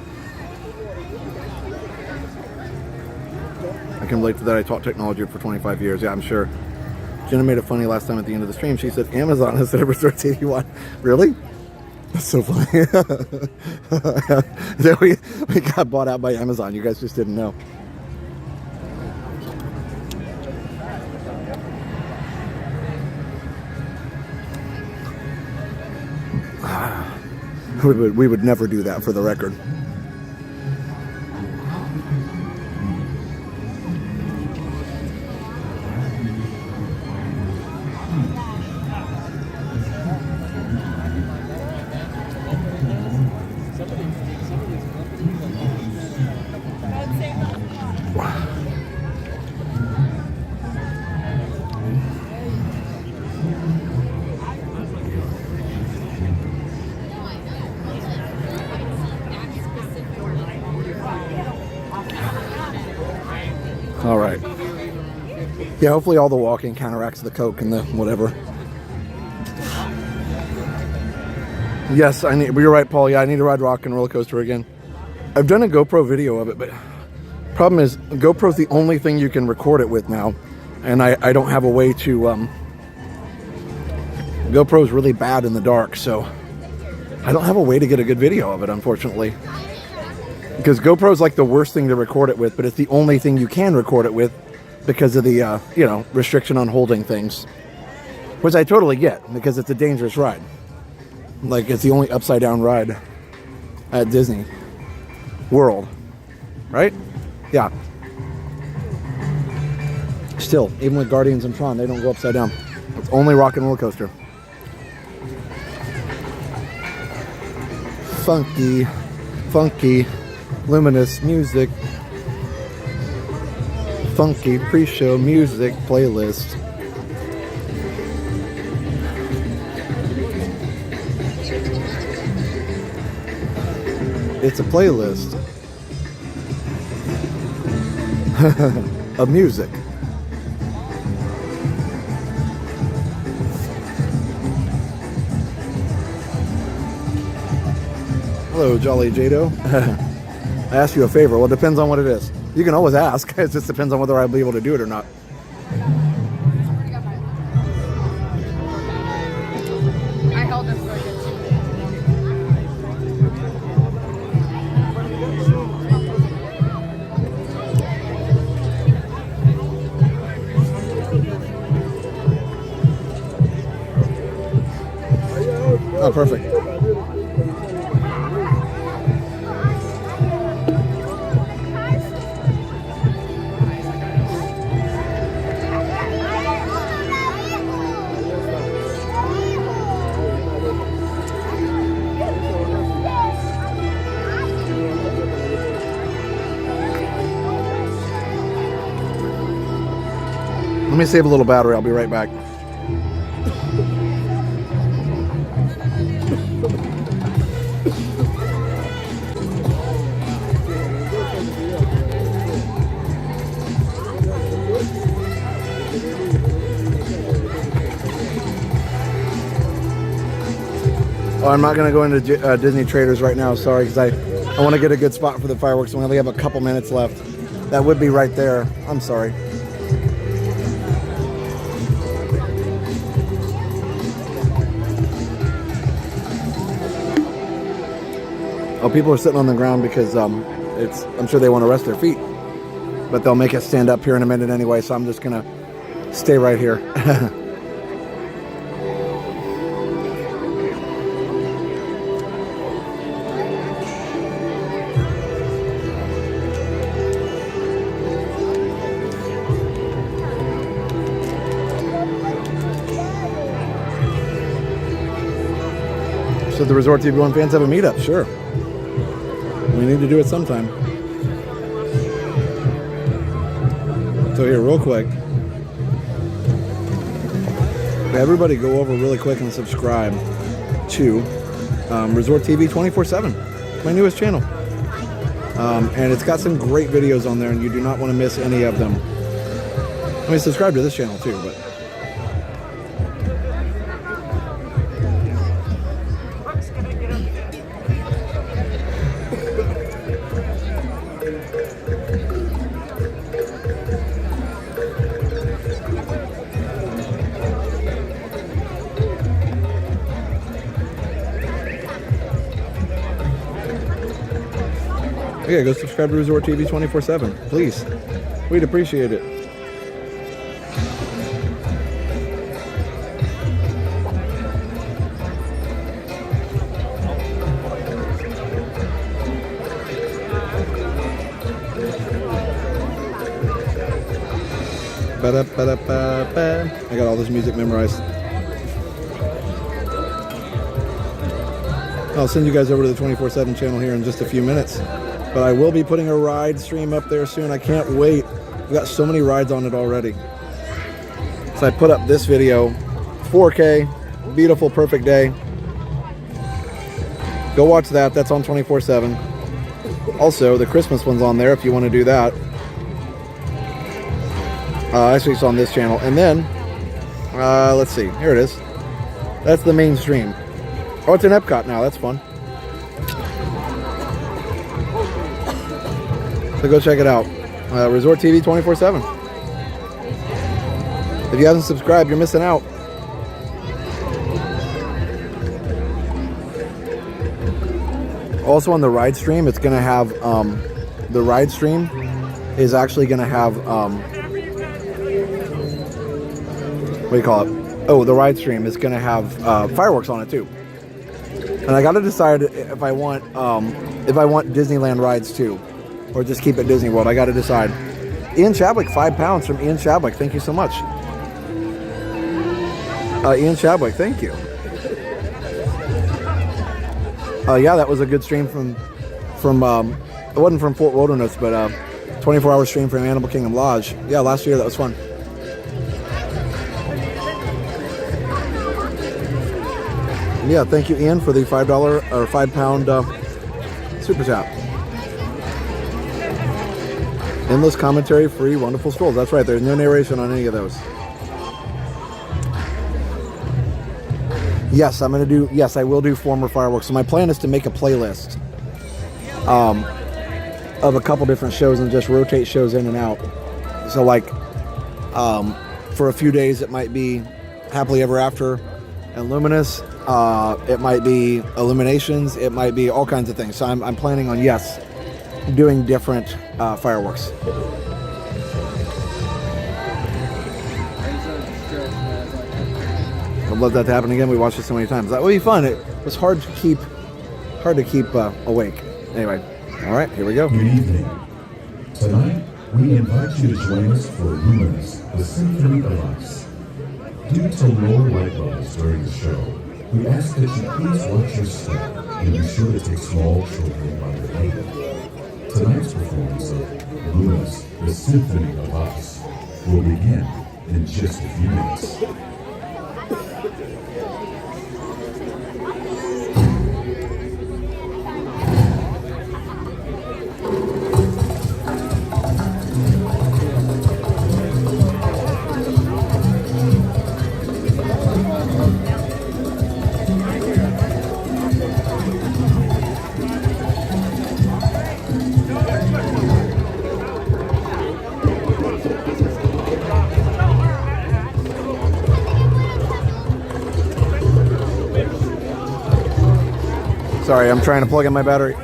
I can relate to that. I taught technology for 25 years. Yeah, I'm sure. Jenna made it funny last time at the end of the stream. She said Amazon has ever starts 81. Really? That's so funny. we got bought out by Amazon. You guys just didn't know. We would never do that, for the record. All right. Yeah, hopefully all the walking counteracts the Coke and the whatever. Yes, you're right, Paul. Yeah, I need to ride Rock and Roller Coaster again. I've done a GoPro video of it, but problem is GoPro's the only thing you can record it with now, and I don't have a way to. GoPro's really bad in the dark, so I don't have a way to get a good video of it, unfortunately. Because GoPro's like the worst thing to record it with, but it's the only thing you can record it with because of the, restriction on holding things. Which I totally get, because it's a dangerous ride. Like, it's the only upside-down ride at Disney World. Right? Yeah. Still, even with Guardians and Tron, they don't go upside down. It's only Rock and Roller Coaster. Funky. Luminous music, funky pre-show music playlist. It's a playlist of music. Hello, Jolly Jado. I asked you a favor. Well, it depends on what it is. You can always ask. It just depends on whether I'll be able to do it or not. I held this for Oh, perfect. Let me save a little battery. I'll be right back. Oh, I'm not gonna go into Disney Traders right now. Sorry, because I want to get a good spot for the fireworks. We only have a couple minutes left. That would be right there. I'm sorry. Oh, people are sitting on the ground because I'm sure they want to rest their feet, but they'll make us stand up here in a minute anyway. So I'm just gonna stay right here. So the Resort TV One fans have a meetup, sure. We need to do it sometime. So here, real quick. Everybody go over really quick and subscribe to Resort TV 24/7, my newest channel. And it's got some great videos on there and you do not want to miss any of them. I mean, subscribe to this channel too, but yeah, go subscribe to Resort TV 24/7, please. We'd appreciate it. Ba-da-ba-da-ba-ba. I got all this music memorized. I'll send you guys over to the 24/7 channel here in just a few minutes. But I will be putting a ride stream up there soon. I can't wait. We've got so many rides on it already. So I put up this video, 4K, beautiful, perfect day. Go watch that. That's on 24/7. Also, the Christmas one's on there if you want to do that. Actually, it's on this channel. And then, let's see. Here it is. That's the main stream. Oh, it's in Epcot now. That's fun. So go check it out. Resort TV 24/7. If you haven't subscribed, you're missing out. Also on the ride stream, it's going to have, the ride stream is actually going to have, what do you call it? Oh, the ride stream is going to have fireworks on it too. And I got to decide if I want Disneyland rides too, or just keep it Disney World. I got to decide. Ian Chablik, £5 from Ian Chablik. Thank you so much. Ian Chablik, thank you. Yeah, that was a good stream from it wasn't from Fort Wilderness, but 24-hour stream from Animal Kingdom Lodge. Yeah, last year that was fun. Yeah, thank you, Ian, for the $5 or £5 super chat. Endless commentary, free, wonderful strolls. That's right. There's no narration on any of those. Yes, I'm gonna do. Yes, I will do former fireworks. So my plan is to make a playlist of a couple different shows and just rotate shows in and out. So like, for a few days it might be Happily Ever After and Luminous. It might be Illuminations. It might be all kinds of things. So I'm planning on, yes, doing different fireworks. I'd love that to happen again. We watched it so many times. That would be fun. It was hard to keep awake. Anyway, all right, here we go. Good evening. Tonight, we invite you to join us for Luminous, the Symphony of Lights. Due to lower light levels during the show, we ask that you please watch your step and be sure to take small children by the hand. Tonight's performance of Luminous, the Symphony of Lights will begin in just a few minutes. Sorry, I'm trying to plug in my battery.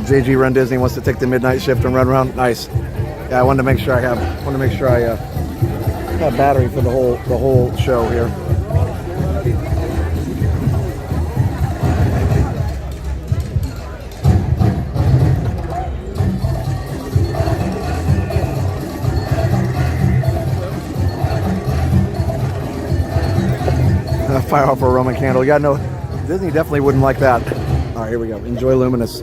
JG Run Disney wants to take the midnight shift and run around. Nice. Yeah, I wanted to make sure I have battery for the whole show here. Fire off a Roman candle. Yeah, no, Disney definitely wouldn't like that. All right, here we go. Enjoy Luminous.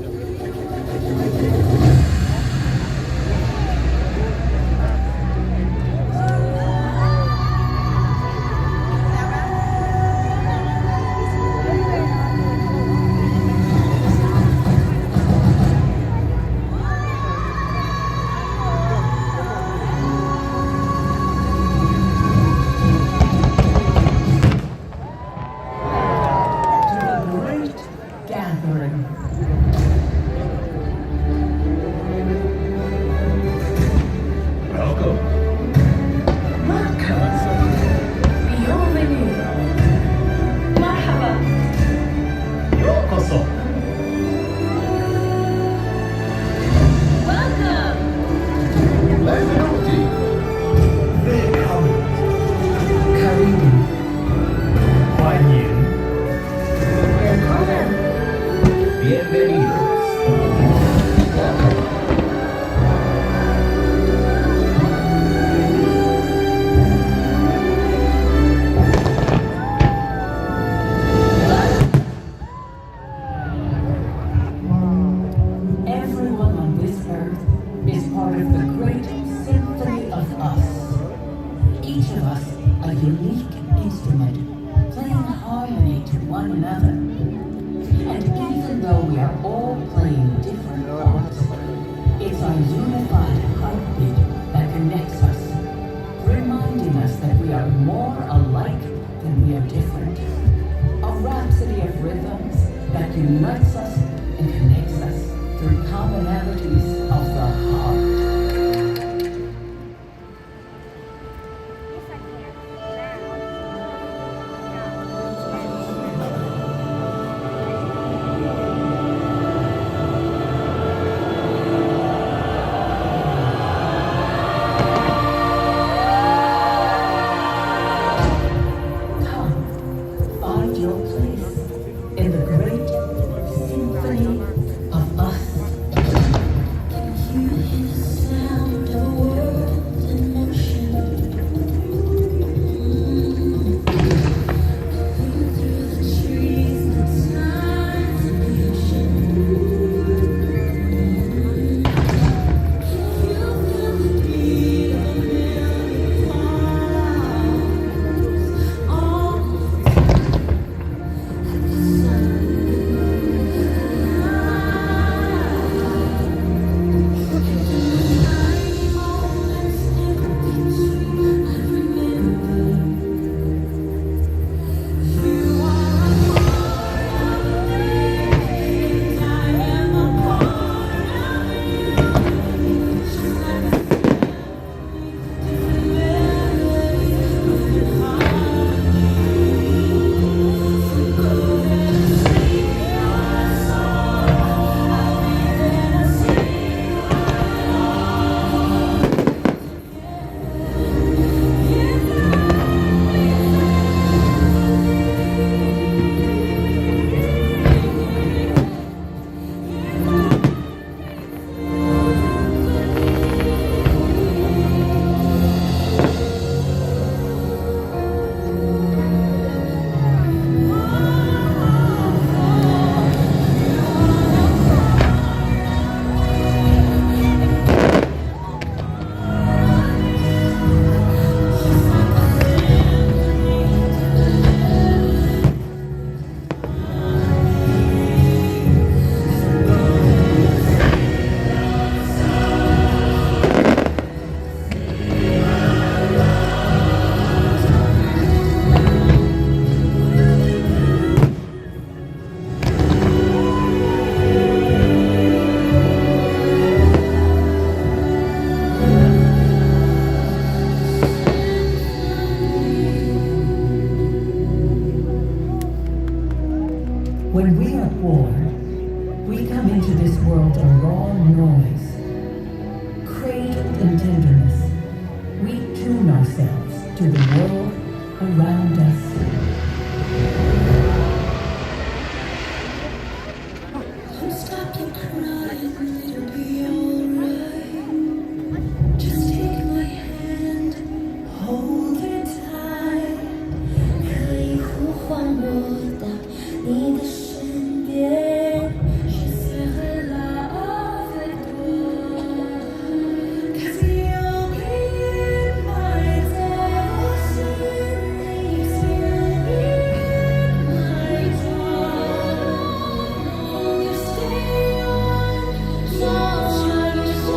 We come into this world a raw noise, cradled in tenderness. We tune ourselves to the world around us. Don't stop your crying, it'll be alright. Just take my hand, hold it tight. 可以呼唤我到你的身边，是丝和老的多。'Cause you'll be my destiny, you'll be my dawn. Will you stay on? 说着你说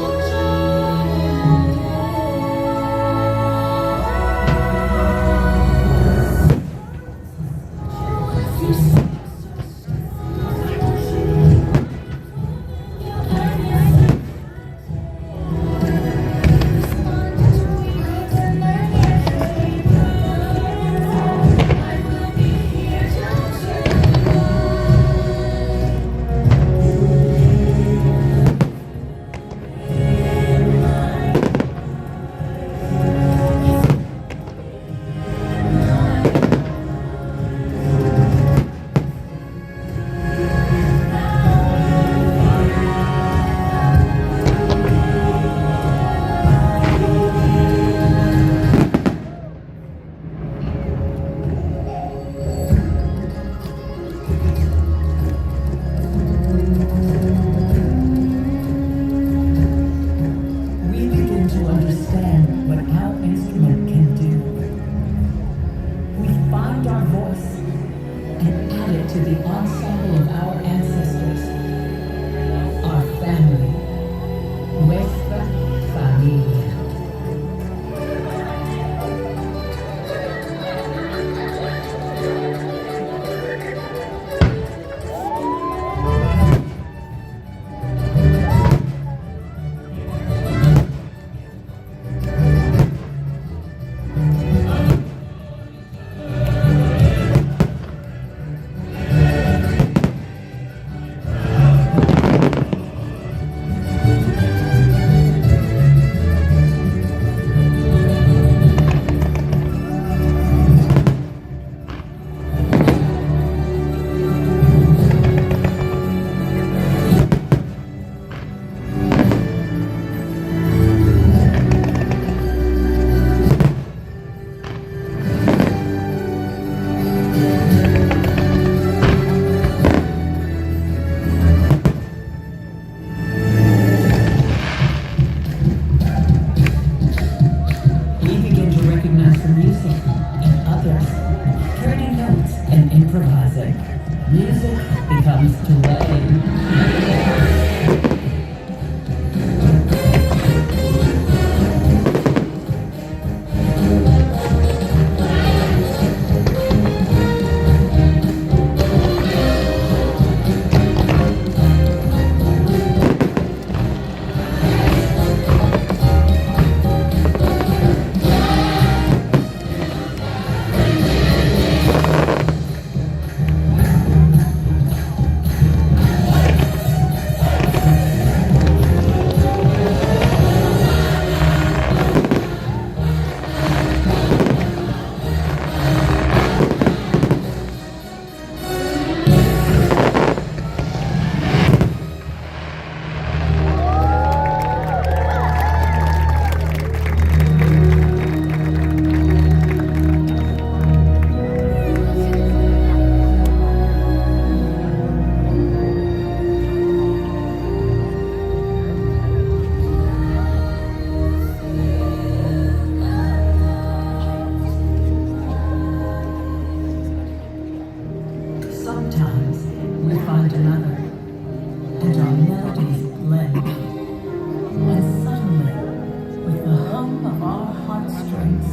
we begin to understand what our instrument can do. We find our voice and add it to the ensemble of our ancestors, our family, nuestra familia. We begin to recognize the music in others, turning notes and improvising. Music becomes duetting. Sometimes we find another, and our melodies blend. And suddenly, with the hum of our heartstrings,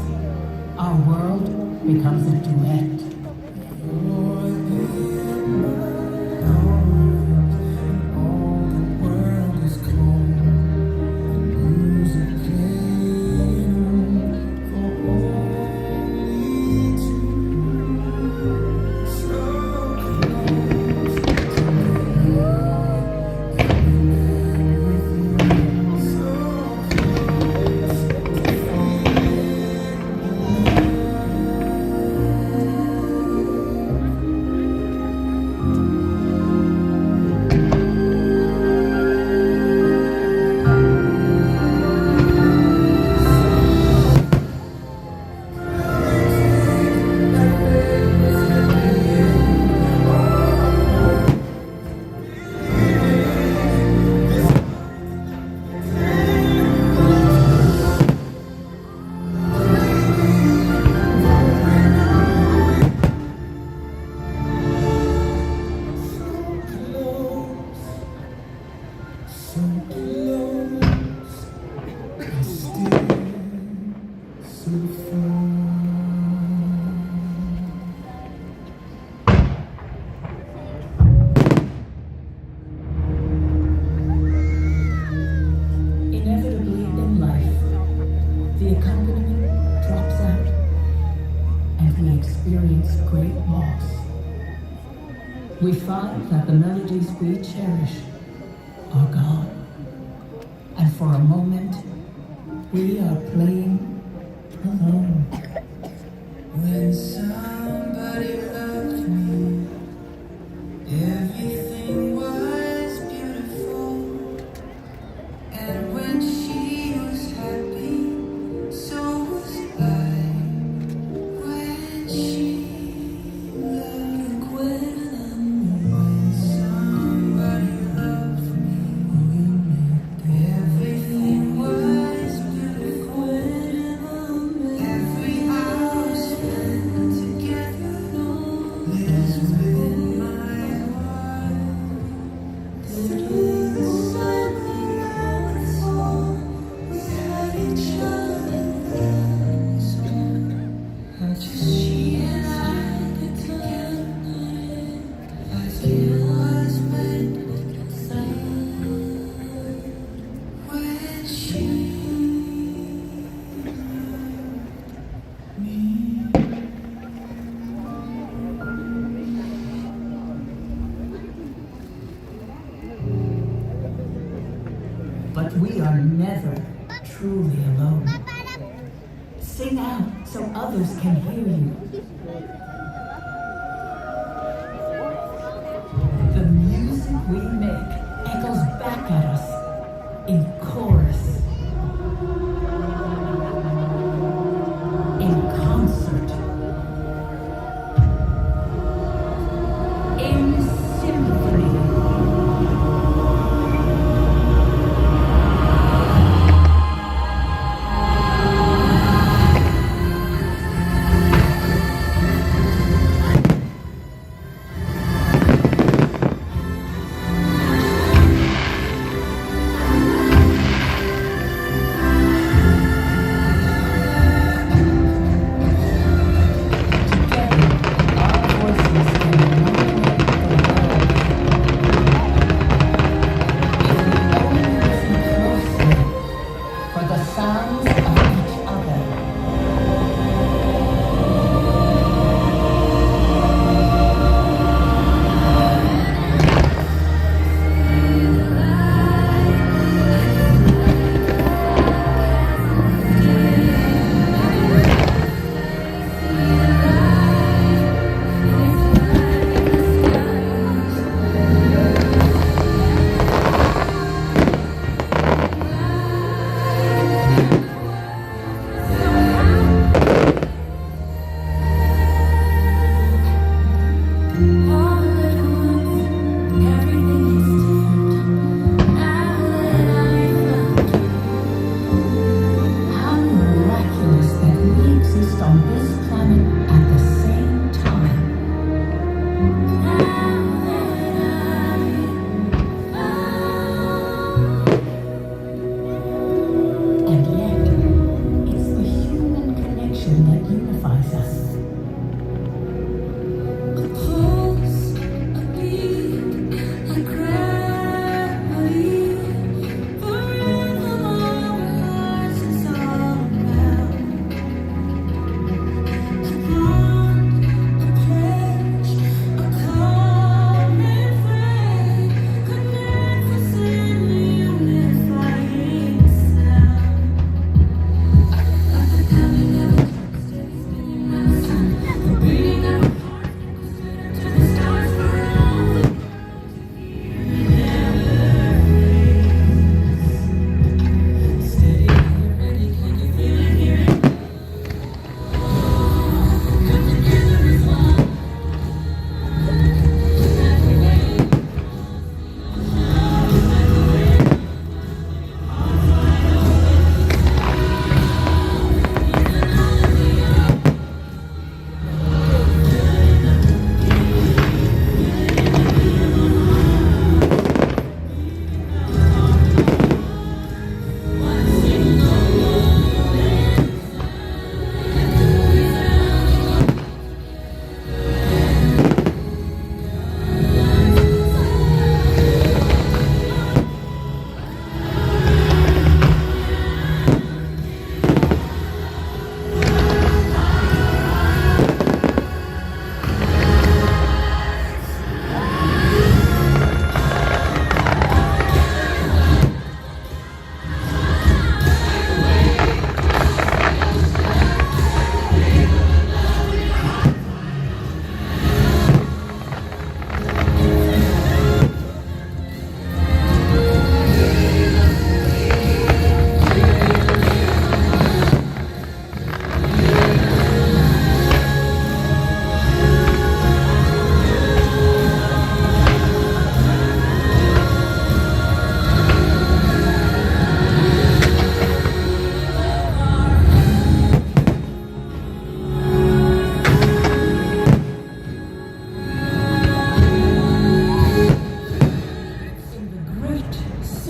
our world becomes a duet. we find that the melodies we cherish are gone. And for a moment, we are playing alone. When somebody loved me, everything was beautiful. And when she was happy, so was I. When she loved when somebody loved me, everything was beautiful. Every hour spent together lives within my heart. Through the sun and the fall, we had each other there. Just she and I get together. Life was meant to when she But we are never truly alone. Sing out so others can hear you. The music we make echoes back at us in chorus, in concert, in symphony.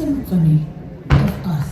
symphony of us.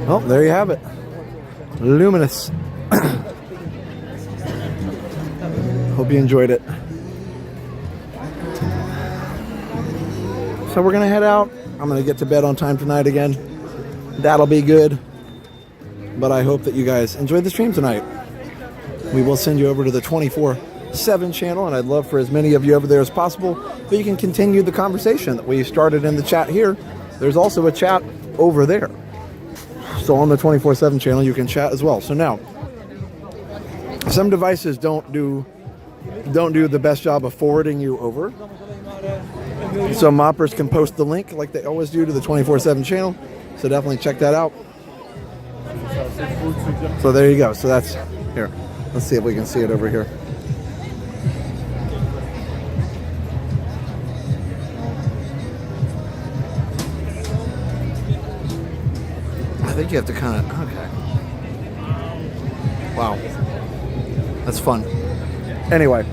Well, there you have it. Luminous. Hope you enjoyed it. So we're going to head out. I'm going to get to bed on time tonight again. That'll be good. But I hope that you guys enjoyed the stream tonight. We will send you over to the 24/7 channel, and I'd love for as many of you over there as possible, but you can continue the conversation that we started in the chat here. There's also a chat over there. So on the 24/7 channel, you can chat as well. So now, some devices don't do the best job of forwarding you over. So moppers can post the link like they always do to the 24/7 channel. So definitely check that out. So there you go. So that's here. Let's see if we can see it over here. I think you have to kind of, okay. Wow. That's fun. Anyway.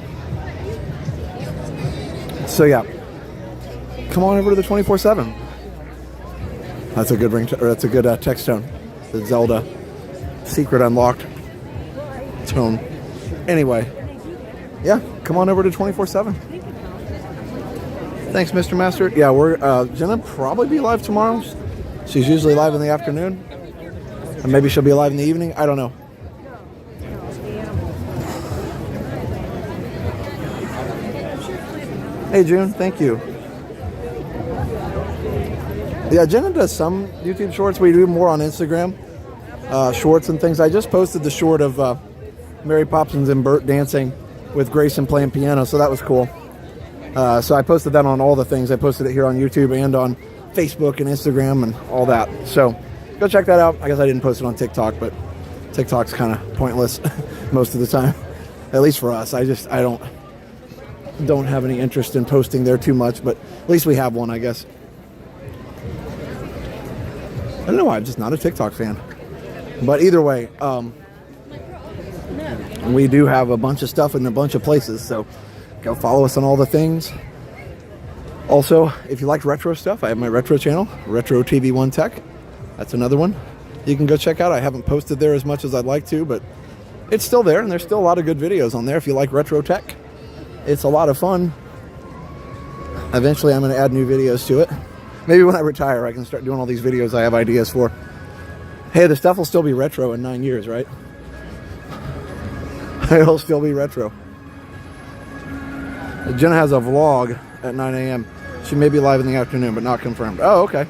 So yeah. Come on over to the 24/7. That's a good that's a good text tone. The Zelda secret unlocked tone. Anyway. Yeah, come on over to 24/7. Thanks, Mr. Master. Yeah, we're gonna probably be live tomorrow. She's usually live in the afternoon. And maybe she'll be live in the evening. I don't know. Hey, June. Thank you. Yeah, Jenna does some YouTube shorts. We do more on Instagram. Shorts and things. I just posted the short of Mary Poppins and Bert dancing with Grayson playing piano. So that was cool. So I posted that on all the things. I posted it here on YouTube and on Facebook and Instagram and all that. So go check that out. I guess I didn't post it on TikTok, but TikTok's kind of pointless most of the time, at least for us. I don't have any interest in posting there too much, but at least we have one, I guess. I don't know why, I'm just not a TikTok fan. But either way, we do have a bunch of stuff in a bunch of places, so go follow us on all the things. Also, if you like retro stuff, I have my retro channel, Retro TV1 Tech. That's another one you can go check out. I haven't posted there as much as I'd like to, but it's still there, and there's still a lot of good videos on there if you like retro tech. It's a lot of fun. Eventually, I'm going to add new videos to it. Maybe when I retire, I can start doing all these videos I have ideas for. Hey, the stuff will still be retro in 9 years, right? It'll still be retro. Jenna has a vlog at 9 a.m. She may be live in the afternoon, but not confirmed. Oh, okay.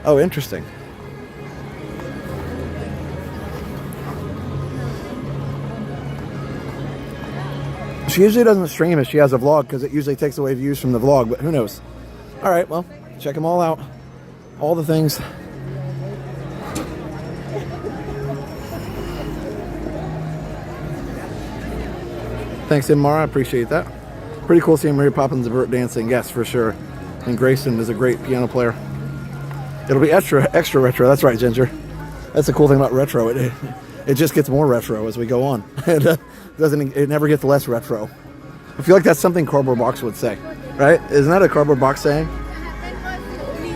Oh, interesting. She usually doesn't stream if she has a vlog because it usually takes away views from the vlog, but who knows? All right, well, check them all out. All the things. Thanks, Mara. I appreciate that. Pretty cool seeing Mary Poppins and Bert dancing. Yes, for sure. And Grayson is a great piano player. It'll be extra retro. That's right, Ginger. That's the cool thing about retro. It just gets more retro as we go on. It never gets less retro. I feel like that's something Cardboard Box would say, right? Isn't that a Cardboard Box saying?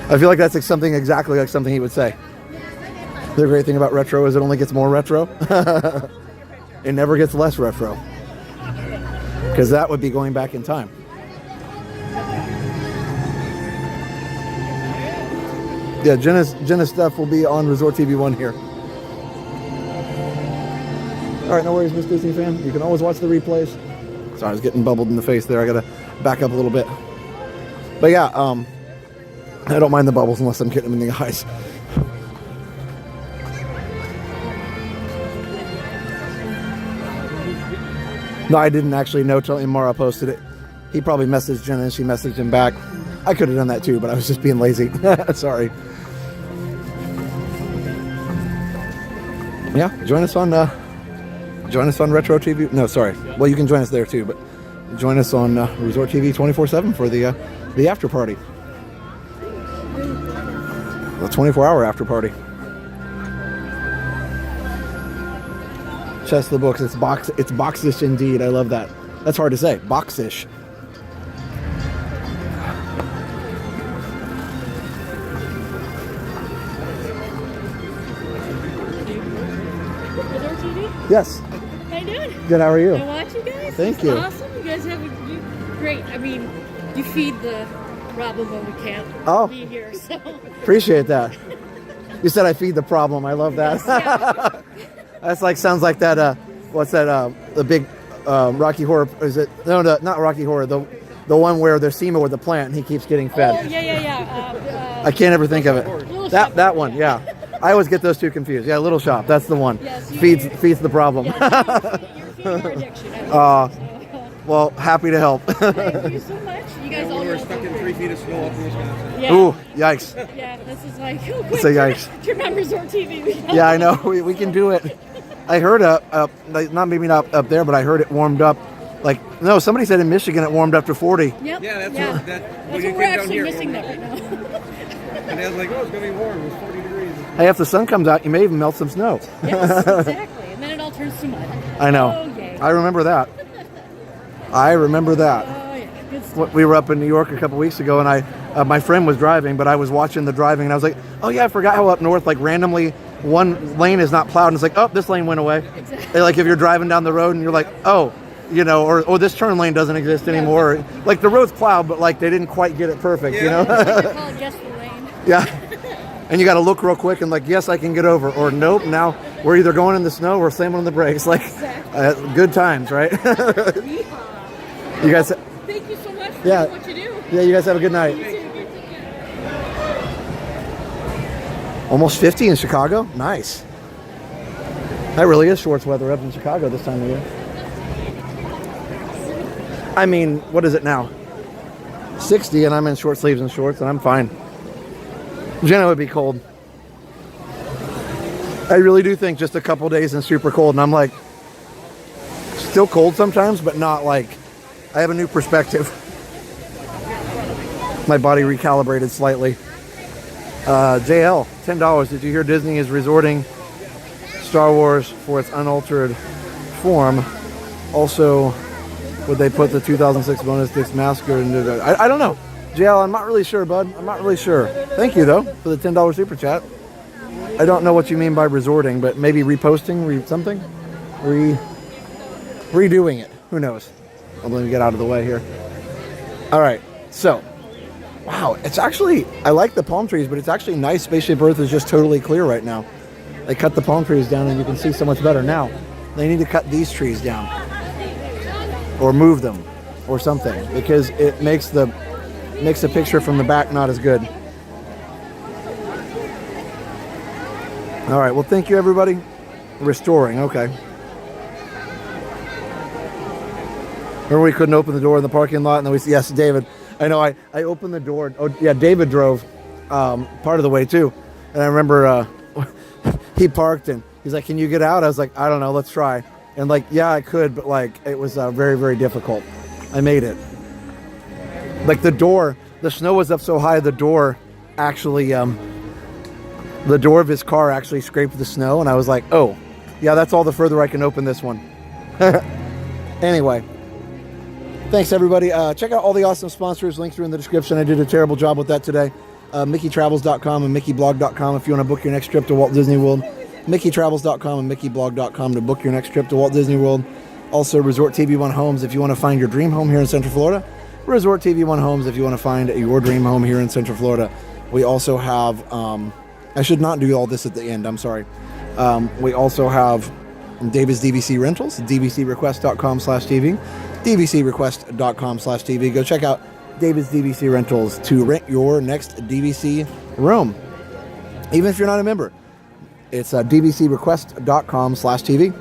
I feel like that's like something exactly like something he would say. The great thing about retro is it only gets more retro. It never gets less retro. Because that would be going back in time. Yeah, Jenna's stuff will be on Resort TV 1 here. All right, no worries, Miss Disney fan. You can always watch the replays. Sorry, I was getting bubbled in the face there. I gotta back up a little bit. But yeah, I don't mind the bubbles unless I'm getting them in the eyes. No, I didn't actually know till Imara posted it. He probably messaged Jenna and she messaged him back. I could have done that too, but I was just being lazy. Sorry. Yeah, join us on Retro TV. No, sorry. Well, you can join us there too, but join us on Resort TV 24/7 for the after party. The 24-hour after party. Chest of the books. It's boxish indeed. I love that. That's hard to say. Boxish. Resort TV? Yes. How you doing? Good. How are you? I watch you guys. Thank It's you. Awesome. You guys have great. I mean, you feed the problem when we can't be here. So Appreciate that. You said I feed the problem. I love that. That's like sounds like that. What's that? The big Rocky Horror. Is it? No, not Rocky Horror. The one where there's SEMA with the plant and he keeps getting fed. Oh yeah. I can't ever think of it. Little That one. Yeah. I always get those two confused. Yeah, Little Shop. That's the one. Yes, feeds the problem. You're feeding our addiction. Well, happy to help. Thank you so much. You guys all We're stuck in 3 feet of snow up in Wisconsin. Yeah. Ooh, yikes. Yeah, this is like, oh, quick, It's a yikes. turn on Resort TV. Yeah, I know. We can do it. I heard maybe not up there, but I heard it warmed up. Like, no, somebody said in Michigan it warmed up to 40. Yep. Yeah, That's what we're actually missing that right now. And I was like, oh, it's going to be warm. It was 40 degrees. Hey, if the sun comes out, you may even melt some snow. Yes, exactly. And then it all turns to mud. I know. Oh, yay. I remember that. I remember that. Oh, yeah. Good stuff. We were up in New York a couple weeks ago, and my friend was driving, but I was watching the driving, and I was like, oh yeah, I forgot how up north, like randomly, one lane is not plowed, and it's like, oh, this lane went away. Exactly. Like if you're driving down the road, and you're like, oh, you know, or this turn lane doesn't exist anymore. Like the road's plowed, but like they didn't quite get it perfect, you know? They call it guess the lane. Yeah. And you got to look real quick and like, yes, I can get over, or nope, now we're either going in the snow or slamming on the brakes. Like, good times, right? You guys. Thank you so much for doing what you do. Yeah, you guys have a good night. Almost 50 in Chicago? Nice. That really is shorts weather up in Chicago this time of year. I mean, what is it now? 60, and I'm in short sleeves and shorts, and I'm fine. Jenna would be cold. I really do think just a couple days and super cold, and I'm like, still cold sometimes, but not like, I have a new perspective. My body recalibrated slightly. JL, $10. Did you hear Disney is resorting Star Wars for its unaltered form? Also, would they put the 2006 bonus disc masker into the... I don't know. JL, I'm not really sure, bud. I'm not really sure. Thank you, though, for the $10 super chat. I don't know what you mean by resorting, but maybe reposting, something? Redoing it. Who knows? Let me get out of the way here. All right. So, wow. It's actually... I like the palm trees, but it's actually nice. Spaceship Earth is just totally clear right now. They cut the palm trees down, and you can see so much better. Now, they need to cut these trees down. Or move them. Or something. Because it makes the picture from the back not as good. All right, well, thank you, everybody. Restoring, okay. Remember we couldn't open the door in the parking lot, and then yes, David. I know, I opened the door. Oh, yeah, David drove part of the way, too. And I remember he parked, and he's like, can you get out? I was like, I don't know, let's try. And like, yeah, I could, but like, it was very, very difficult. I made it. Like the door, the snow was up so high, the door actually, the door of his car actually scraped the snow, and I was like, oh, yeah, that's all the further I can open this one. Anyway, thanks, everybody. Check out all the awesome sponsors. Links are in the description. I did a terrible job with that today. MickeyTravels.com and MickeyBlog.com if you want to book your next trip to Walt Disney World. MickeyTravels.com and MickeyBlog.com to book your next trip to Walt Disney World. Also, Resort TV One Homes if you want to find your dream home here in Central Florida. Resort TV One Homes if you want to find your dream home here in Central Florida. We also have, I should not do all this at the end, I'm sorry. We also have David's DVC Rentals, dvcrequest.com/TV, dvcrequest.com/TV. Go check out David's DVC Rentals to rent your next DVC room. Even if you're not a member, it's dvcrequest.com/TV.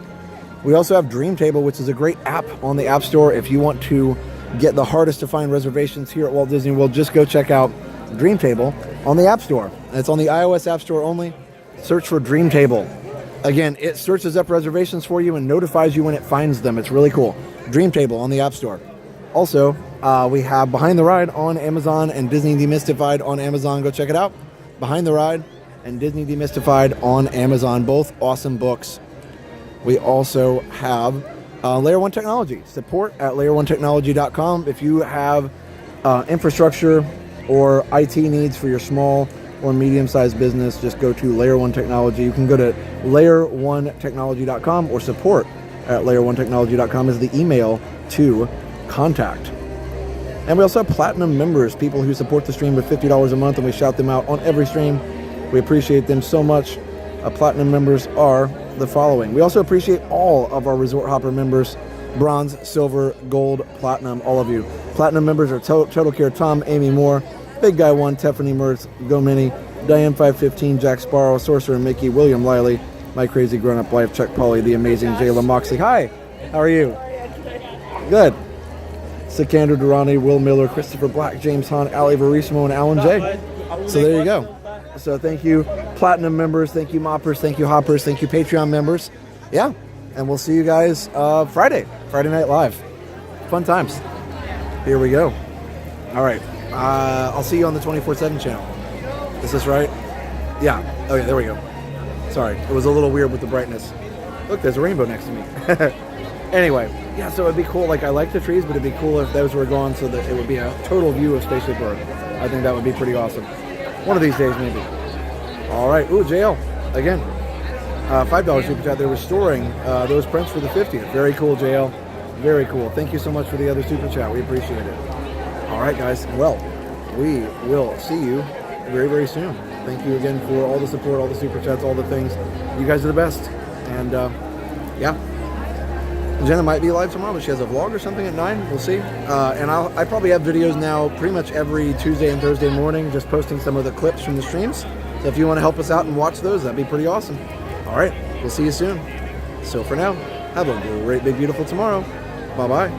We also have Dream Table, which is a great app on the App Store. If you want to get the hardest to find reservations here at Walt Disney World, just go check out Dream Table on the App Store. It's on the iOS App Store only. Search for Dream Table. Again, it searches up reservations for you and notifies you when it finds them. It's really cool. Dream Table on the App Store. Also, we have Behind the Ride on Amazon and Disney Demystified on Amazon. Go check it out. Behind the Ride and Disney Demystified on Amazon. Both awesome books. We also have Layer 1 Technology. Support at layer1technology.com. If you have infrastructure or IT needs for your small or medium-sized business, just go to Layer 1 Technology. You can go to layer1technology.com or support at layer1technology.com is the email to contact. And we also have Platinum members, people who support the stream with $50 a month, and we shout them out on every stream. We appreciate them so much. Platinum members are the following. We also appreciate all of our Resort Hopper members, bronze, silver, gold, platinum, all of you. Platinum members are Total Care Tom, Amy Moore, Big Guy 1, Tiffany Mertz, Go Mini, Diane 515, Jack Sparrow, Sorcerer Mickey, William Lively, My Crazy Grown Up Life, Chuck Polly, The Amazing Jayla Moxley. Hi, how are you? Good. Sikander Durrani, Will Miller, Christopher Black, James Hahn, Ali Verissimo, and Alan J. So there you go. So thank you, Platinum members. Thank you, Moppers. Thank you, Hoppers. Thank you, Patreon members. Yeah, and we'll see you guys Friday Night Live. Fun times. Here we go. All right. I'll see you on the 24/7 channel. Is this right? Yeah. Okay, there we go. Sorry, it was a little weird with the brightness. Look, there's a rainbow next to me. Anyway, yeah, so it'd be cool. Like, I like the trees, but it'd be cool if those were gone so that it would be a total view of Spaceship Earth. I think that would be pretty awesome. One of these days, maybe. All right. Ooh, JL. Again. $5 super chat. They're restoring those prints for the 50th. Very cool, JL. Very cool. Thank you so much for the other super chat. We appreciate it. All right, guys. Well, we will see you very, very soon. Thank you again for all the support, all the super chats, all the things. You guys are the best. And, yeah. Jenna might be live tomorrow, but she has a vlog or something at 9. We'll see. And I probably have videos now pretty much every Tuesday and Thursday morning, just posting some of the clips from the streams. So if you want to help us out and watch those, that'd be pretty awesome. All right. We'll see you soon. So for now, have a great, big, beautiful tomorrow. Bye-bye.